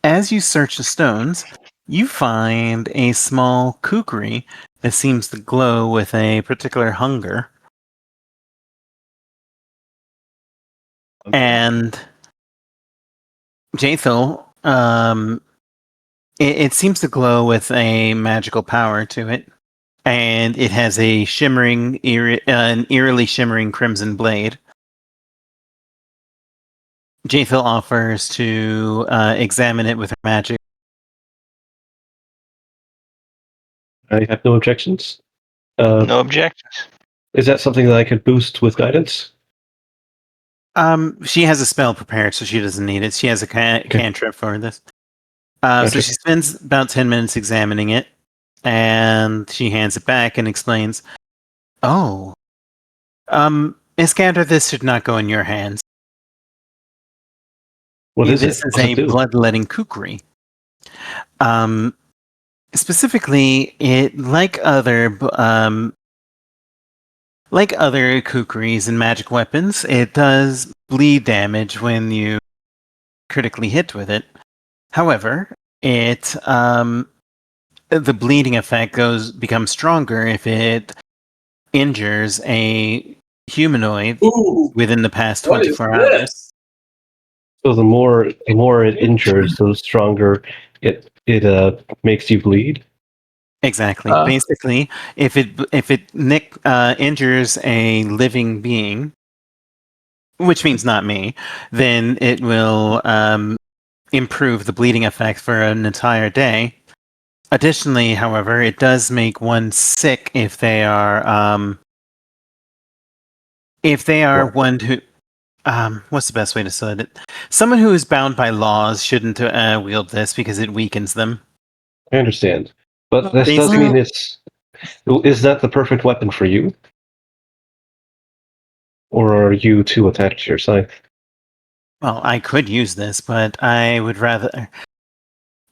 as you search the stones, you find a small kukri that seems to glow with a particular hunger. And Jathel, it seems to glow with a magical power to it, and it has a an eerily shimmering crimson blade. Jathel offers to examine it with her magic. I have no objections. No objections. Is that something that I could boost with guidance? She has a spell prepared, so she doesn't need it. She has a cantrip for this. So Gotcha. she spends about 10 minutes examining it, and she hands it back and explains, "Oh, Iskander, this should not go in your hands. What is This it? is What's a it do? bloodletting kukri. Specifically, it like other kukris and magic weapons, it does bleed damage when you critically hit with it. However, the bleeding effect becomes stronger if it injures a humanoid Ooh, within the past what is 24 hours. this? So the more it injures, the stronger it makes you bleed. Exactly. Basically, if it injures a living being, which means not me, then it will improve the bleeding effect for an entire day. Additionally, however, it does make one sick if they are What? one who what's the best way to say it? Someone who is bound by laws shouldn't wield this because it weakens them. I understand, but this does Basically, mean is that the perfect weapon for you, or are you too attached to your scythe? well, I could use this, but I would rather.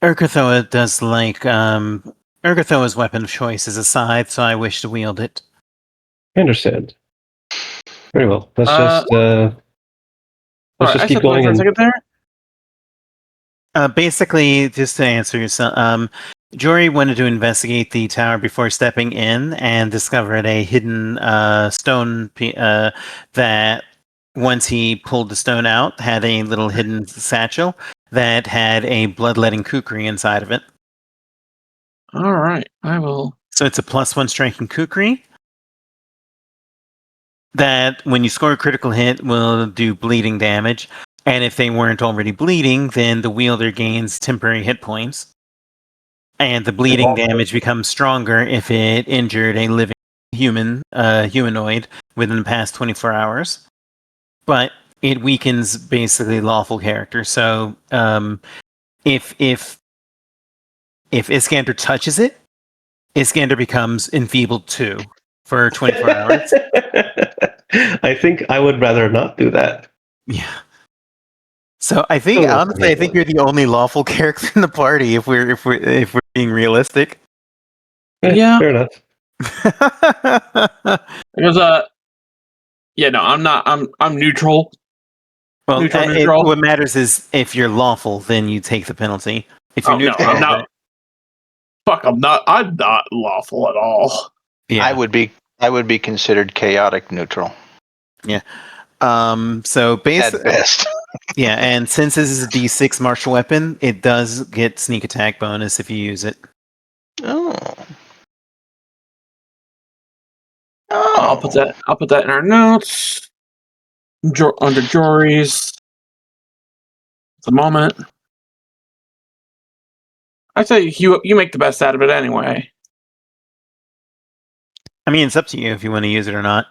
Urgathoa does like Urgathoa's weapon of choice is a scythe, so I wish to wield it. I understand. Very well. Let's Sorry, just I keep stepped away going for a and second there. Basically, just to answer yourself, Jory wanted to investigate the tower before stepping in and discovered a hidden stone that, once he pulled the stone out, had a little hidden satchel that had a bloodletting kukri inside of it. All right, I will. So it's a +1 striking kukri. that when you score a critical hit, will do bleeding damage. And if they weren't already bleeding, then the wielder gains temporary hit points. And the bleeding damage becomes stronger if it injured a living humanoid within the past 24 hours. But it weakens basically lawful characters. So if Iskander touches it, Iskander becomes enfeebled 2 for 24 hours. I think I would rather not do that. Yeah. So I think honestly, I think you're the only lawful character in the party if we're being realistic. Yeah. Fair enough. Because yeah, no, I'm not. I'm neutral. Well, Neutral. what matters is if you're lawful, then you take the penalty. If you're neutral, no, I'm not. Fuck, I'm not. I'm not lawful at all. Yeah. I would be considered chaotic neutral. Yeah. So At best. yeah, and since this is a D6 martial weapon, it does get sneak attack bonus if you use it. Oh. I'll put that in our notes. Under Jory's. At the moment. I say you make the best out of it anyway. I mean, it's up to you if you want to use it or not.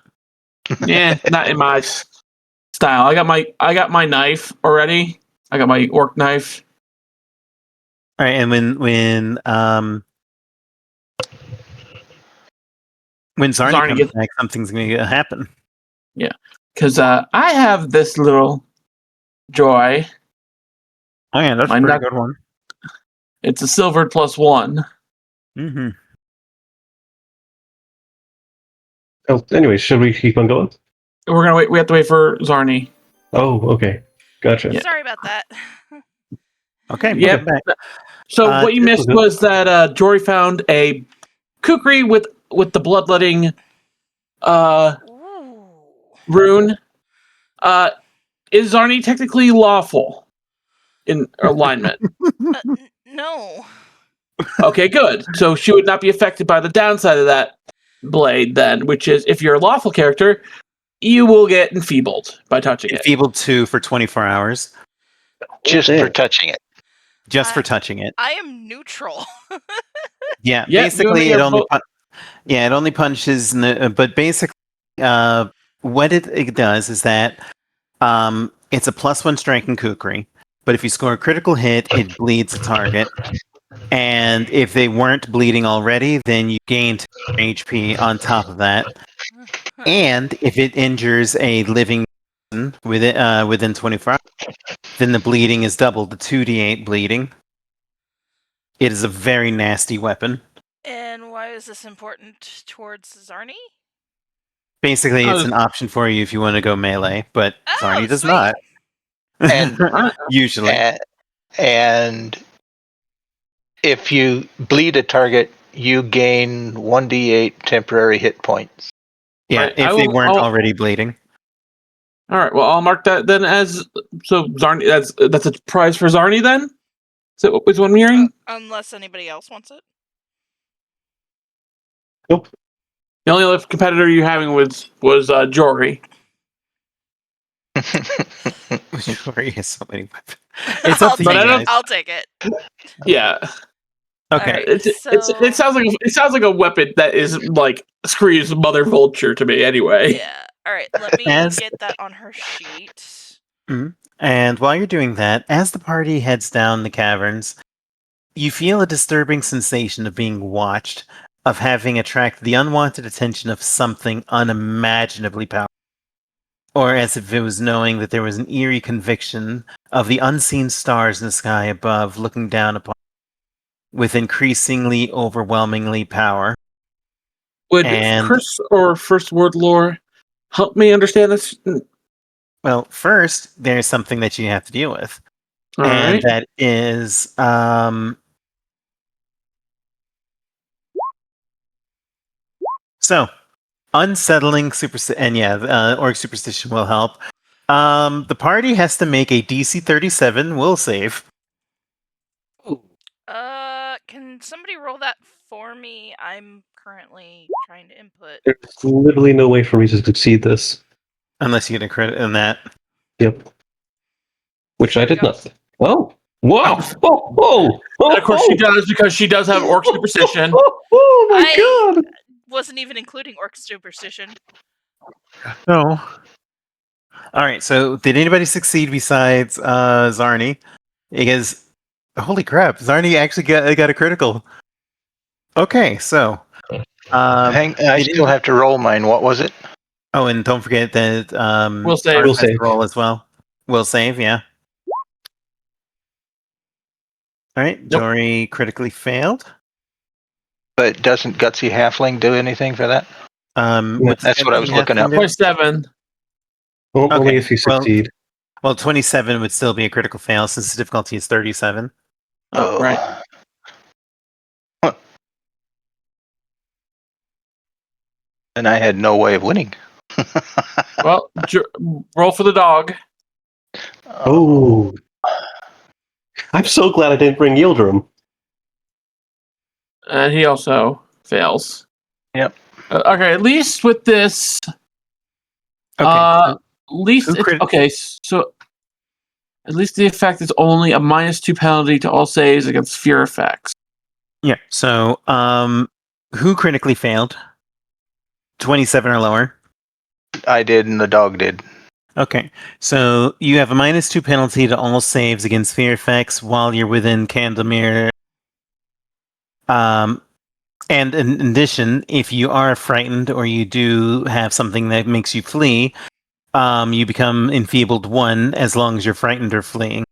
Yeah, not in my style. I got my knife already. I got my orc knife. All right, and when Zarni comes back, something's going to happen. Yeah, because I have this little joy. Oh yeah, that's a pretty good one. It's a silver +1. Mm-hmm. Oh, anyway, should we keep on going? We're gonna wait. We have to wait for Zarni. Oh, okay, gotcha. Yeah. Sorry about that. Okay, yeah. Back. So what you missed was that Jory found a kukri with the bloodletting rune. Is Zarni technically lawful in alignment? No. Okay, good. So she would not be affected by the downside of that blade then, which is if you're a lawful character, you will get enfeebled by touching it. Enfeebled 2 for 24 hours. Just for touching it. Just for touching it. I am neutral. Yeah, basically it only it only punches, but basically what it does is that it's a +1 striking kukri, but if you score a critical hit, it bleeds the target. And if they weren't bleeding already, then you gain HP on top of that. And if it injures a living person within 24 hours, then the bleeding is doubled to 2d8 bleeding. It is a very nasty weapon. And why is this important towards Zarni? Basically, it's an option for you if you want to go melee, but Zarni does not. And usually. And if you bleed a target, you gain 1d8 temporary hit points. Yeah, right. if they weren't already bleeding. All right. Well, I'll mark that then as Zarni. That's a prize for Zarni then. Is that what I'm hearing? Unless anybody else wants it. Nope. The only other competitor you're having was Jory. Jory has so many weapons. It's up to you guys. I'll take it. Yeah. Okay. Right, it sounds like a weapon that is like Scree's mother vulture to me anyway. Yeah. All right. Let me get that on her sheet. Mm-hmm. And while you're doing that, as the party heads down the caverns, you feel a disturbing sensation of being watched, of having attracted the unwanted attention of something unimaginably powerful. Or as if it was knowing that there was an eerie conviction of the unseen stars in the sky above looking down upon with increasingly overwhelmingly power. Would Chris or First Word Lore help me understand this? Well, first, there's something that you have to deal with. All right. That is so unsettling orc superstition will help. The party has to make a DC 37 will save. Can somebody roll that for me? I'm currently trying to input. There's literally no way for me to succeed this. Unless you get a credit in that. Yep. Which I There you did go. not. Oh! Whoa! Whoa! Whoa! And of course she does, because she does have orc superstition. Oh my I- god! Wasn't even including orc superstition. No. All right. So, did anybody succeed besides Zarni? Because, holy crap, Zarni actually got a critical. Okay, so. I did still any- have to roll mine. What was it? Oh, and don't forget that We'll save. Art We'll has to save. roll as well. We'll save, yeah. All right, Nope. Jory critically failed. But doesn't Gutsy Halfling do anything for that? What's That's what I was looking up. 27. Only Okay, if you well- succeed. Well, 27 would still be a critical fail since the difficulty is 37. Oh, right. Huh. And I had no way of winning. Well, roll for the dog. Oh. I'm so glad I didn't bring Yildirim. And he also fails. Yep. Okay, at least with this... Okay. At least... Who crit- okay, so... At least the effect is only a -2 penalty to all saves against fear effects. yeah, so who critically failed? 27 or lower? I did, and the dog did. Okay, so you have a -2 penalty to all saves against fear effects while you're within Candlemere. And in addition, if you are frightened or you do have something that makes you flee, you become enfeebled 1 as long as you're frightened or fleeing.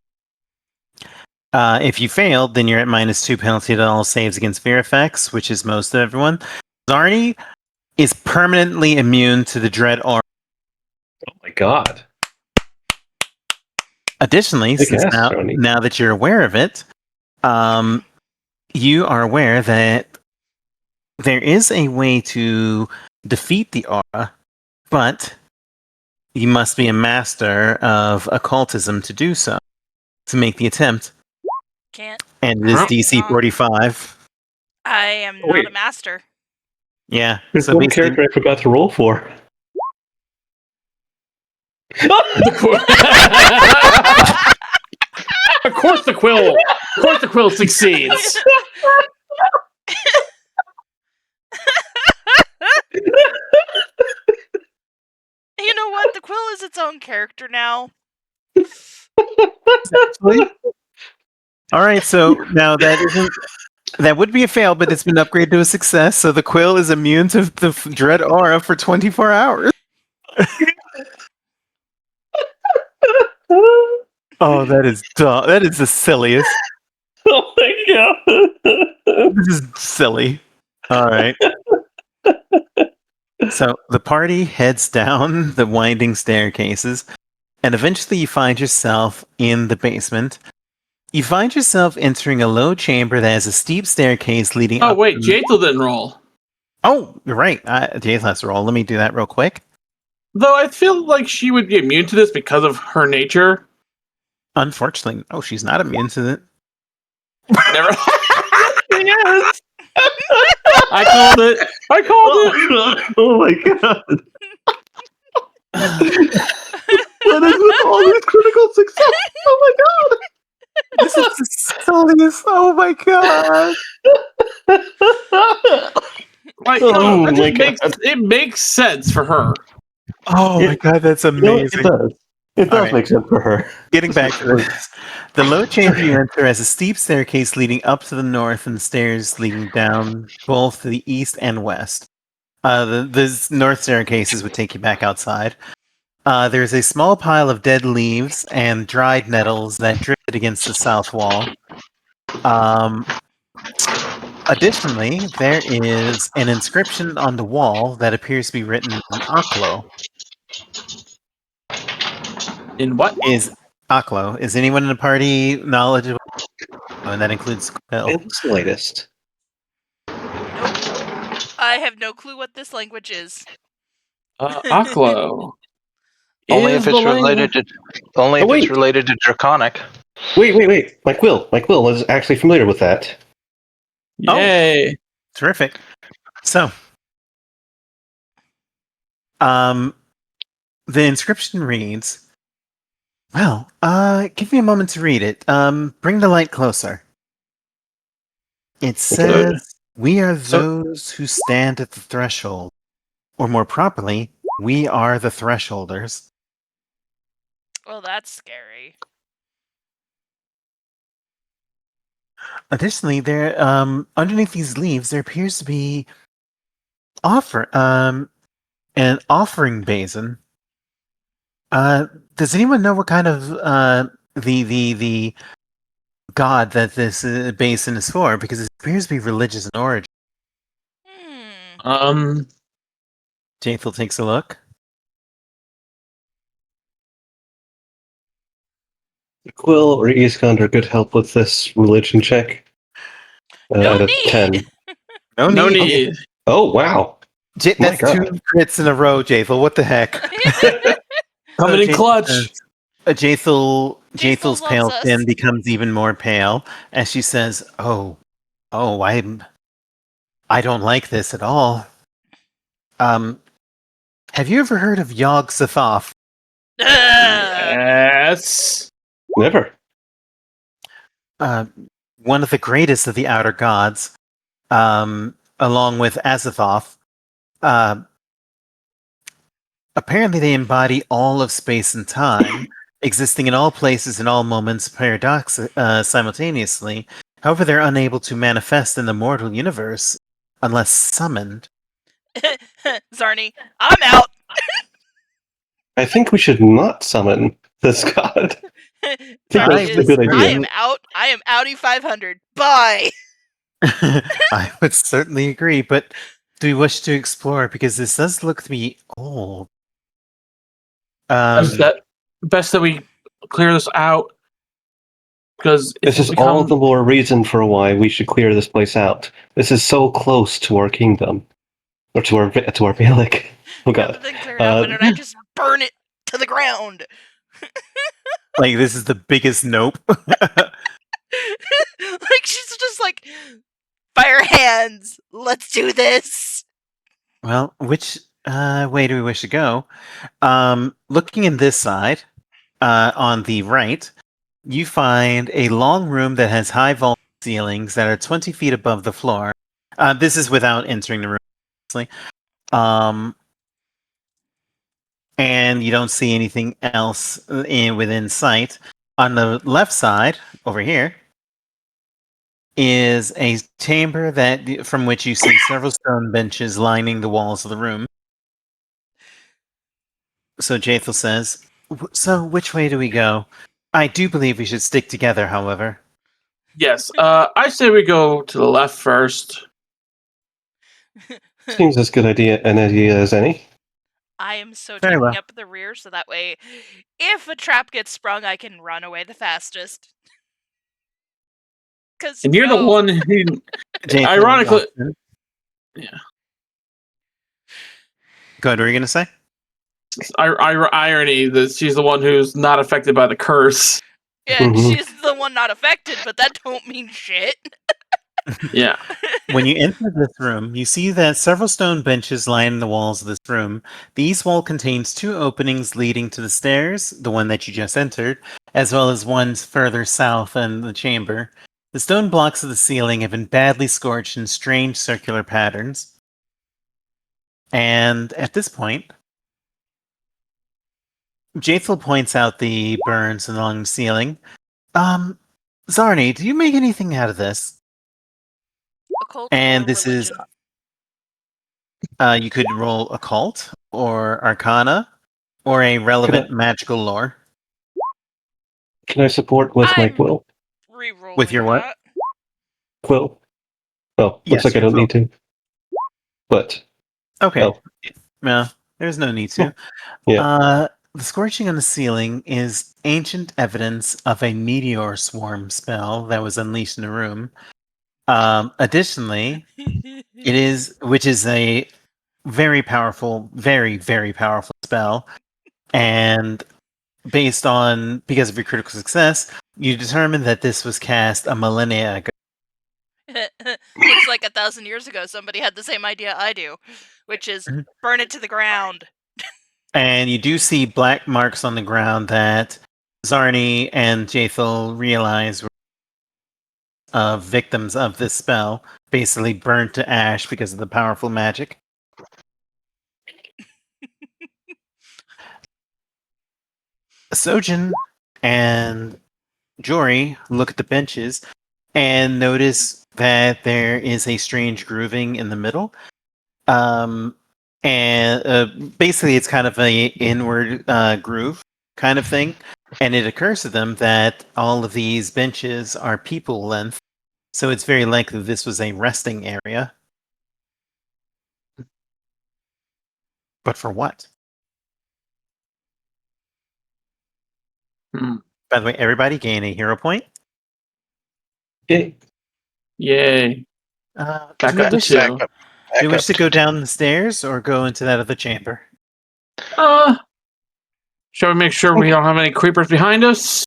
If you failed, then you're at -2 penalty to all saves against fear effects, which is most of everyone. Zarni is permanently immune to the dread aura. Oh my god. Additionally, Big since ass, Zarni. now that you're aware of it, you are aware that there is a way to defeat the aura, but you must be a master of occultism to do so, to make the attempt. Can't. And it is Huh? DC 45. I am Oh, not wait. a master. Yeah. There's So one basically, character I forgot to roll for. Of course the quill succeeds. You know what? The quill is its own character now. all right. So now that would be a fail, but it's been upgraded to a success. So the quill is immune to the dread aura for 24 hours. Oh, that is dumb. That is the silliest. Oh my god. This is silly. All right. So the party heads down the winding staircases, and eventually you find yourself in the basement. You find yourself entering a low chamber that has a steep staircase leading Oh, up. wait, Jaethel didn't roll. Oh, you're right. Jaethel has to roll. Let me do that real quick. Though I feel like she would be immune to this because of her nature. Unfortunately, she's not immune to it. Never. Yes. I called it. I called it. Oh my god. What is with all this critical success? Oh my god. This is the silliest. Oh my god. Like, Oh that my just God. it makes sense for her. Oh my god, that's You know, amazing. it does. It does right. make sense for her. Getting back to this. The low chamber you enter has a steep staircase leading up to the north and stairs leading down both to the east and west. The north staircases would take you back outside. There's a small pile of dead leaves and dried nettles that drifted against the south wall. Additionally, there is an inscription on the wall that appears to be written in Aklo. In what? Is Aklo? Is anyone in the party knowledgeable? And that includes Quill. It was the latest. Nope. I have no clue what this language is. Aklo. Only is if it's the related to. Only if it's related to Draconic. Wait. My Quill was actually familiar with that. Yay. Terrific. So, the inscription reads, well, give me a moment to read it. Bring the light closer. It Good. says, we are So- those who stand at the threshold. Or more properly, we are the thresholders. Well, that's scary. Additionally, there, underneath these leaves, there appears to be an offering basin. Does anyone know what kind of the god that this basin is for? Because it appears to be religious in origin. Hmm. Jathel takes a look. Quill or Iskander could help with this religion check. No Out of need. 10. No no need. need. Oh, wow. My That's two God. crits in a row, Jathel. What the heck? Coming in Jathel clutch. says- Jathel Jathel's loves pale us. skin becomes even more pale as she says, I don't like this at all. Have you ever heard of Yog Sothoth? Yes. Never. Uh, one of the greatest of the outer gods, along with Azathoth. Apparently, they embody all of space and time, existing in all places in all moments, simultaneously. However, they're unable to manifest in the mortal universe unless summoned. Zarni, I'm out. I think we should not summon this god. I think Zarni that's a would good is. I idea. am out. I am outie 500. Bye. I would certainly agree, but do we wish to explore? Because this does look to be old. Best that we clear this out because This it's is all become the more reason for why we should clear this place out. This is so close to our kingdom. Or to our Balik. Oh Rather god. than clear it out, why don't I just burn it to the ground? Like, this is the biggest nope. Like she's just like, fire hands. Let's do this. Well, which way do we wish to go? Looking in this side, on the right, you find a long room that has high vault ceilings that are 20 feet above the floor. This is without entering the room, obviously. And you don't see anything else within sight. On the left side, over here, is a chamber from which you see several stone benches lining the walls of the room. So Jathel says, so which way do we go? I do believe we should stick together, however. yes. I say we go to the left first. Seems as good an idea as any. I am so Very taking well. up the rear so that way, if a trap gets sprung, I can run away the fastest. Because And you're the one who, Jathel ironically, walks in. yeah. Go ahead, what were you going to say? Irony that she's the one who's not affected by the curse. Yeah, Mhm. she's the one not affected, but that don't mean shit. Yeah. When you enter this room, you see that several stone benches line the walls of this room. The east wall contains two openings leading to the stairs, the one that you just entered, as well as one further south in the chamber. The stone blocks of the ceiling have been badly scorched in strange circular patterns. And at this point, Jathel points out the burns along the ceiling. Zarni, do you make anything out of this? Occult And or this is, religion. you could roll occult or arcana or a relevant magical lore. Can I support with my I'm quill? re-rolling With your what? that. Quill? Oh, Yes, looks like I your don't need to. But, Okay. oh, No, there's no need to. yeah. The scorching on the ceiling is ancient evidence of a meteor swarm spell that was unleashed in the room. Additionally, which is a very powerful, very, very powerful spell. And because of your critical success, you determine that this was cast a millennia ago. Looks like 1,000 years ago somebody had the same idea I do, which is burn it to the ground. And you do see black marks on the ground that Zarni and Jathel realize were victims of this spell, basically burnt to ash because of the powerful magic. Sojin and Jory look at the benches and notice that there is a strange grooving in the middle. And basically, it's kind of a inward groove kind of thing. And it occurs to them that all of these benches are people length, so it's very likely this was a resting area. But for what? By the way, everybody gain a hero point. Okay. Yay. Do Back we up to wish, 2. do we wish to go down the stairs or go into that other chamber? Shall we make sure we don't have any creepers behind us?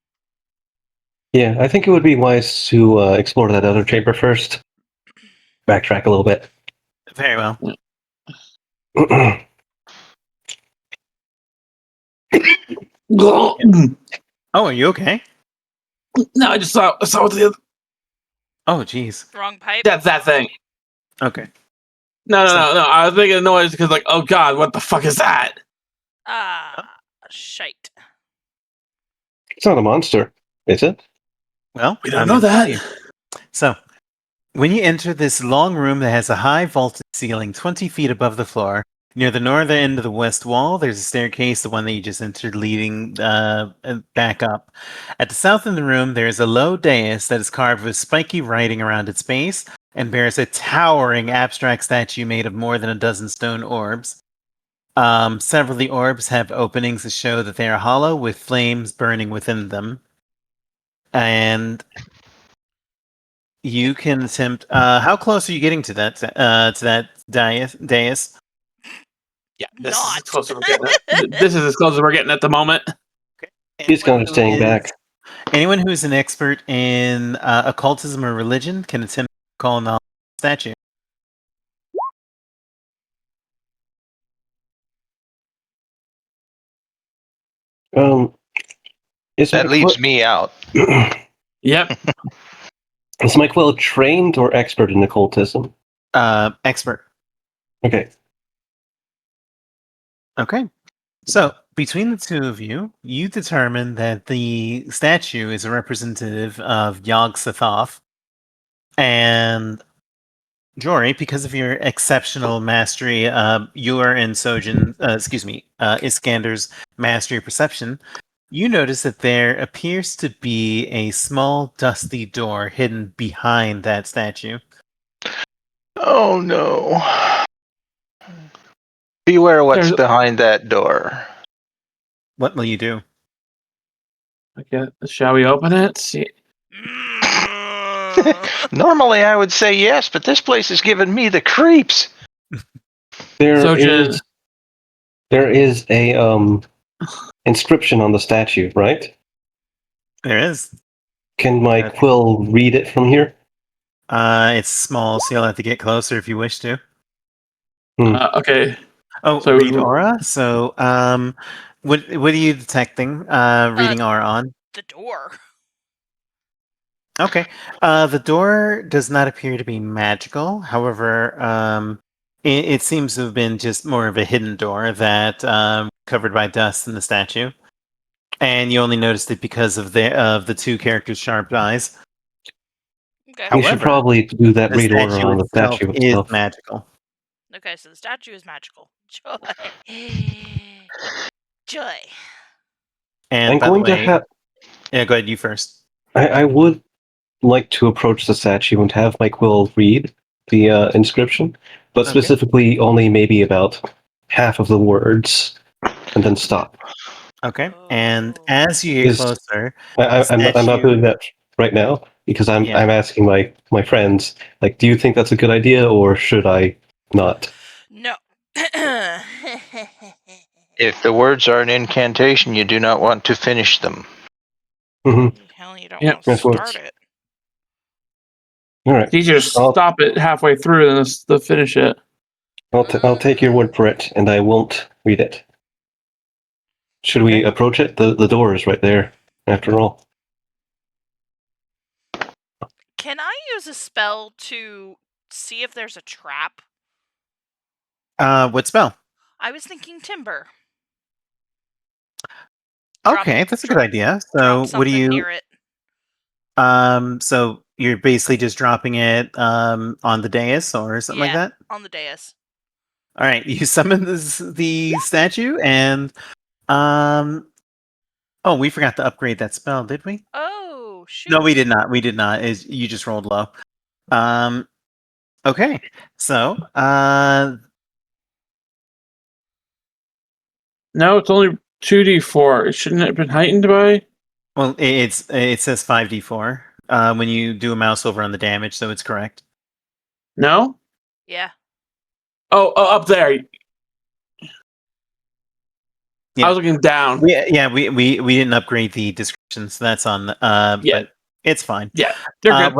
Yeah, I think it would be wise to explore that other chamber first. Backtrack a little bit. Very well. No, Oh, are you okay? I just saw what the other. Oh, jeez. Wrong pipe. That's that thing. Okay. No. I was making a noise because, like, oh god, what the fuck is that? Shite. It's not a monster, is it? Well, We don't I'm know gonna tell that. you. So, when you enter this long room that has a high vaulted ceiling 20 feet above the floor, near the northern end of the west wall, there's a staircase, the one that you just entered, leading back up. At the south end of the room, there is a low dais that is carved with spiky writing around its base and bears a towering abstract statue made of more than a dozen stone orbs. Several of the orbs have openings that show that they are hollow, with flames burning within them. And you can attempt. How close are you getting to that dais? Yeah, this is as Not. close as we're getting. This is as close as we're getting at the moment. He's kind of staying back. Anyone who is an expert in occultism or religion can attempt to call knowledge statue. Is That Mike leaves me out. Yep. Is Mike well trained or expert in occultism? Expert. Okay. Okay. So, between the two of you, you determine that the statue is a representative of Yog Sothoth. And Jory, because of your exceptional mastery, your and Sojin, Iskander's mastery of perception, you notice that there appears to be a small, dusty door hidden behind that statue. Oh no. Beware what's behind that door. What will you do? Okay, shall we open it? See. Normally I would say yes, but this place is giving me the creeps. There Sojin. is a inscription on the statue, right? There is. Can my quill read it from here? It's small, so you'll have to get closer if you wish to. Okay. Oh, So- read aura. So, what are you detecting? Reading aura on. The door. Okay. The door does not appear to be magical. However, it seems to have been just more of a hidden door that covered by dust in the statue, and you only noticed it because of the two characters' sharp eyes. Okay. We should probably do that the read order statue on the itself statue is itself. magical. Okay, so the statue is magical. Joy. Joy. And I'm by going the way, to have. yeah, go ahead. You first. I would like to approach the statue and have my quill read the inscription, but Okay. specifically only maybe about half of the words, and then stop. Okay. And as you get closer, I'm not doing that right now because I'm asking my friends, like, do you think that's a good idea or should I not? No. If the words are an incantation, you do not want to finish them. Mm-hmm. Hell, you don't Yep, want to that's what start it's- it. All right. You just I'll- stop it halfway through and to finish it. I'll take your word for it, and I won't read it. Should we approach it? The door is right there, after all. Can I use a spell to see if there's a trap? What spell? I was thinking timber. Okay, that's a good idea. So Drop what do something you? near it. So you're basically just dropping it on the dais or something like that. On the dais. All right, you summon the statue, and oh, we forgot to upgrade that spell, did we? Oh shoot! No, we did not. We did not. You just rolled low. Okay, so No, it's only 2d4. Shouldn't it have been heightened by? well, it says 5d4 when you do a mouse over on the damage, so it's correct. No? Yeah. Oh, up there. Yeah. I was looking down. We didn't upgrade the description, so that's on. Yeah. But it's fine. Yeah, they're good.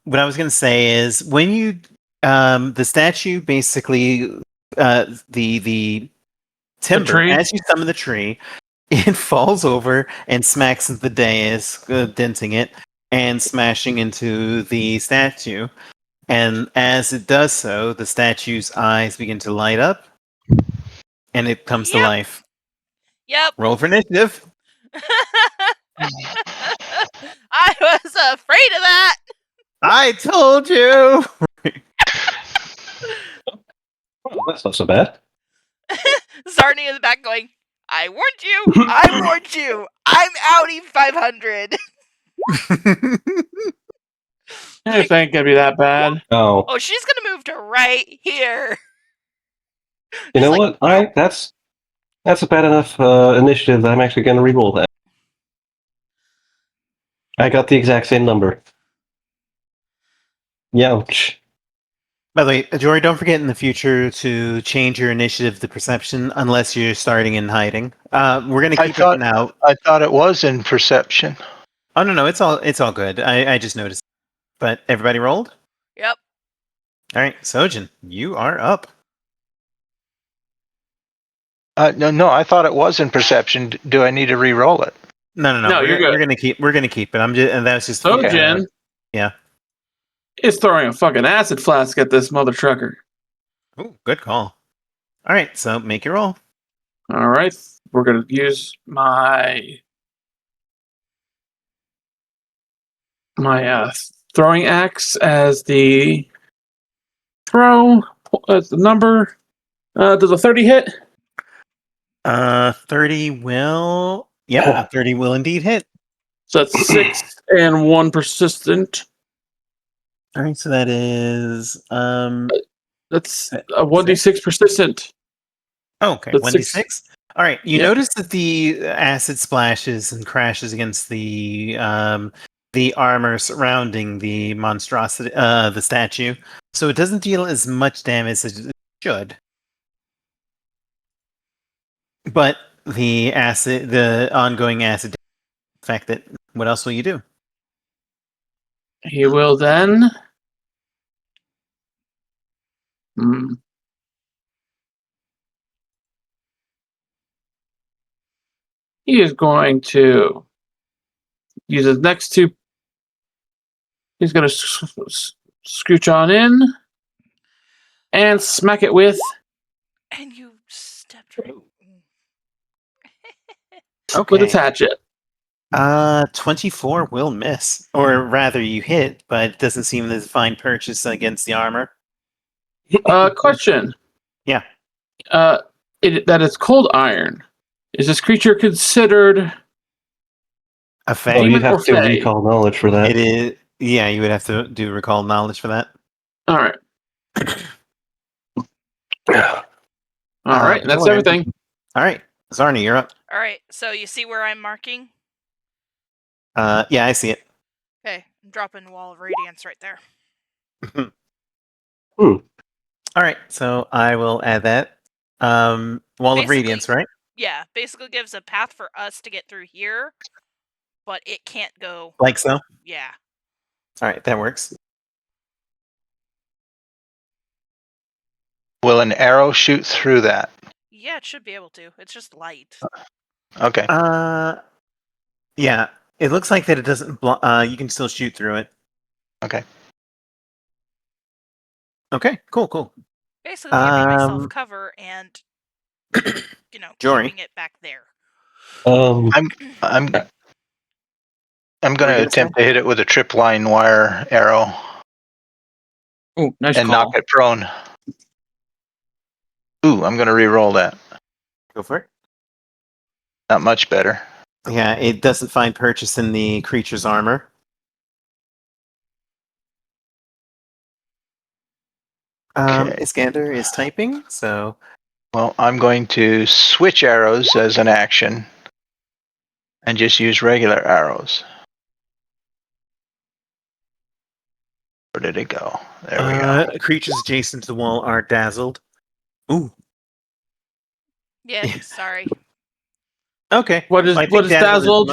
What I was gonna say is when you the statue basically the timber tree? as you summon the tree, it falls over and smacks the dais, denting it and smashing into the statue. And as it does so, the statue's eyes begin to light up, and it comes to Yep. life. Yep. Roll for initiative. I was afraid of that. I told you. Well, that's not so bad. Zarni in the back going, I warned you! I warned you! I'm outie 500! It ain't gonna be that bad. Oh, Oh, she's gonna move to right here! you know Just what? All right, that's a bad enough initiative that I'm actually going to reroll that. I got the exact same number. Youch. By the way, Jory, don't forget in the future to change your initiative to perception unless you're starting in hiding. We're gonna keep it for now. I thought it was in perception. Oh no, it's all good. I just noticed. But everybody rolled? Yep. Alright, Sojin, you are up. No, I thought it was in perception. Do I need to re-roll it? No, No, you're good. we're gonna keep it. And that's just Sojin yeah. is throwing a fucking acid flask at this mother trucker. Ooh, good call. Alright, so make your roll. All right, we're gonna use my throwing axe as the throw. As the number. Does a 30 hit? 30 will yep, 30 will indeed hit. So that's 6 and 1 persistent. Alright, so that is That's a 1d6 persistent. Oh, okay, That's 1d6. All right, you Yep. notice that the acid splashes and crashes against the armor surrounding the monstrosity, the statue, so it doesn't deal as much damage as it should. But the ongoing acid, the fact that what else will you do? He will then. He is going to use his next two. He's going to scooch on in and smack it with. And you stepped right. Okay. With its hatchet. 24 will miss, or rather, you hit, but it doesn't seem to find purchase against the armor. Question. Yeah. That is cold iron. Is this creature considered A fey? Oh, you'd Demon or have to fey? recall knowledge for that. It is. Yeah, you would have to do recall knowledge for that. All right. All right. That's Jory. everything. All right, Zarni, you're up. Alright, so you see where I'm marking? Yeah, I see it. Okay, I'm dropping Wall of Radiance right there. All right, so I will add that. Wall of Radiance, right? Yeah, basically gives a path for us to get through here, but it can't go. Like so. Yeah. All right, that works. Will an arrow shoot through that? Yeah, it should be able to. It's just light. Okay. Yeah. It looks like that it doesn't. You can still shoot through it. Okay. Okay. Cool. Basically, giving myself Um, cover and, Jory. keeping it back there. Um, I'm I'm Were going you to gonna say? attempt to hit it with a trip line wire arrow Oh, nice and call. knock it prone. Ooh, I'm going to re-roll that. Go for it. Not much better. Yeah, it doesn't find purchase in the creature's armor. Okay. Iskander is typing, so Well, I'm going to switch arrows as an action and just use regular arrows. Where did it go? There we go. creatures adjacent to the wall are dazzled. Ooh. Yeah, sorry. Okay. What is I think dazzled dazzled?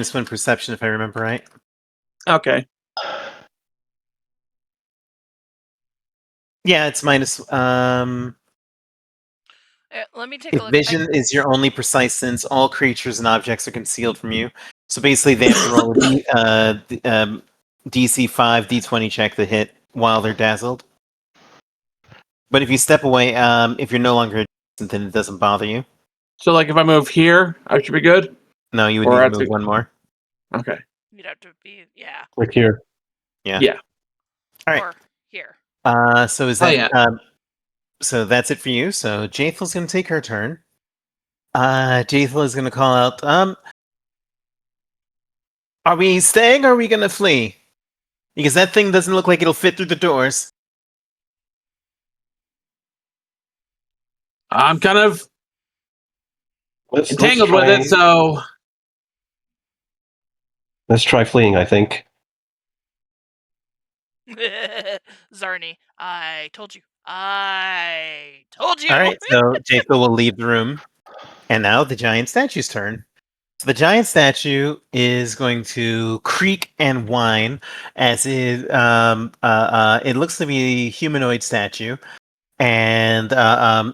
is -1 perception, if I remember right. Okay. Yeah, it's minus. Let me take a If look. vision is your only precise sense, all creatures and objects are concealed from you. So basically, they have to roll a DC 5 D20 check to hit while they're dazzled. But if you step away, if you're no longer adjacent, then it doesn't bother you. So, like, if I move here, I should be good? No, you would Or need I to have move to- one more. Okay. You'd have to be, yeah. right here. Yeah. Yeah. All right. Or here. So is Oh, that? yeah. So that's it for you. So Jathel's going to take her turn. Jathel is going to call out. Are we staying or are we going to flee? Because that thing doesn't look like it'll fit through the doors. I'm kind of Let's entangled try, with it, so let's try fleeing, I think. Zarni, I told you. I told you. All right. So Jathel will leave the room, and now the giant statue's turn. So the giant statue is going to creak and whine as it looks to be a humanoid statue, and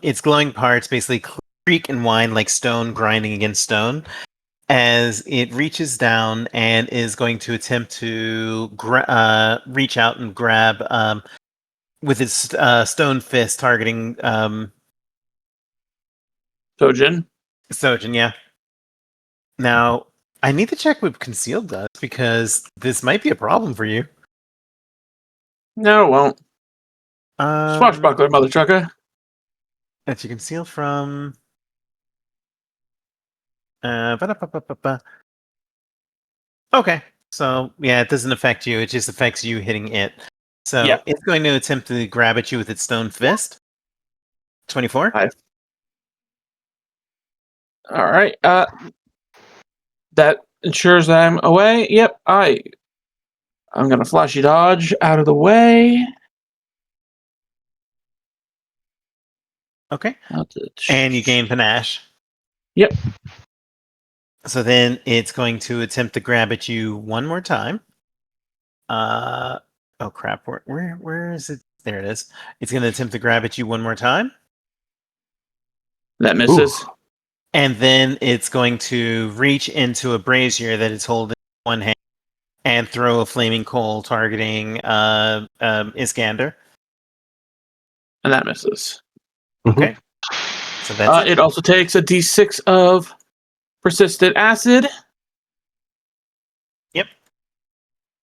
its glowing parts basically creak and whine like stone grinding against stone as it reaches down and is going to attempt to reach out and grab with its stone fist targeting Sojin. Sojin. Yeah. Now, I need to check what concealed does because this might be a problem for you. No, it won't. Swashbuckler, mother trucker. That you conceal from. Ba-da-ba-ba-ba-ba. Okay, so yeah, it doesn't affect you. It just affects you hitting it. So Yeah. it's going to attempt to grab at you with its stone fist. 24. All right. That ensures that I'm away. Yep. I'm gonna flashy dodge out of the way. Okay. And you gain panache. Yep. So then it's going to attempt to grab at you one more time. Oh crap! Where is it? There it is. It's going to attempt to grab at you one more time. That misses. Ooh. And then it's going to reach into a brazier that it's holding in one hand and throw a flaming coal targeting Iskander. And that misses. Okay. So that's It also takes a d6 of persistent acid. Yep.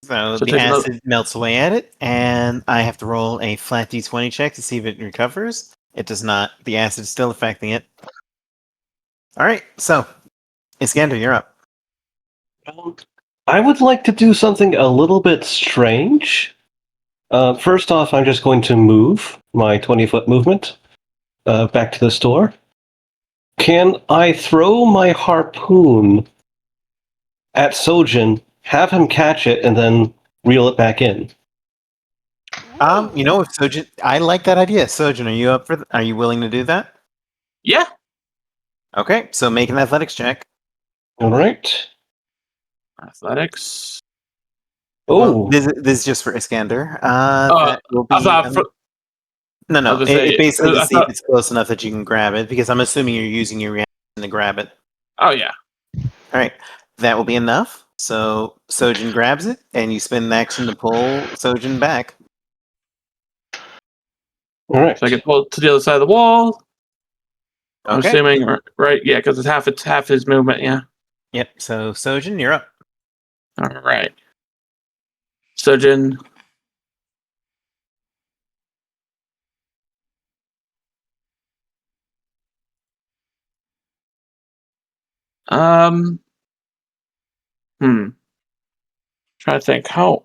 So So the take another- acid melts away at it, and I have to roll a flat d20 check to see if it recovers. It does not. The acid is still affecting it. All right. So, Iskander, you're up. I would like to do something a little bit strange. First off, I'm just going to move my 20-foot movement back to the store. Can I throw my harpoon at Sojin, have him catch it, and then reel it back in? You know, if Sojin, I like that idea. Sojin, are you up for? Are you willing to do that? Yeah. Okay, so make an athletics check. All right. Athletics. Oh, Well, this is just for Iskander. Oh, That will be. I thought No, I no. was gonna say, Basically to I see if thought. it's close enough that you can grab it, because I'm assuming you're using your reaction to grab it. Oh yeah. All right, that will be enough. So Sojin grabs it, and you spend an action to pull Sojin back. All right. So I can pull to the other side of the wall. I'm Okay. assuming, right? Yeah, because it's half his movement. Yeah. Yep. So Sojin, you're up. All right. Sojin. Um. Trying to think how.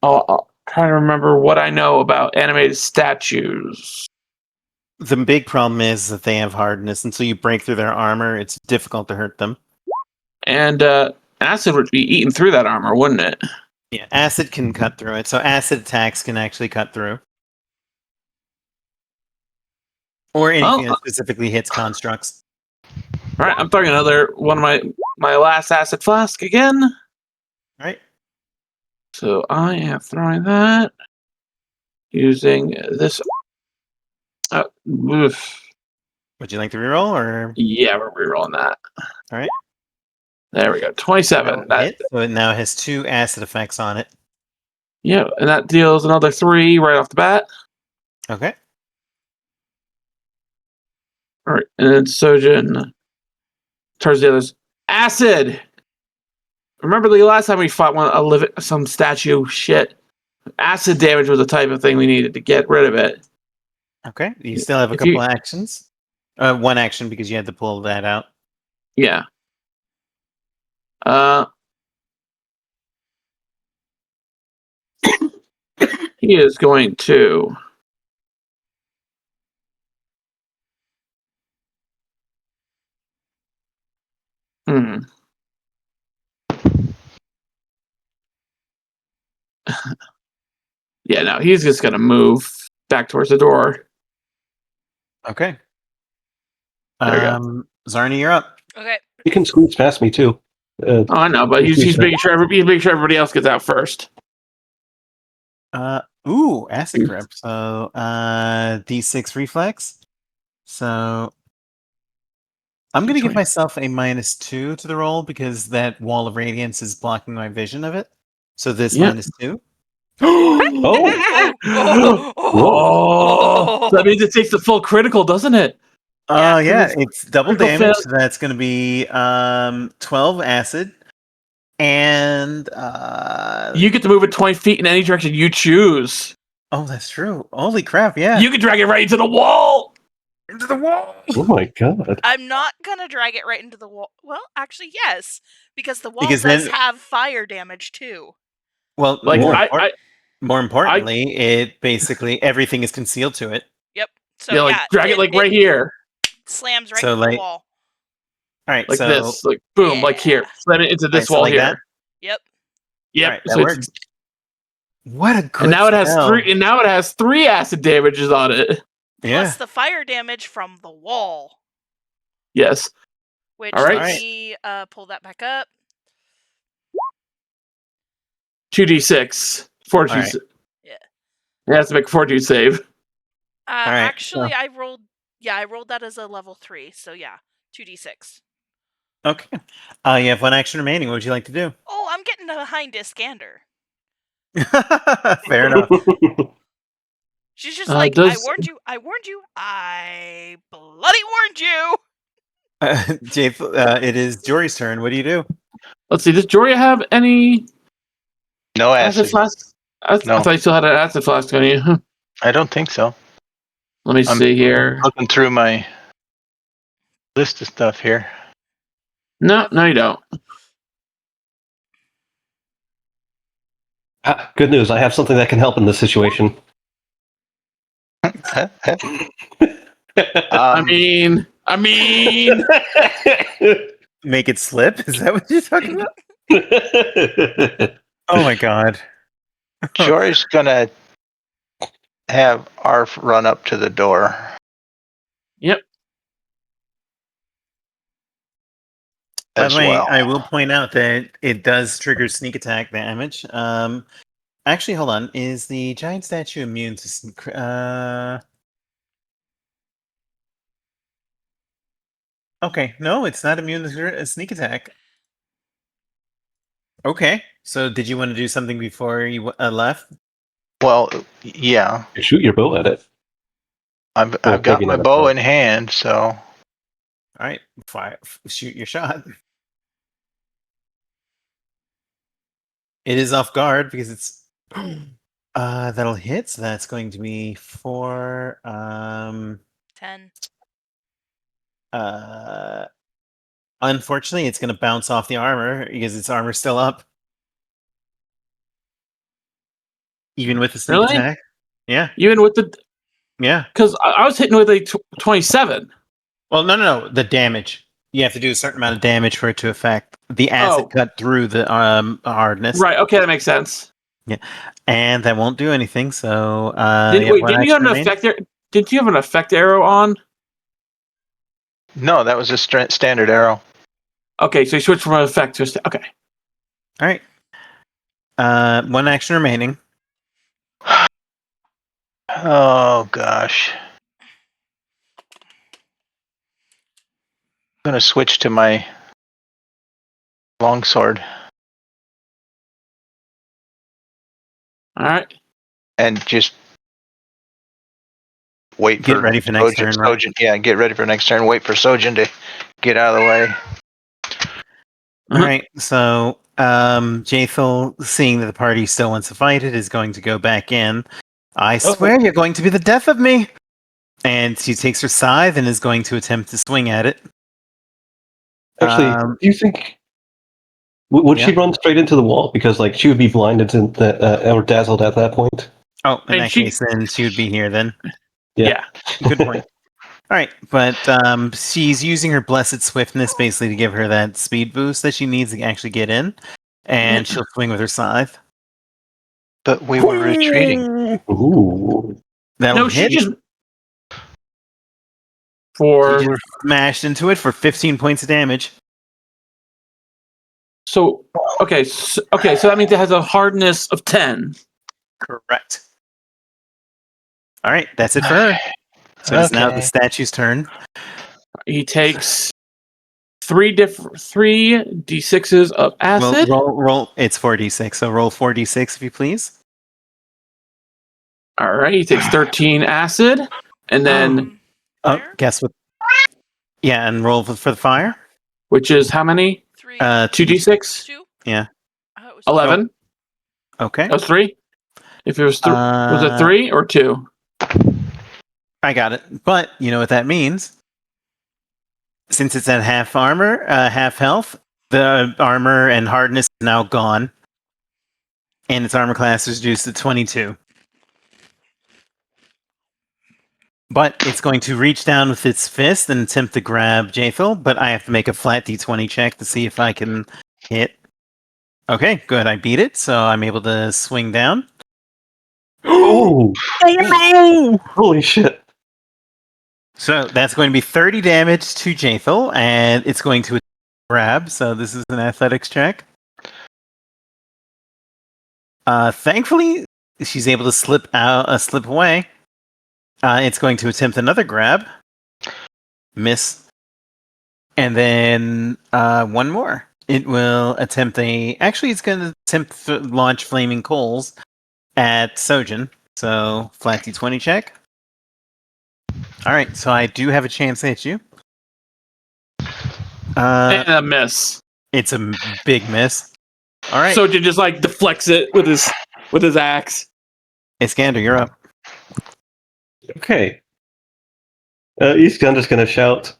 I'll try to remember what I know about animated statues. The big problem is that they have hardness. Until you break through their armor, it's difficult to hurt them. And acid would be eating through that armor, wouldn't it? Yeah, acid can cut through it. So acid attacks can actually cut through. Or anything Well, that specifically hits constructs. all right. I'm throwing another one of my last acid flask again. All right. So I am throwing that using this. Oof. Would you like to reroll or? Yeah, we're rerolling that. All right. There we go. 27. That hit, so it now has 2 acid effects on it. Yeah, and that deals another 3 right off the bat. Okay. All right, and then Sojin turns the others. Acid. Remember the last time we fought some statue shit? Acid damage was the type of thing we needed to get rid of it. Okay. You still have a If you- couple actions. 1 action because you had to pull that out. Yeah. He is going to. Yeah, no, he's just gonna move back towards the door. Okay. There we go. Zarni, you're up. Okay. You can squeeze past me too. Oh, I know, but he's making sure everybody else gets out first. Acid grip. So D6 reflex. So I'm gonna give myself a -2 to the roll because that wall of radiance is blocking my vision of it. So this -2. Oh, that means it takes the full critical, doesn't it? Yeah, it's double critical damage. fail- So that's gonna be 12 acid. And You get to move it 20 feet in any direction you choose. oh, that's true. Holy crap! Yeah, You can drag it right into the wall. into the wall. Oh my god. I'm not gonna drag it right into the wall. Well, actually, yes, because the wall Because does then- have fire damage too. Well, Like more importantly, it basically everything is concealed to it. Yep. So yeah, like drag it like right here, slams right So, into the like- wall. All right, like so this, like boom, like here. Yeah. Slam it into this so wall like here. that? Yep. Yep. All right, that so it's- works. What a good and now it has spell. 3. And now it has 3 acid damages on it. Yeah. Plus the fire damage from the wall. Yes. Which All right. let me pull that back up. 2d6. Fortitude. All right. Yeah. It has to make a fortitude save. right, Actually, I rolled that as a level 3. So yeah, 2d6. Okay. You have 1 action remaining. What would you like to do? Oh, I'm getting behind Iskander. Fair enough. She's just like, I does- warned you, I bloody warned you. Jay, it is Jory's turn. What do you do? Let's see. Does Jory have any No acid acid. flask? I thought you still had an acid flask on you. I don't think so. Let me see here. Looking through my list of stuff here. No, you don't. Good news. I have something that can help in this situation. I mean, Make it slip? Is that what you're talking about? Oh my god. Jory's gonna have Arf run up to the door. Yep. By As the way, well. I will point out that it does trigger sneak attack damage. Actually, hold on. Is the giant statue immune to? Okay, no, it's not immune to a sneak attack. Okay, so did you want to do something before you left? Well, yeah. You shoot your bow at it. I've Well, got maybe my not a bow bow. in hand, so All right, fire, shoot your shot. It is off guard because it's that'll hit. So that's going to be 4. 10. Unfortunately, it's going to bounce off the armor because its armor's still up, even with the sneak Really? attack. Yeah, Even with the yeah. because I was hitting with a 27. Well, no. The damage. You have to do a certain amount of damage for it to affect the acid Oh. cut through the hardness. Right. Okay, that makes sense. And that won't do anything. So Did, you have wait, one didn't you have action an remaining. effect there? Did you have an effect arrow on? no, that was a standard arrow. Okay, so you switched from an effect to a okay. All right. One action remaining. Oh gosh. I'm gonna switch to my longsword All right. and just wait Get for ready for next turn, right? Sojin. Yeah, get ready for next turn. Wait for Sojin to get out of the way. All right. So Jathel, seeing that the party still wants to fight it, is going to go back in. I swear you're going to be the death of me. And she takes her scythe and is going to attempt to swing at it. Actually, do you think would she yeah. run straight into the wall because like she would be blinded or dazzled at that point? Oh, in And that case, then she would be here then. Yeah. Good point. All right, but she's using her blessed swiftness basically to give her that speed boost that she needs to actually get in, and she'll swing with her scythe. But we were retreating. Ooh. That'll No, she hit. just She for just smashed into it for 15 points of damage. so okay. So that means it has a hardness of 10. Correct. All right, that's it for her. So it's now the Okay. statue's turn. He takes 3 d6s of Well, acid. roll. It's 4d6, so roll 4d6 if you please. All right, he takes 13 acid, and then Oh, Fire? guess what? Yeah, and roll for the fire. which is how many? 3. 2d6. 2? Yeah. I thought it was 11. Okay. That was 3. If it was was it 3 or 2? I got it. But you know what that means? Since it's at half armor, half health, the armor and hardness is now gone. And its armor class is reduced to 22. But it's going to reach down with its fist and attempt to grab Jathel, but I have to make a flat d20 check to see if I can hit. Okay, good. I beat it, so I'm able to swing down. Oh no! Holy shit! So that's going to be 30 damage to Jathel, and it's going to grab. So this is an athletics check. Thankfully, she's able to slip away. It's going to attempt another grab, miss, and then one more. It will attempt Actually, it's going to attempt to launch flaming coals at Sojin. So flat d20 check. All right, so I do have a chance to hit you. And a miss. It's a big miss. All right, Sojin just like deflects it with his axe. Iskander, you're up. Okay. Iskander's gonna shout,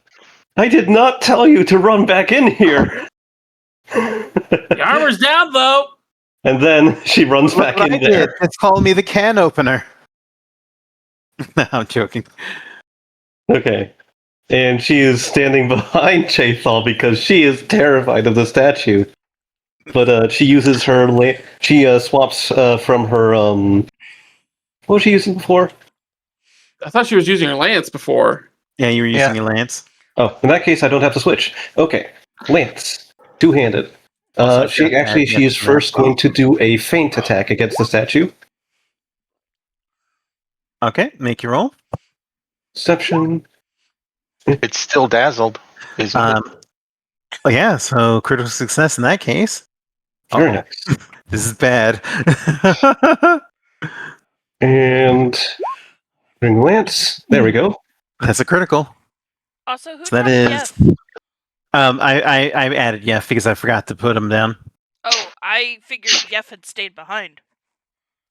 "I did not tell you to run back in here!" The armor's down though. And then she runs Look back what in I did. there. It's calling me the can opener. No, I'm joking. Okay. And she is standing behind Chathal because she is terrified of the statue. But she uses her she swaps from her what was she using before? I thought she was using her lance before. Yeah, you were using your lance. Oh, in that case I don't have to switch. Okay. Lance. Two-handed. Also, She is first going to do a feint attack against the statue. Okay, make your roll. Deception. It's still dazzled. Isn't it? Oh yeah, so critical success in that case. Very Uh-oh. nice. This is bad. And bring Lance. There we go. That's a critical. Also, who So that dropped is. Jeff? I added Yef because I forgot to put him down. Oh, I figured Jeff had stayed behind.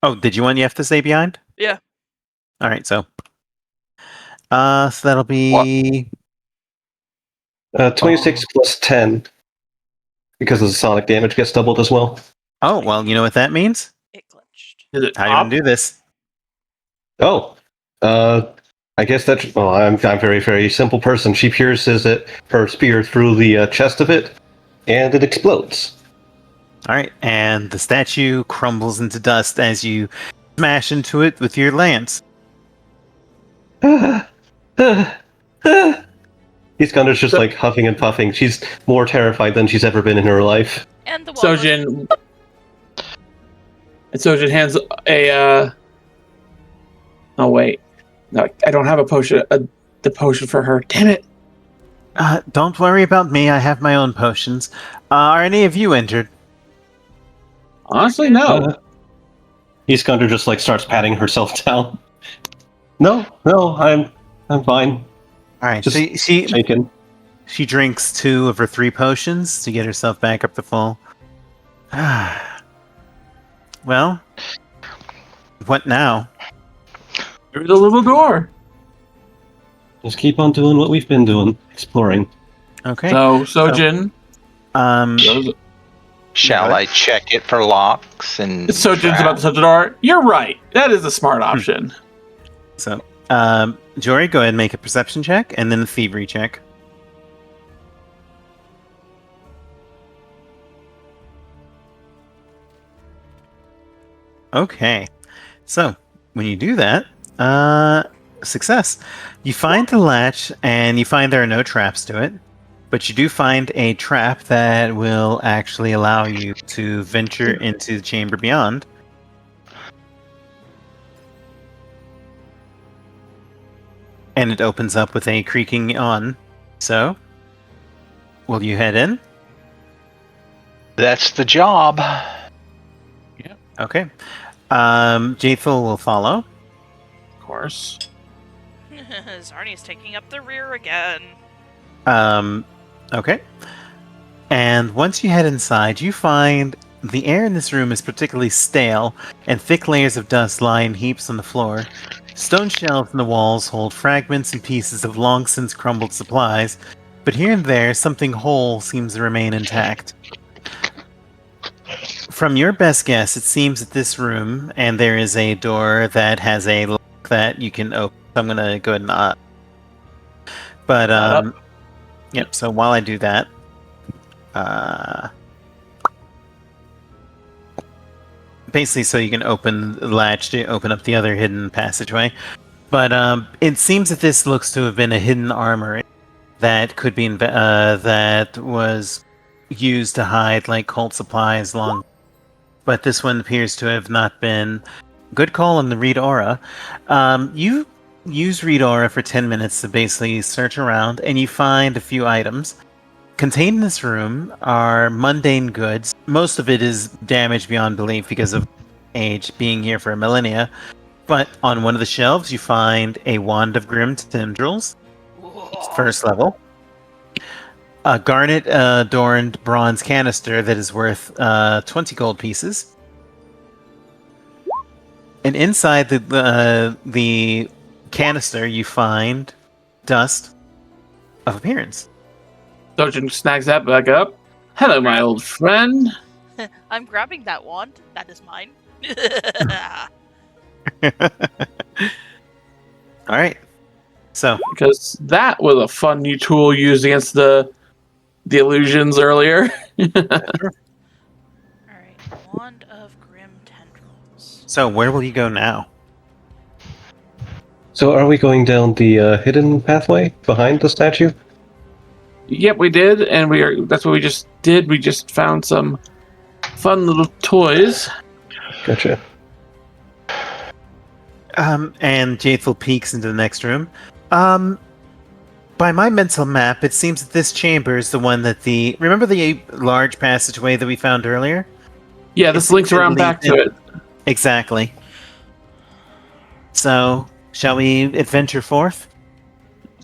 Oh, did you want Yef to stay behind? Yeah. All right, so that'll be 26 plus 10. Because of the sonic damage gets doubled as well. Oh, well, you know what that means? It glitched. Is it How do you want to do this? Oh. I guess that's... Well, I'm a very, very simple person. She pierces her spear through the chest of it, and it explodes. All right, and the statue crumbles into dust as you smash into it with your lance. Iskander's just like huffing and puffing. She's more terrified than she's ever been in her life. And the wall. Sojin hands a. Oh wait, no, I don't have a potion. The potion for her. Damn it! Don't worry about me. I have my own potions. Are any of you injured? Honestly, no. Iskander just like starts patting herself down. No, I'm fine. All right, Just so shaken. she drinks 2 of her 3 potions to get herself back up to full. Well, what now? Through the little door. Just keep on doing what we've been doing, exploring. Okay. So Sojin. Shall I check it for locks and? Sojin's about to touch the door. You're right. That is a smart option. So, Jory, go ahead and make a perception check, and then a thievery check. Okay. So, when you do that, success. You find the latch, and you find there are no traps to it, but you do find a trap that will actually allow you to venture into the chamber beyond. And it opens up with a creaking on. So, will you head in? That's the job. Okay. Jathel will follow. Of course. Zarni's taking up the rear again. Okay. And once you head inside, you find the air in this room is particularly stale, and thick layers of dust lie in heaps on the floor. Stone shelves in the walls hold fragments and pieces of long since crumbled supplies, but here and there, something whole seems to remain intact. From your best guess, it seems that this room, and there is a door that has a lock that you can open. So I'm going to go ahead and But, yep, so while I do that, basically so you can open the latch to open up the other hidden passageway. But it seems that this looks to have been a hidden armory that could be that was used to hide like cult supplies long. But this one appears to have not been. Good call on the read aura. You use read aura for 10 minutes to basically search around, and you find a few items. Contained in this room are mundane goods. Most of it is damaged beyond belief because of age, being here for a millennia. But on one of the shelves, you find a wand of grim tendrils, first level. A garnet adorned bronze canister that is worth 20 gold pieces. And inside the canister, you find dust of appearance. Sojin snags that back up. Hello, my old friend. I'm grabbing that wand. That is mine. All right. So, Because that was a fun new tool used against the illusions earlier. Alright. Wand of Grim Tendrils. so where will you go now? So are we going down the hidden pathway behind the statue? Yep, we did, and that's what we just did. We just found some fun little toys. Gotcha. And Jathel peeks into the next room. by my mental map, it seems that this chamber is the one that remember the large passageway that we found earlier? Yeah, It this seems links it around back leads to in- it. Exactly. So, shall we adventure forth?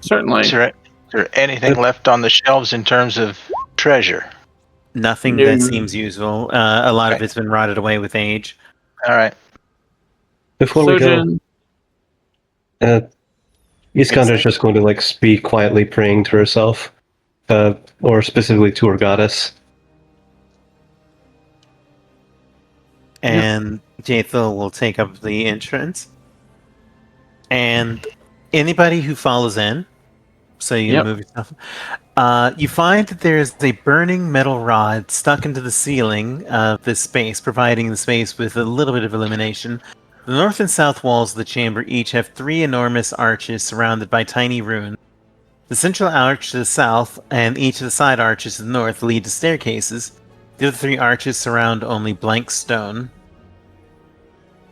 Certainly. Is there anything left on the shelves in terms of treasure? Nothing No. that seems useful. A lot of Okay. it's been rotted away with age. All right. Before we go, Sojin, Iskander's Exactly. just going to like be quietly praying to herself, or specifically to her goddess. And Jaethel will take up the entrance. And anybody who follows in, so you Yep. move yourself. You find that there's a burning metal rod stuck into the ceiling of this space, providing the space with a little bit of illumination. The north and south walls of the chamber each have 3 enormous arches surrounded by tiny runes. The central arch to the south and each of the side arches to the north lead to staircases. The other 3 arches surround only blank stone.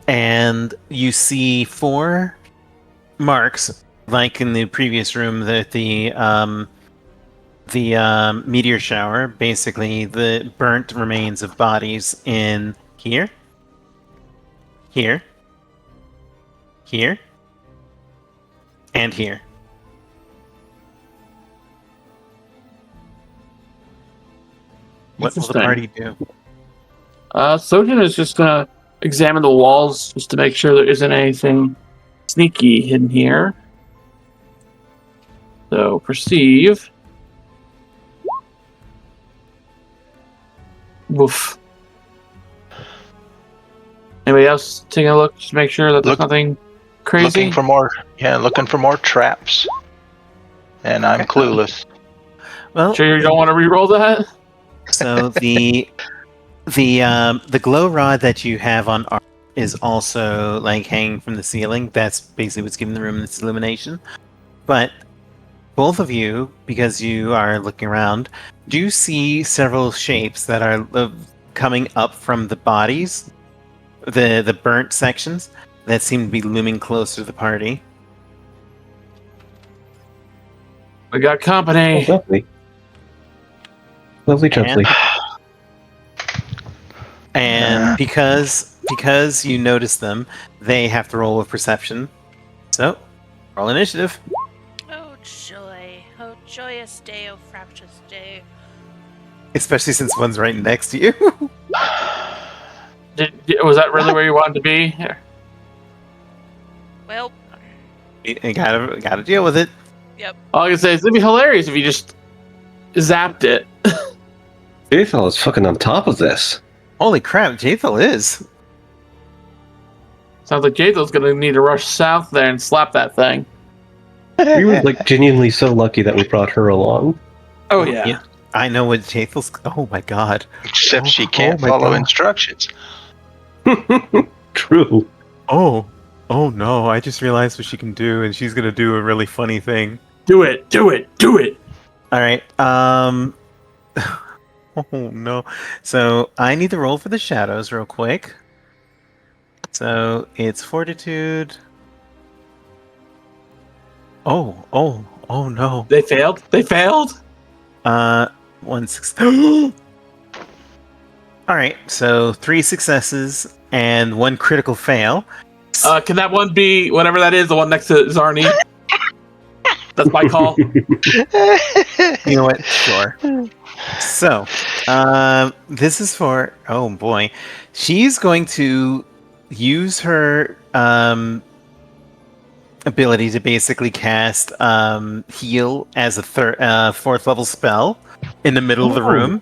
And you see 4 marks, like in the previous room, that the meteor shower, basically the burnt remains of bodies in here, here, here, and here. What will the Interesting. party do? Sojin is just gonna examine the walls just to make sure there isn't anything sneaky hidden here. So perceive. Woof. Anybody else taking a look just to make sure that there's nothing crazy? Looking for more traps. And I'm clueless. Well, Sure you don't want to re-roll that? so the glow rod that you have on art is also like hanging from the ceiling. That's basically what's giving the room this illumination. But both of you, because you are looking around, do see several shapes that are coming up from the bodies, the burnt sections that seem to be looming closer to the party. We got Oh, company. lovely. Lovely, gently. And because you notice them, they have to roll with perception. So, roll initiative. Oh joy. Oh joyous day, oh fraptious day. Especially since one's right next to you. Was that really where you wanted to be? Well, You gotta deal with it. All I can say is it'd be hilarious if you just zapped it. Jaethel is fucking on top of this. Holy crap, Jaethel is. Sounds like Jathel's gonna need to rush south there and slap that thing. We were like genuinely so lucky that we brought her along. Oh yeah. Yeah. I know what Jaethel's. Oh my god. Except she Oh can't my follow God. instructions. True. Oh no! I just realized what she can do, and she's gonna do a really funny thing. Do it. Do it. Do it. All right. Oh no! So I need to roll for the shadows real quick. So it's fortitude. Oh no! They failed. They failed. 1 6. All right. So 3 successes and 1 critical fail. Can that one be whatever that is? The one next to Zarni. That's my call. You know what? Sure. So, this is for. Oh boy, she's going to use her ability to basically cast heal as a 4th level spell in the middle of the room,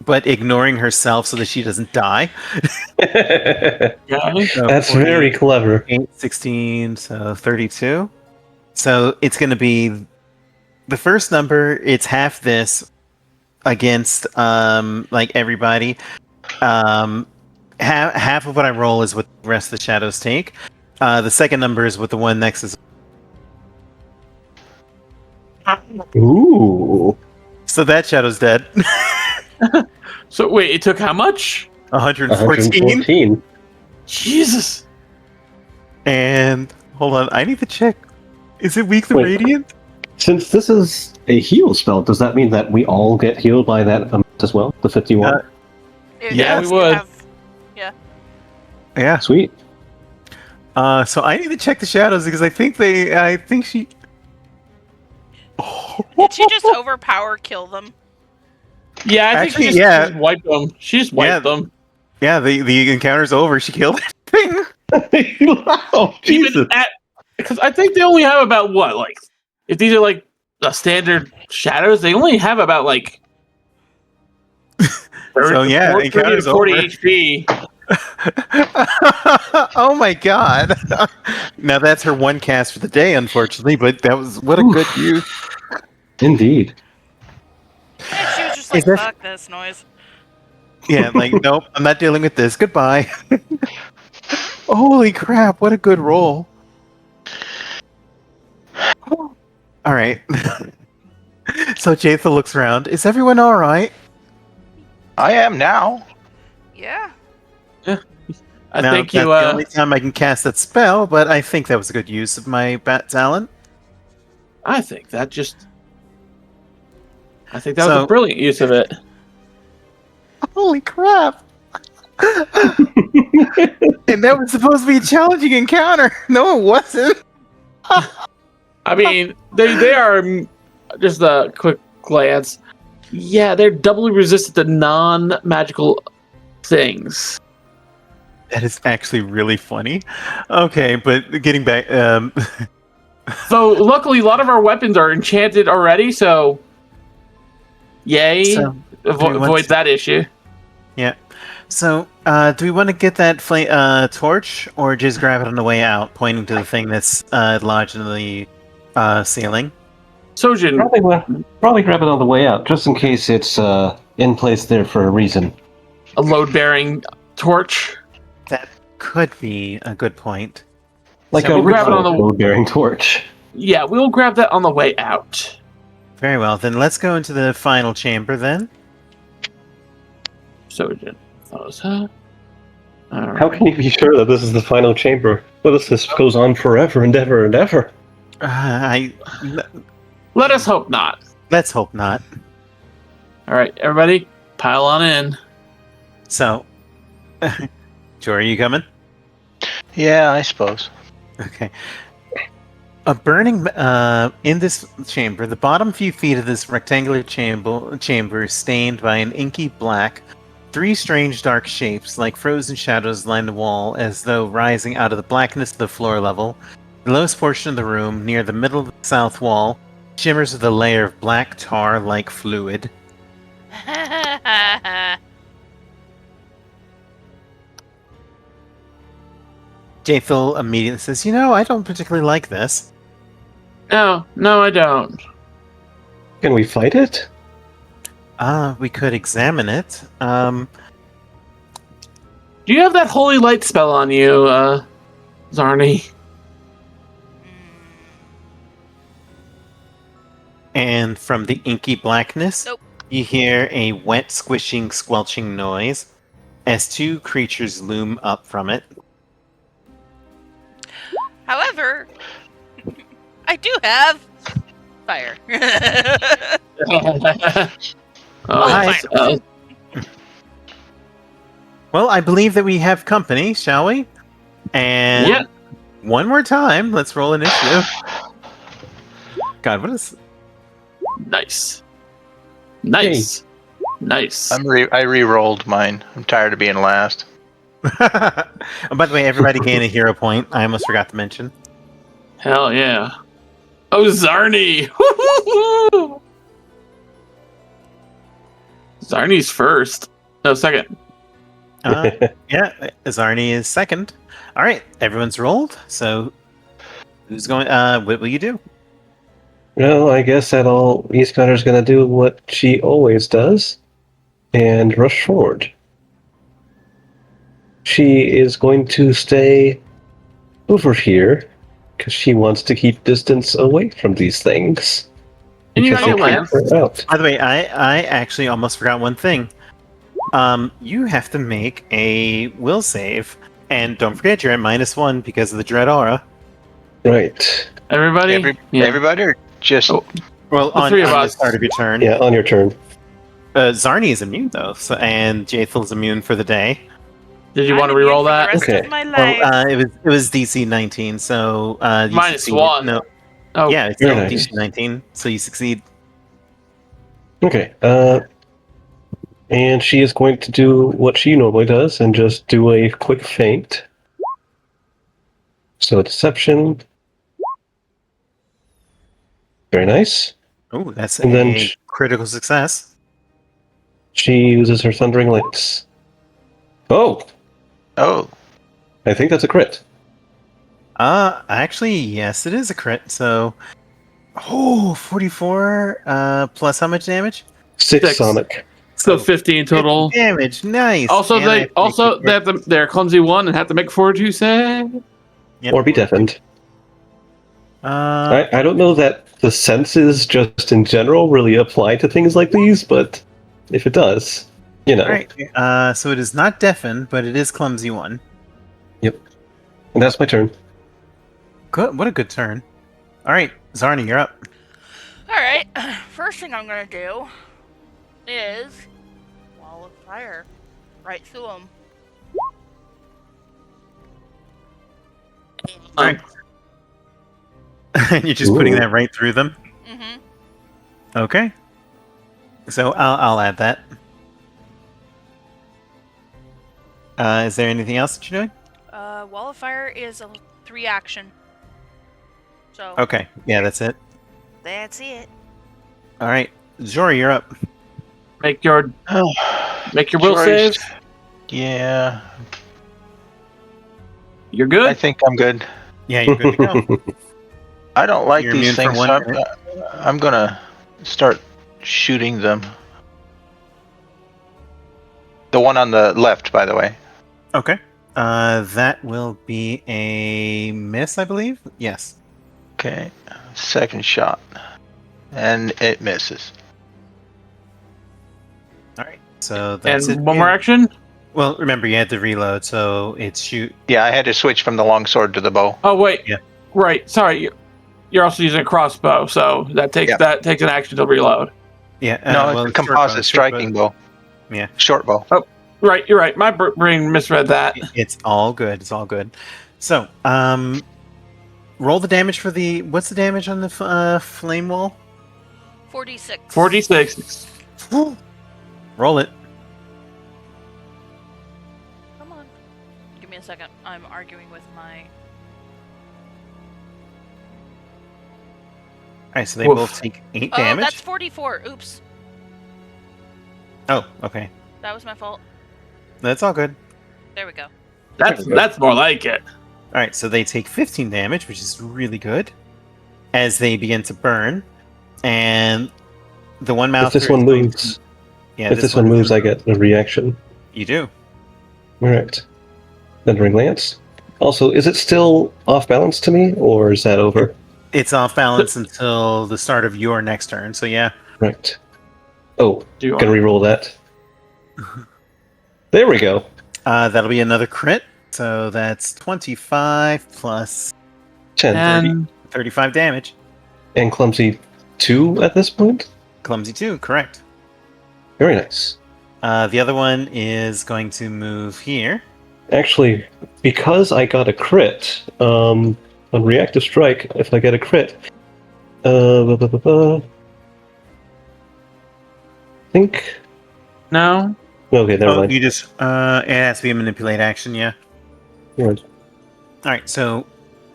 but ignoring herself so that she doesn't die. Okay. So That's very clever. 8, 16, so 32. So it's going to be the first number. It's half this against like everybody. Half of what I roll is what the rest of the shadows take. The second number is what the one next is. Ooh. So that shadow's dead. So wait, it took how much? 114. 114. Jesus. And hold on, I need to check. Is it weak to Wait. radiant? Since this is a heal spell, does that mean that we all get healed by that amount as well? The 51? Yeah, we If would. Yeah. Sweet. So I need to check the shadows because I think she. Did she just overpower kill them? Yeah, I think Actually, she yeah. just wiped them. She just wiped them. Yeah, the encounter's over. She killed everything. Wow, Jesus. Because I think they only have about what, like, if these are like the standard shadows, they only have about like. 30, So yeah, 30 to encounter's 40 over. HP. Oh my god! Now that's her one cast for the day, unfortunately. But that was what a good use. Indeed. Yeah, she was just like, fuck this noise. Yeah, like nope, I'm not dealing with this. Goodbye. Holy crap! What a good roll. All right. So Jatha looks around. Is everyone all right? I am now. Yeah. I Now, think that's you. the only time I can cast that spell, but I think that was a good use of my bat talent. I think that was a brilliant use of it. Holy crap! And that was supposed to be a challenging encounter. No, it wasn't. I mean, they are just a quick glance. Yeah, they're doubly resistant to non-magical things. That is actually really funny. Okay, but getting back, So luckily, a lot of our weapons are enchanted already. So, yay! So, avoid that issue. Yeah. So, do we want to get that torch, or just grab it on the way out, pointing to the thing that's lodged in the ceiling? Sojin, Probably grab it on the way out, just in case it's in place there for a reason. a load-bearing torch. That could be a good point. Like So a we'll grab it on the- load-bearing torch. Yeah, we'll grab that on the way out. Very well, then let's go into the final chamber then. Sojin, follows her. All How right. can you be sure that this is the final chamber? What if this goes on forever and ever and ever? Let us hope not. Let's hope not. All right, everybody, pile on in. So, Jory, you coming? Yeah, I suppose. Okay. A burning in this chamber, the bottom few feet of this rectangular chamber is stained by an inky black. 3 strange dark shapes, like frozen shadows, line the wall, as though rising out of the blackness of the floor level. The lowest portion of the room, near the middle of the south wall, shimmers with a layer of black tar-like fluid. Jathil immediately says, I don't particularly like this. No, I don't. Can we fight it? We could examine it. Do you have that holy light spell on you, Zarni? And from the inky blackness, Nope. you hear a wet, squishing, squelching noise as 2 creatures loom up from it. However, I do have fire. Nice. Well, I believe that we have company, shall we? And Yeah. one more time, let's roll initiative. God, what is... Nice. I re-rolled mine. I'm tired of being last. Oh, by the way, everybody gain a hero point. I almost forgot to mention. Hell yeah. Oh, Zarni! Zarni's first. No, second. Yeah, Zarni is second. All right, everyone's rolled. So, who's going? What will you do? Well, I guess that Iskander's gonna do what she always does, and rush forward. She is going to stay over here, because she wants to keep distance away from these things. And you Because got your they lance. creep her out. By the way, I actually almost forgot one thing. You have to make a will save, and don't forget you're at -1 because of the dread aura. Right. Everybody? Everybody, or Just Oh, Well, The on, three of on the us. start of your turn. Yeah, on your turn. Zarni is immune though, and Jathel's immune for the day. Did you I'm want to immune reroll for the that? rest Okay. of my Well, life. it was DC 19, so you Minus succeeded. one. No, Oh, yeah, it's Very still nice. DC 19, so you succeed. Okay. And she is going to do what she normally does and just do a quick feint. So deception. Very nice. Oh, that's And then a critical success. she uses her Thundering Lights. Oh, oh, I think that's a crit. Actually, yes, it is a crit. So, 44 plus how much damage? 6 6. Sonic. So So 15 50 total. damage. Nice. Also, And I have to make they have to, they're clumsy 1 and have to make 42 save. Yep. Or be deafened. I don't know that the senses just in general really apply to things like these, but if it does, you know. All right. So it is not deafened, but it is clumsy 1. Yep. And that's my turn. Good. What a good turn. All right, Zarni, you're up. Alright, first thing I'm gonna do is wall of fire right through him. All right. You're just putting Ooh. that right through them. Mm-hmm. Okay. So I'll add that. Is there anything else that you're doing? Wall of fire is a 3 action. So Okay. Yeah, that's it. that's it. All right, Jory, you're up. Make your will Jory's- save. Yeah, You're I good. think I'm good. Yeah, you're good to go. I don't like You're these immune for things, 1 so minute. I'm gonna start shooting them. The one on the left, by the way. Okay. That will be a miss, I believe. Yes. Okay, second shot, and it misses. All right. So that's And it. one more action. Well, remember you had to reload, so it's shoot. Yeah, I had to switch from the longsword to the bow. Oh wait. Yeah. Right. Sorry. You're also using a crossbow, so that takes Yeah. an action to reload. Yeah. No, well, it's a short bow, composite short striking bow. Yeah. Short bow. Right. You're right. My brain misread that. It's all good. It's all good. So, roll the damage for the. What's the damage on the flame wall? 46. 46. Roll it. Come on. Give me a second. I'm arguing with my. All right. So they Woof. both take 8 Oh, damage. that's 44. Oops. Oh, okay. That was my fault. That's all good. There we go. That's more like it. All right. So they take 15 damage, which is really good, as they begin to burn, and the one mouth. If this one moves, Yeah. if this one is moves, I gonna- get a reaction. You do. Alright. Thundering Lance. Also, is it still off balance to me, or is that over? It's off balance until the start of your next turn. So yeah. Right. Oh, Do you gonna want? re-roll that. There we go. That'll be another crit. So that's 25 plus 10. And 35 damage. And clumsy 2 at this point? Clumsy 2, correct. Very nice. The other one is going to move here. Actually, because I got a crit, on reactive strike, if I get a crit, I think. no. Okay, never mind. You just it has to be a manipulate action, yeah. Right. All right, so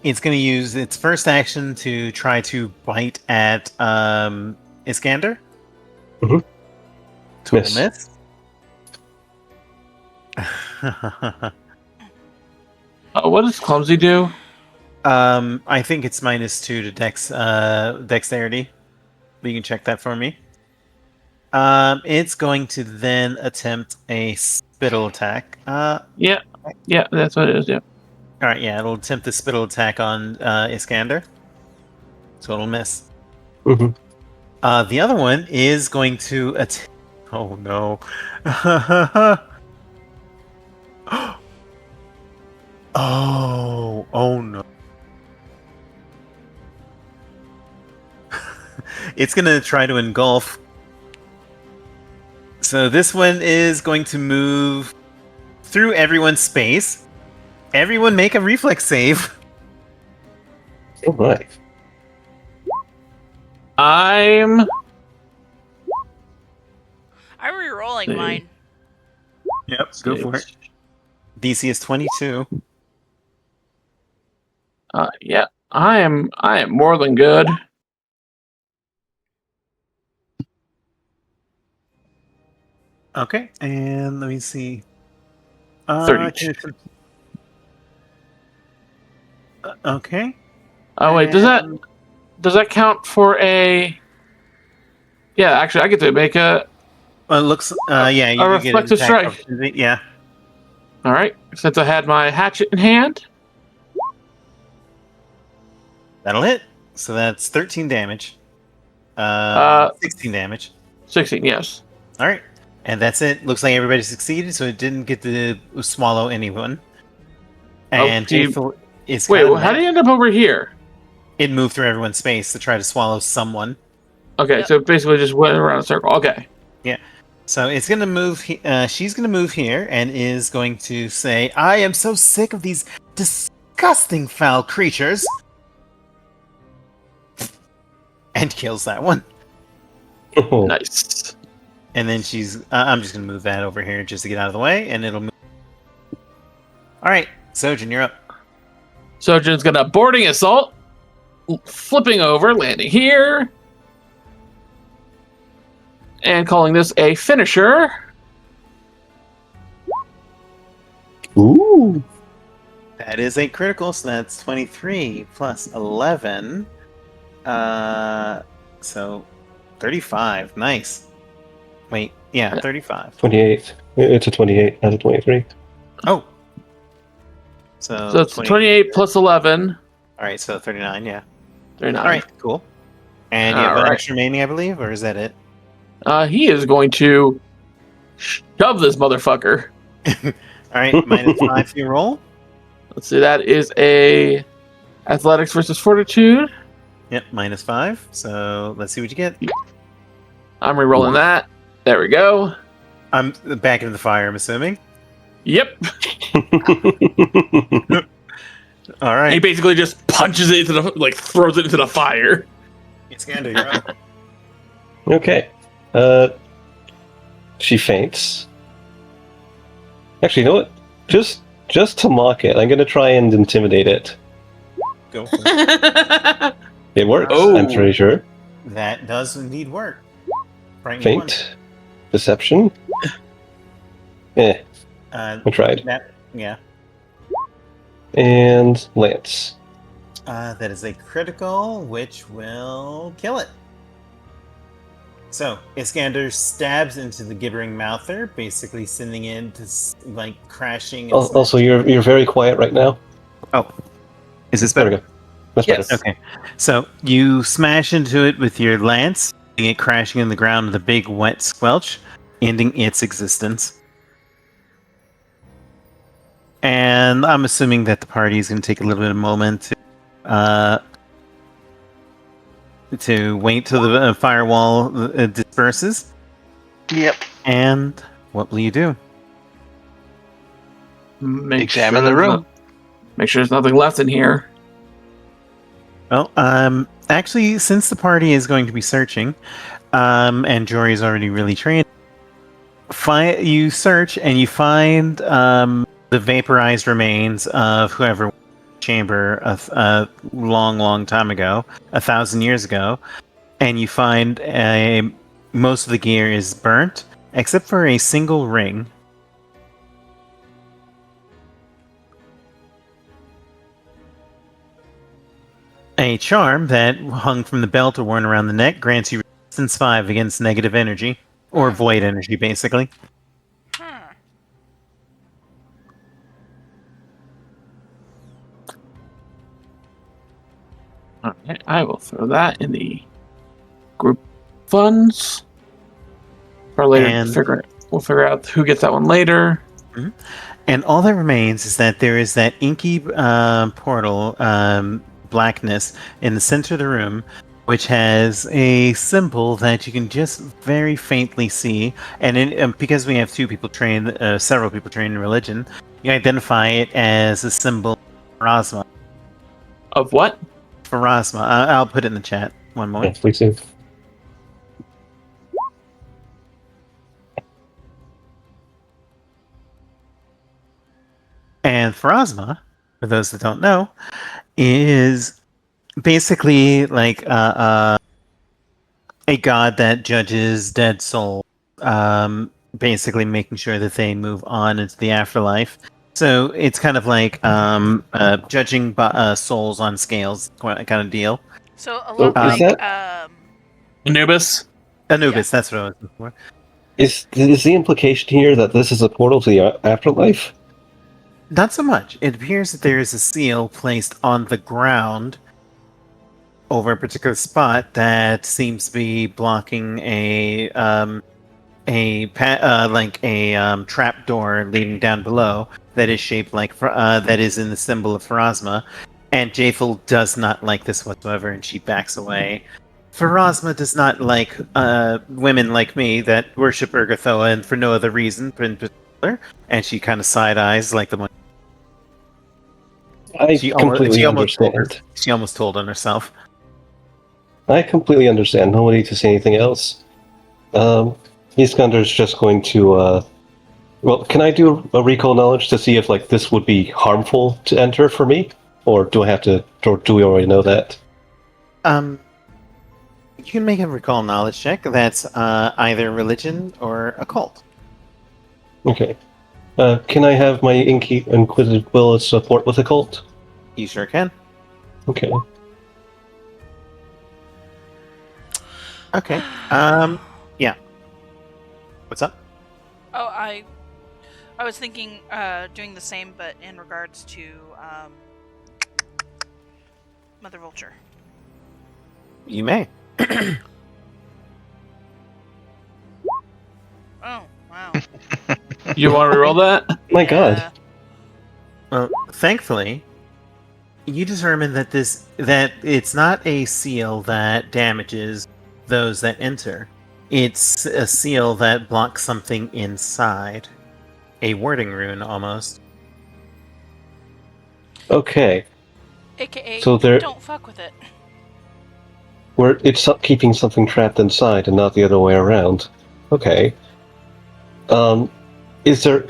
it's going to use its first action to try to bite at Iskander. Mhm. Total Miss. What does clumsy do? I think it's -2 to dexterity. But you can check that for me. It's going to then attempt a spittle attack. Yeah, that's what it is. Yeah. All right, yeah, it'll attempt the spittle attack on Iskander. So it'll miss. Mhm. The other one is going to attack. Oh no. Oh no. it's gonna try to engulf. So this one is going to move through everyone's space. Everyone make a reflex save. Oh my. I'm re-rolling See. mine. Yep, go for it. DC is 22. Yeah, I am more than good. Okay, and let me see. 32. Okay. Oh wait, does that count for a? Yeah, actually, I get to make a Well, it looks. Yeah, you do get an reflective attack strike. opportunity. Yeah. All right, since I had my hatchet in hand. That'll hit. So that's 13 damage. 16 damage. 16, yes. All right, and that's it. Looks like everybody succeeded, so it didn't get to swallow anyone. And thankfully, it's wait, kind of how do you end up over here? It moved through everyone's space to try to swallow someone. Okay, Yep. so it basically just went around a circle. Okay. Yeah. So it's gonna move. She's gonna move here and is going to say, "I am so sick of these disgusting foul creatures," and kills that one. Oh. Nice. And then she's. I'm just gonna move that over here just to get out of the way, and it'll move. All right, Sojin, you're up. Sojin's gonna boarding assault, flipping over, landing here, and calling this a finisher. Ooh. That is a critical, so that's 23 plus 11. So 35. Nice. Wait, yeah, 35. 28. It's a 28, not a 23. Oh. So So it's 28 plus 11. All right, so 39, yeah. 39. All right, cool. And you have All an right. extra remaining, I believe, or is that it? He is going to shove this motherfucker. All right, -5 for your roll. Let's see, that is a athletics versus fortitude. Yep, -5. So let's see what you get. I'm re-rolling that. There we go. I'm back into the fire, I'm assuming. Yep. All He right. basically just punches it into the, like, throws it into the fire. Iskander, you're up. Okay. She faints. Actually, you know what? Just to mock it, I'm gonna try and intimidate it. Go for it. It works, Oh. I'm pretty sure. That does indeed work. Frighten one. Faint. Deception. I tried. Yeah. And Lance. That is a critical, which will kill it. So, Iskander stabs into the gibbering mouther, basically sending it to, like, crashing. And Also, you're very quiet right now. Oh. Is this There better? we go. That's Yes. better. Okay. So, you smash into it with your lance, sending it crashing in the ground with a big wet squelch, ending its existence. And I'm assuming that the party is going to take a little bit of a moment to wait till the firewall disperses. Yep. And what will you do? Examine the room. Make sure there's nothing left in here. Well, actually, since the party is going to be searching, and Jory is already really trained, you search and you find the vaporized remains of whoever chamber a long time ago, 1,000 years ago, and you find most of the gear is burnt except for a single ring. A charm that hung from the belt or worn around the neck grants you resistance 5 against negative energy, or void energy, basically. Okay, I will throw that in the group funds. For later, And- we'll figure out who gets that one later. And all that remains is that there is that inky portal blackness in the center of the room which has a symbol that you can just very faintly see. And because we have several people trained in religion, you identify it as a symbol of Pharasma. Of what? Pharasma. I'll put it in the chat. One moment. Yes, please do. And Pharasma, for those that don't know, is basically like a god that judges dead souls, basically making sure that they move on into the afterlife. So it's kind of like judging souls on scales kind of deal. So a So lot is like that Anubis? Anubis, that's what I was looking for. is the implication here that this is a portal to the afterlife? Not so much. It appears that there is a seal placed on the ground over a particular spot that seems to be blocking a trap door leading down below that is shaped like that is in the symbol of Pharasma. And Japhel does not like this whatsoever, and she backs away. Pharasma does not like women like me that worship Urgathoa and for no other reason in particular. And she kind of side eyes like the one. I She completely almost understand. she almost told on herself. I completely understand. No need to say anything else. Iskander's just going to. Well, can I do a recall knowledge to see if like this would be harmful to enter for me, or do I have to? Or do we already know that? You can make a recall knowledge check. That's either religion or occult. Okay. Can I have my Inquisitive Will as support with occult? You sure can. Okay. Okay. Yeah. What's up? Oh, I was thinking doing the same, but in regards to Mother Vulture. You may. Oh, wow. You want to reroll that? My God. Well, thankfully, you determine that that it's not a seal that damages those that enter. It's a seal that blocks something inside. A warding rune, almost. Okay. AKA, So there- don't fuck with it. Where it's keeping something trapped inside and not the other way around. Okay. Is there?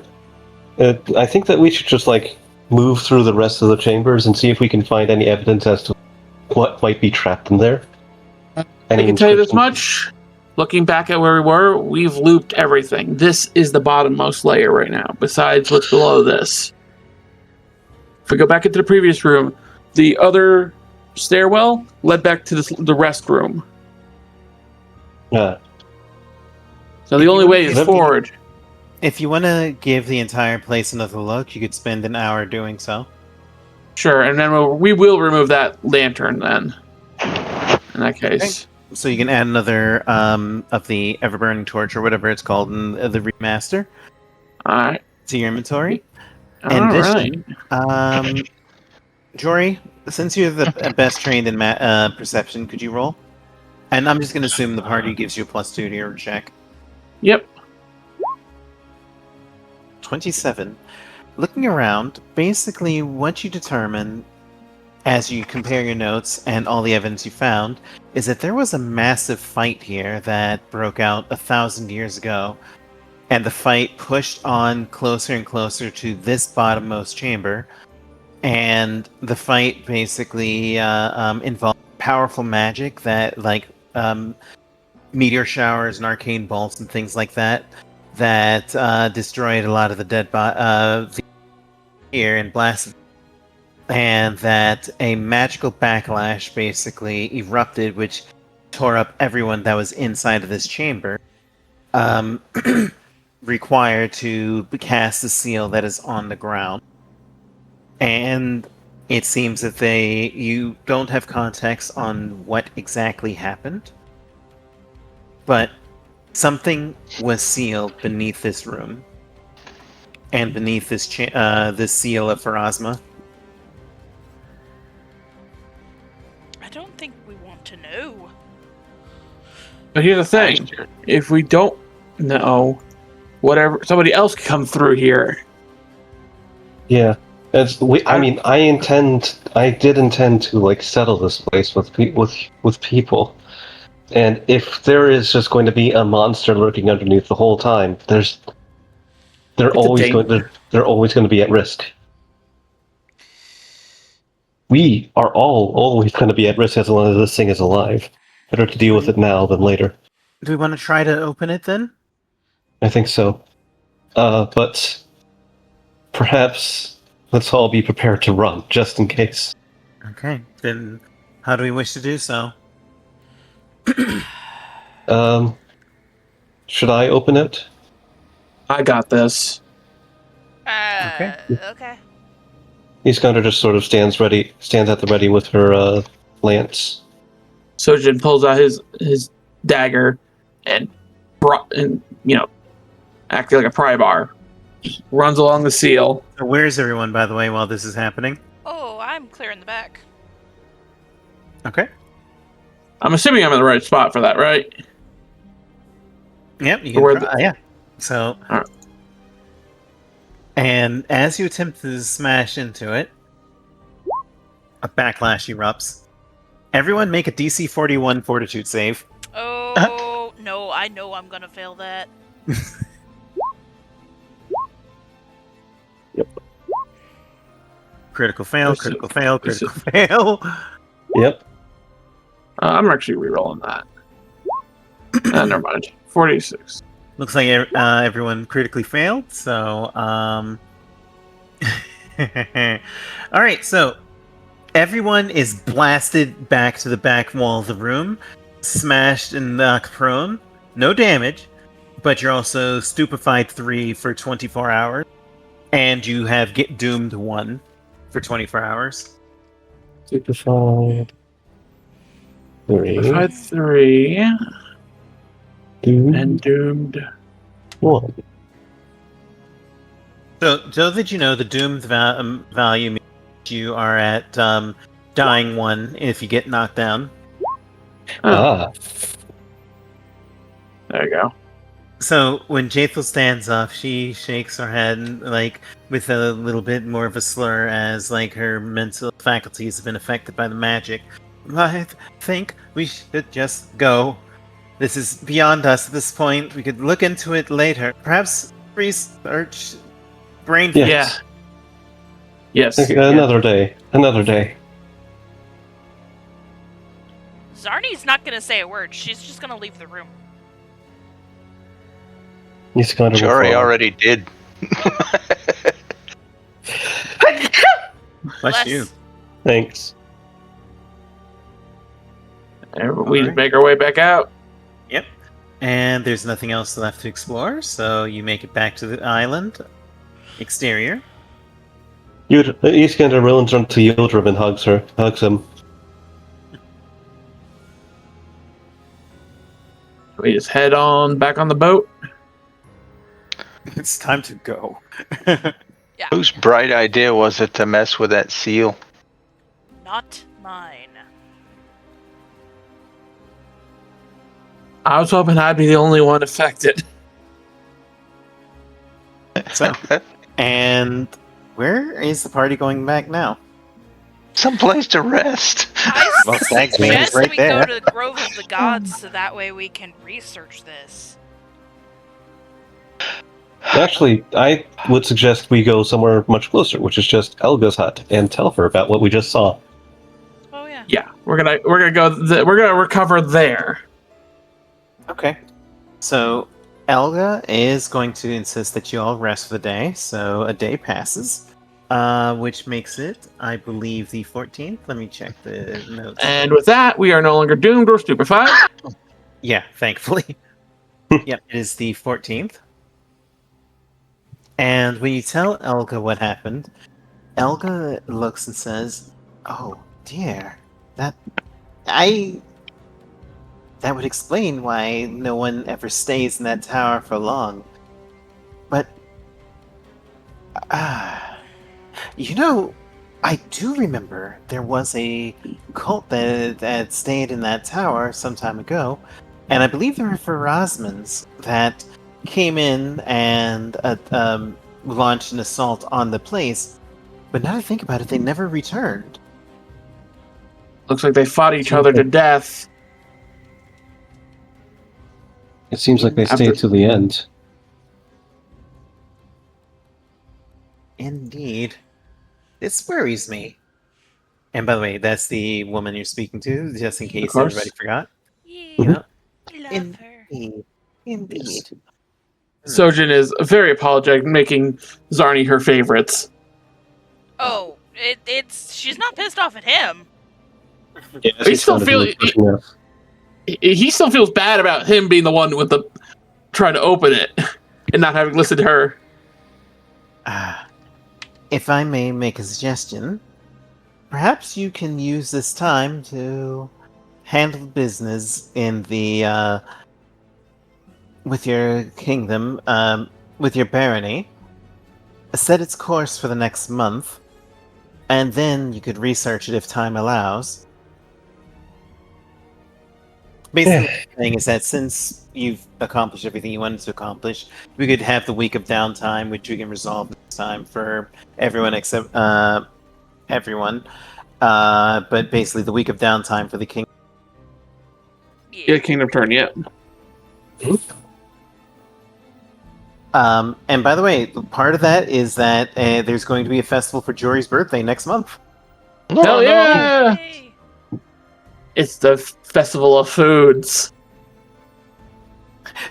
I think that we should just like move through the rest of the chambers and see if we can find any evidence as to what might be trapped in there. I can tell you this inscriptions? much. Looking back at where we were, we've looped everything. This is the bottommost layer right now, besides what's below this. If we go back into the previous room, the other stairwell led back to the rest room. Uh, So the If only you way want is to- forward. If you want to give the entire place another look, you could spend an hour doing so. Sure, and then we will remove that lantern then. In that case. So you can add another of the Everburning Torch or whatever it's called in the remaster Alright. to your inventory. In Alright. addition, Jory, since you're the best trained in perception, could you roll? And I'm just going to assume the party gives you a +2 to your check. Yep. 27. Looking around, basically what you determine as you compare your notes and all the evidence you found is that there was a massive fight here that broke out 1,000 years ago, and the fight pushed on closer and closer to this bottommost chamber, and the fight basically involved powerful magic that meteor showers and arcane bolts and things like that destroyed a lot of the dead here and blasted, and that a magical backlash basically erupted, which tore up everyone that was inside of this chamber, required to cast the seal that is on the ground. And it seems that you don't have context on what exactly happened, but something was sealed beneath this room and beneath this this seal of Pharasma. I don't think we want to know. But here's the thing: if we don't know, whatever somebody else could come through here. Yeah. I mean, I did intend to like settle this place with people. And if there is just going to be a monster lurking underneath the whole time, they're always going to be at risk. We are all always going to be at risk as long as this thing is alive. Better to deal with it now than later. Do we want to try to open it then? I think so. But perhaps let's all be prepared to run, just in case. Okay, then how do we wish to do so? Should I open it? I got this. Okay. Okay. Iskander just sort of stands at the ready with her lance. Sojin pulls out his dagger and acting like a pry bar, just runs along the seal. So where's everyone, by the way, while this is happening? Oh, I'm clear in the back. Okay. I'm assuming I'm in the right spot for that, right? Yep, you can Where try. Yeah. So, Alright. And as you attempt to smash into it, a backlash erupts. Everyone make a DC 41 Fortitude save. Oh, no, I know I'm gonna fail that. Critical fail, This is- critical fail, this critical fail. Yep. I'm actually rerolling that. Never mind. 46. Looks like everyone critically failed, so Alright, so everyone is blasted back to the back wall of the room, smashed and knocked prone. No damage, but you're also stupefied 3 for 24 hours. And you have get doomed 1 for 24 hours. Stupefied. 3. If I had 3 Doomed. and doomed. 1. So that you know, the doomed value means you are at dying 1 if you get knocked down. Oh, there you go. So when Jaethel stands up, she shakes her head like with a little bit more of a slur, as like her mental faculties have been affected by the magic. I think we should just go. This is beyond us at this point. We could look into it later. Perhaps research brain. Yes. Yes. Okay, another day. Another day. Zarni's not gonna say a word. She's just gonna leave the room. Iskander will Jory follow. already did. Bless you. Thanks. And we Alright. just make our way back out. Yep. And there's nothing else left to explore, so you make it back to the island exterior. Iskander runs onto Yildrim and hugs him. We just head on back on the boat. It's time to go. Whose bright idea was it to mess with that seal? Not mine. I was hoping I'd be the only one affected. So, and where is the party going back now? Someplace to rest. I Well, thanks, man. suggest It's right we there. go to the Grove of the Gods so that way we can research this. Actually, I would suggest we go somewhere much closer, which is just Elga's hut, and tell her about what we just saw. Oh yeah. Yeah, we're gonna go. We're gonna recover there. Okay. So, Elga is going to insist that you all rest for the day, so a day passes. Which makes it, I believe, the 14th. Let me check the notes. And with that, we are no longer doomed or stupefied. Yeah, thankfully. Yep, it is the 14th. And when you tell Elga what happened, Elga looks and says, "Oh dear, that would explain why no one ever stays in that tower for long. But, you know, I do remember there was a cult that stayed in that tower some time ago. And I believe there were Verosmans that came in and launched an assault on the place. But now that I think about it, they never returned. Looks like they fought each other to death. It seems like they stayed to the end. Indeed. This worries me. And by the way, that's the woman you're speaking to, just in case course. everybody forgot. Yeah, Yeah. love her. Indeed. Sojin is very apologetic, making Zarni her favorites. Oh, it's she's not pissed off at him. Yeah, He still he still feels bad about him being the one with the trying to open it and not having listened to her. If I may make a suggestion, perhaps you can use this time to handle business in the with your kingdom, with your barony. Set its course for the next month, and then you could research it if time allows. Basically, what I'm saying is that since you've accomplished everything you wanted to accomplish, we could have the week of downtime, which we can resolve next time for everyone except everyone. But basically, the week of downtime for the king. Yeah, Kingdom Turn, yeah. And by the way, part of that is that there's going to be a festival for Jory's birthday next month. Hell yeah! Yay. It's the Festival of Foods.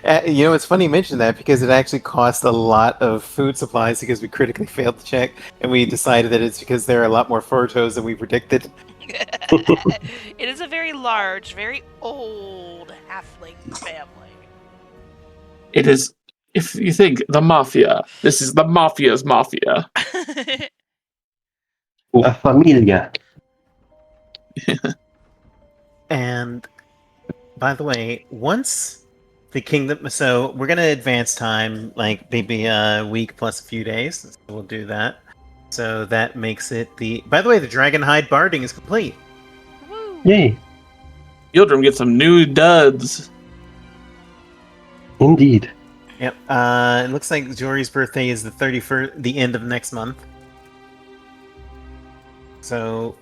You know, it's funny you mention that because it actually cost a lot of food supplies because we critically failed to check, and we decided that it's because there are a lot more photos than we predicted. It is a very large, very old halfling family. It is, if you think the Mafia, this is the Mafia's Mafia. La Familia. And by the way, once the kingdom, so we're gonna advance time like maybe a week plus a few days. So we'll do that. So that makes it the. By the way, the Dragonhide barding is complete. Woo. Yay. Yildrim gets some new duds. Indeed. Yep. It looks like Jory's birthday is the 31st, the end of next month. So,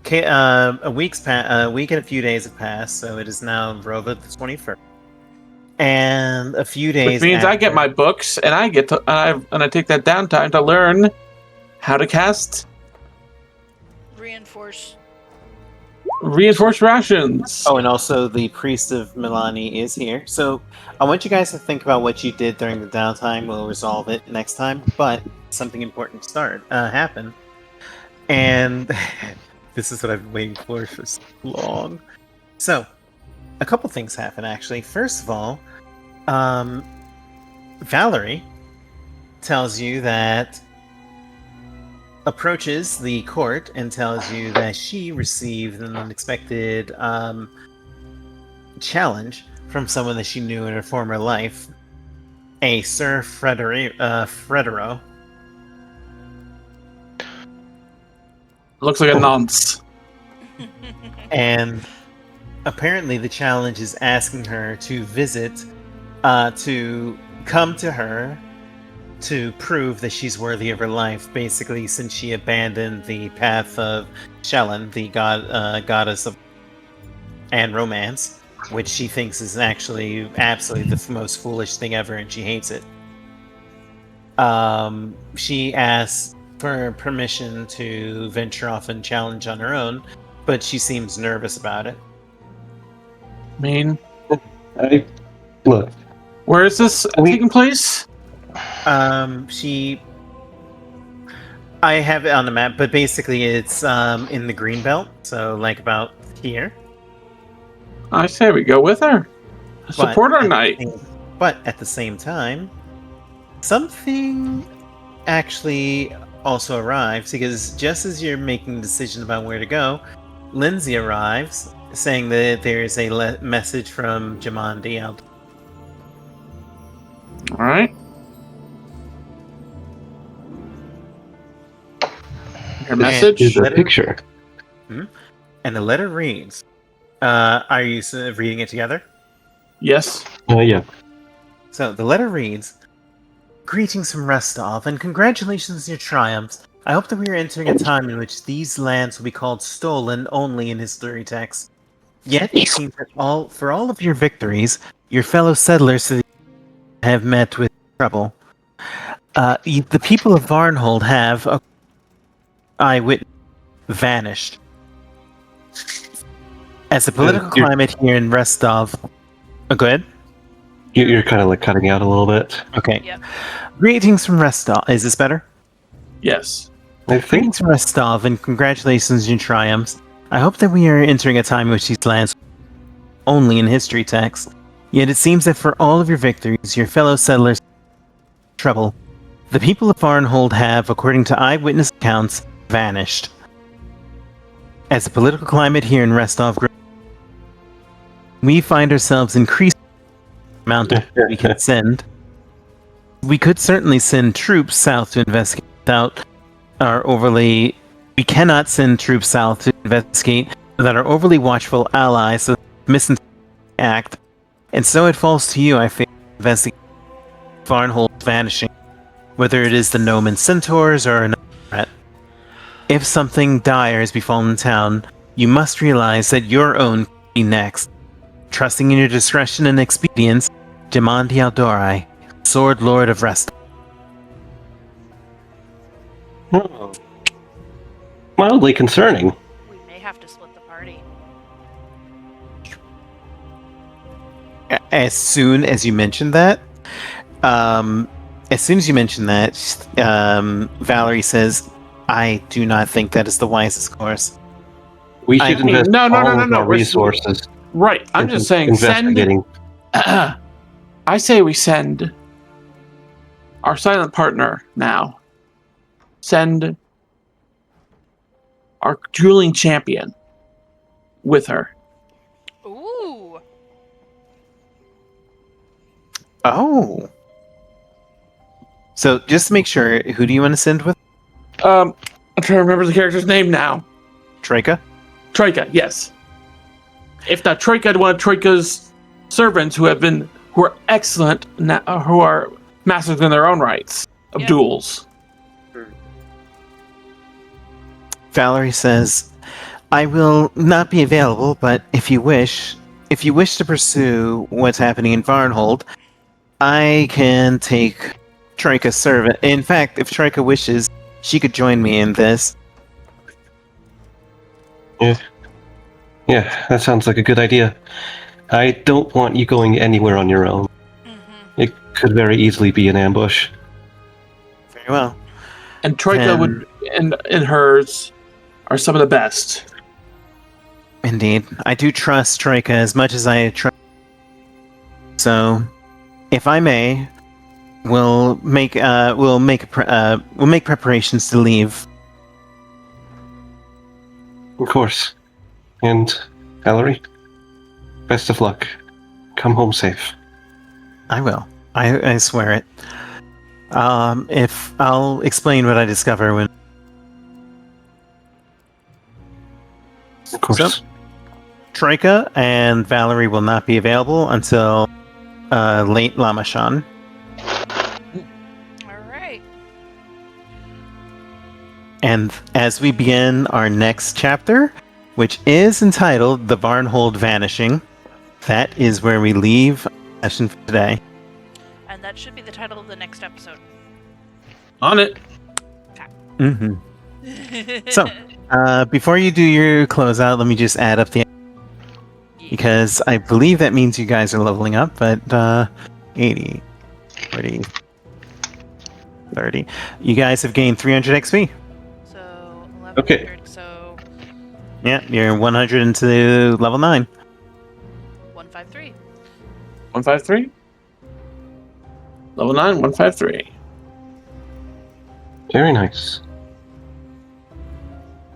a week and a few days have passed, so it is now Rova the 21st. And a few days. Which means I get after- my books and I get to and I take that downtime to learn how to cast reinforced rations. Oh, and also the priest of Milani is here. So I want you guys to think about what you did during the downtime. We'll resolve it next time. But something important happened, and this is what I've been waiting for so long. So a couple things happen actually. First of all, Valerie tells you that approaches the court and tells you that she received an unexpected challenge from someone that she knew in her former life, a Sir Fredero. Looks like a nonce. And apparently the challenge is asking her to visit, to come to her to prove that she's worthy of her life, basically, since she abandoned the path of Shelyn, the goddess of and romance, which she thinks is actually absolutely the most foolish thing ever, and she hates it. She asks for permission to venture off and challenge on her own, but she seems nervous about it. I mean, Look, where is this taking place? I have it on the map, but basically it's in the green belt, so like about here. I say we go with her. Support our knight. But at the same time, something actually also arrives, because just as you're making the decision about where to go, Lindsay arrives, saying that there's a message from Jamandi out. All right. Your message? Here's a picture. And the letter reads, are you reading it together? Yes. Yeah. So the letter reads, "Greetings from Restov, and congratulations on your triumphs. I hope that we are entering a time in which these lands will be called stolen only in history texts. Yet it seems that for all of your victories, your fellow settlers have met with trouble. The people of Varnhold have, eyewitness, vanished. As the political climate here in Restov..." Oh, go ahead. You're kind of like cutting out a little bit. Okay. Yep. Greetings from Restov. Is this better? Yes. I think. Greetings from Restov, and congratulations on your triumphs. I hope that we are entering a time in which these lands only in history texts. Yet it seems that for all of your victories, your fellow settlers trouble. The people of Varnhold have, according to eyewitness accounts, vanished. As the political climate here in Restov grows, we find ourselves increasing the amount of we can send. We could certainly send troops south to investigate without our overly... We cannot send troops south to investigate without our overly watchful allies so misinterpret the act. And so it falls to you, I feel, to investigate Varnhold's vanishing, whether it is the Gnomon Centaurs or another threat. If something dire has befallen town, you must realize that your own could be next. Trusting in your discretion and expedience, Demandi Aldorai, Sword Lord of Rest. Oh. Mildly concerning. We may have to split the party. As soon as you mentioned that, Valerie says, "I do not think that is the wisest course." We should invest No. all of our resources. Right. I'm just saying, investigating. I say we send our silent partner now. Send our dueling champion with her. Ooh. Oh. So just to make sure, who do you want to send with? I'm trying to remember the character's name now. Troika? Troika, yes. If not Troika, one of Troika's servants who are excellent, who are masters in their own rights of duels. Valerie says, "I will not be available, but if you wish to pursue what's happening in Varnhold, I can take Troika's servant. In fact, if Troika wishes, she could join me in this." Yeah, that sounds like a good idea. I don't want you going anywhere on your own. Mm-hmm. It could very easily be an ambush. Very well. And Troika would, and hers are some of the best. Indeed. I do trust Troika as much as I trust. So, if I may, we'll make preparations to leave. Of course. And Valerie, best of luck. Come home safe. I will. I swear it. If I'll explain what I discover when. Of course. So, Troika and Valerie will not be available until late Lamashan. All right. And as we begin our next chapter, which is entitled The Varnhold Vanishing, that is where we leave our session for today. And that should be the title of the next episode. On it. Mm-hmm. So, before you do your closeout, let me just add up the... Because I believe that means you guys are leveling up, but 80, 40, 30. You guys have gained 300 XP. So 1100. Okay. So Yeah, you're 100 into level 9. 153. 153. Level 9, 153. Very nice.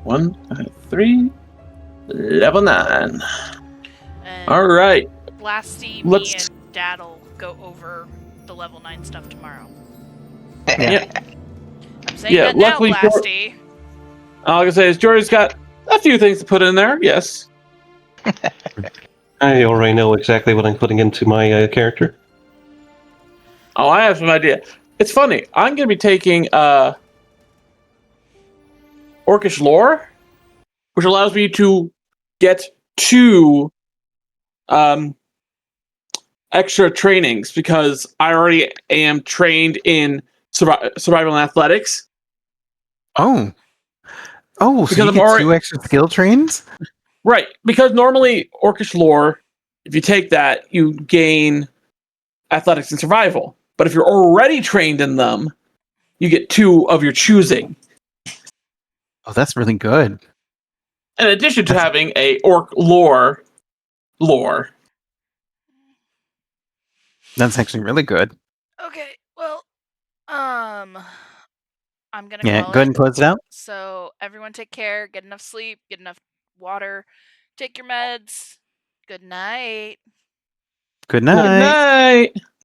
153. Level 9. And All right. Blasty, Let's- me, and Dad'll go over the level 9 stuff tomorrow. Yeah. I'm saying Yeah, that now, luckily Blasty. All I can say is Jory's got a few things to put in there. Yes. I already know exactly what I'm putting into my character. Oh, I have some idea. It's funny. I'm going to be taking Orcish lore, which allows me to get 2 extra trainings because I already am trained in survival and athletics. Oh. Oh, so Because you I'm get already 2 extra skill trains? right. Because normally Orcish lore, if you take that, you gain athletics and survival. But if you're already trained in them, you get 2 of your choosing. Oh, that's really good. In addition to having a orc lore. That's actually really good. Okay, well, I'm gonna Yeah, call go ahead it. and close it out. So everyone take care, get enough sleep, get enough water, take your meds. Good night. Good Good night. night.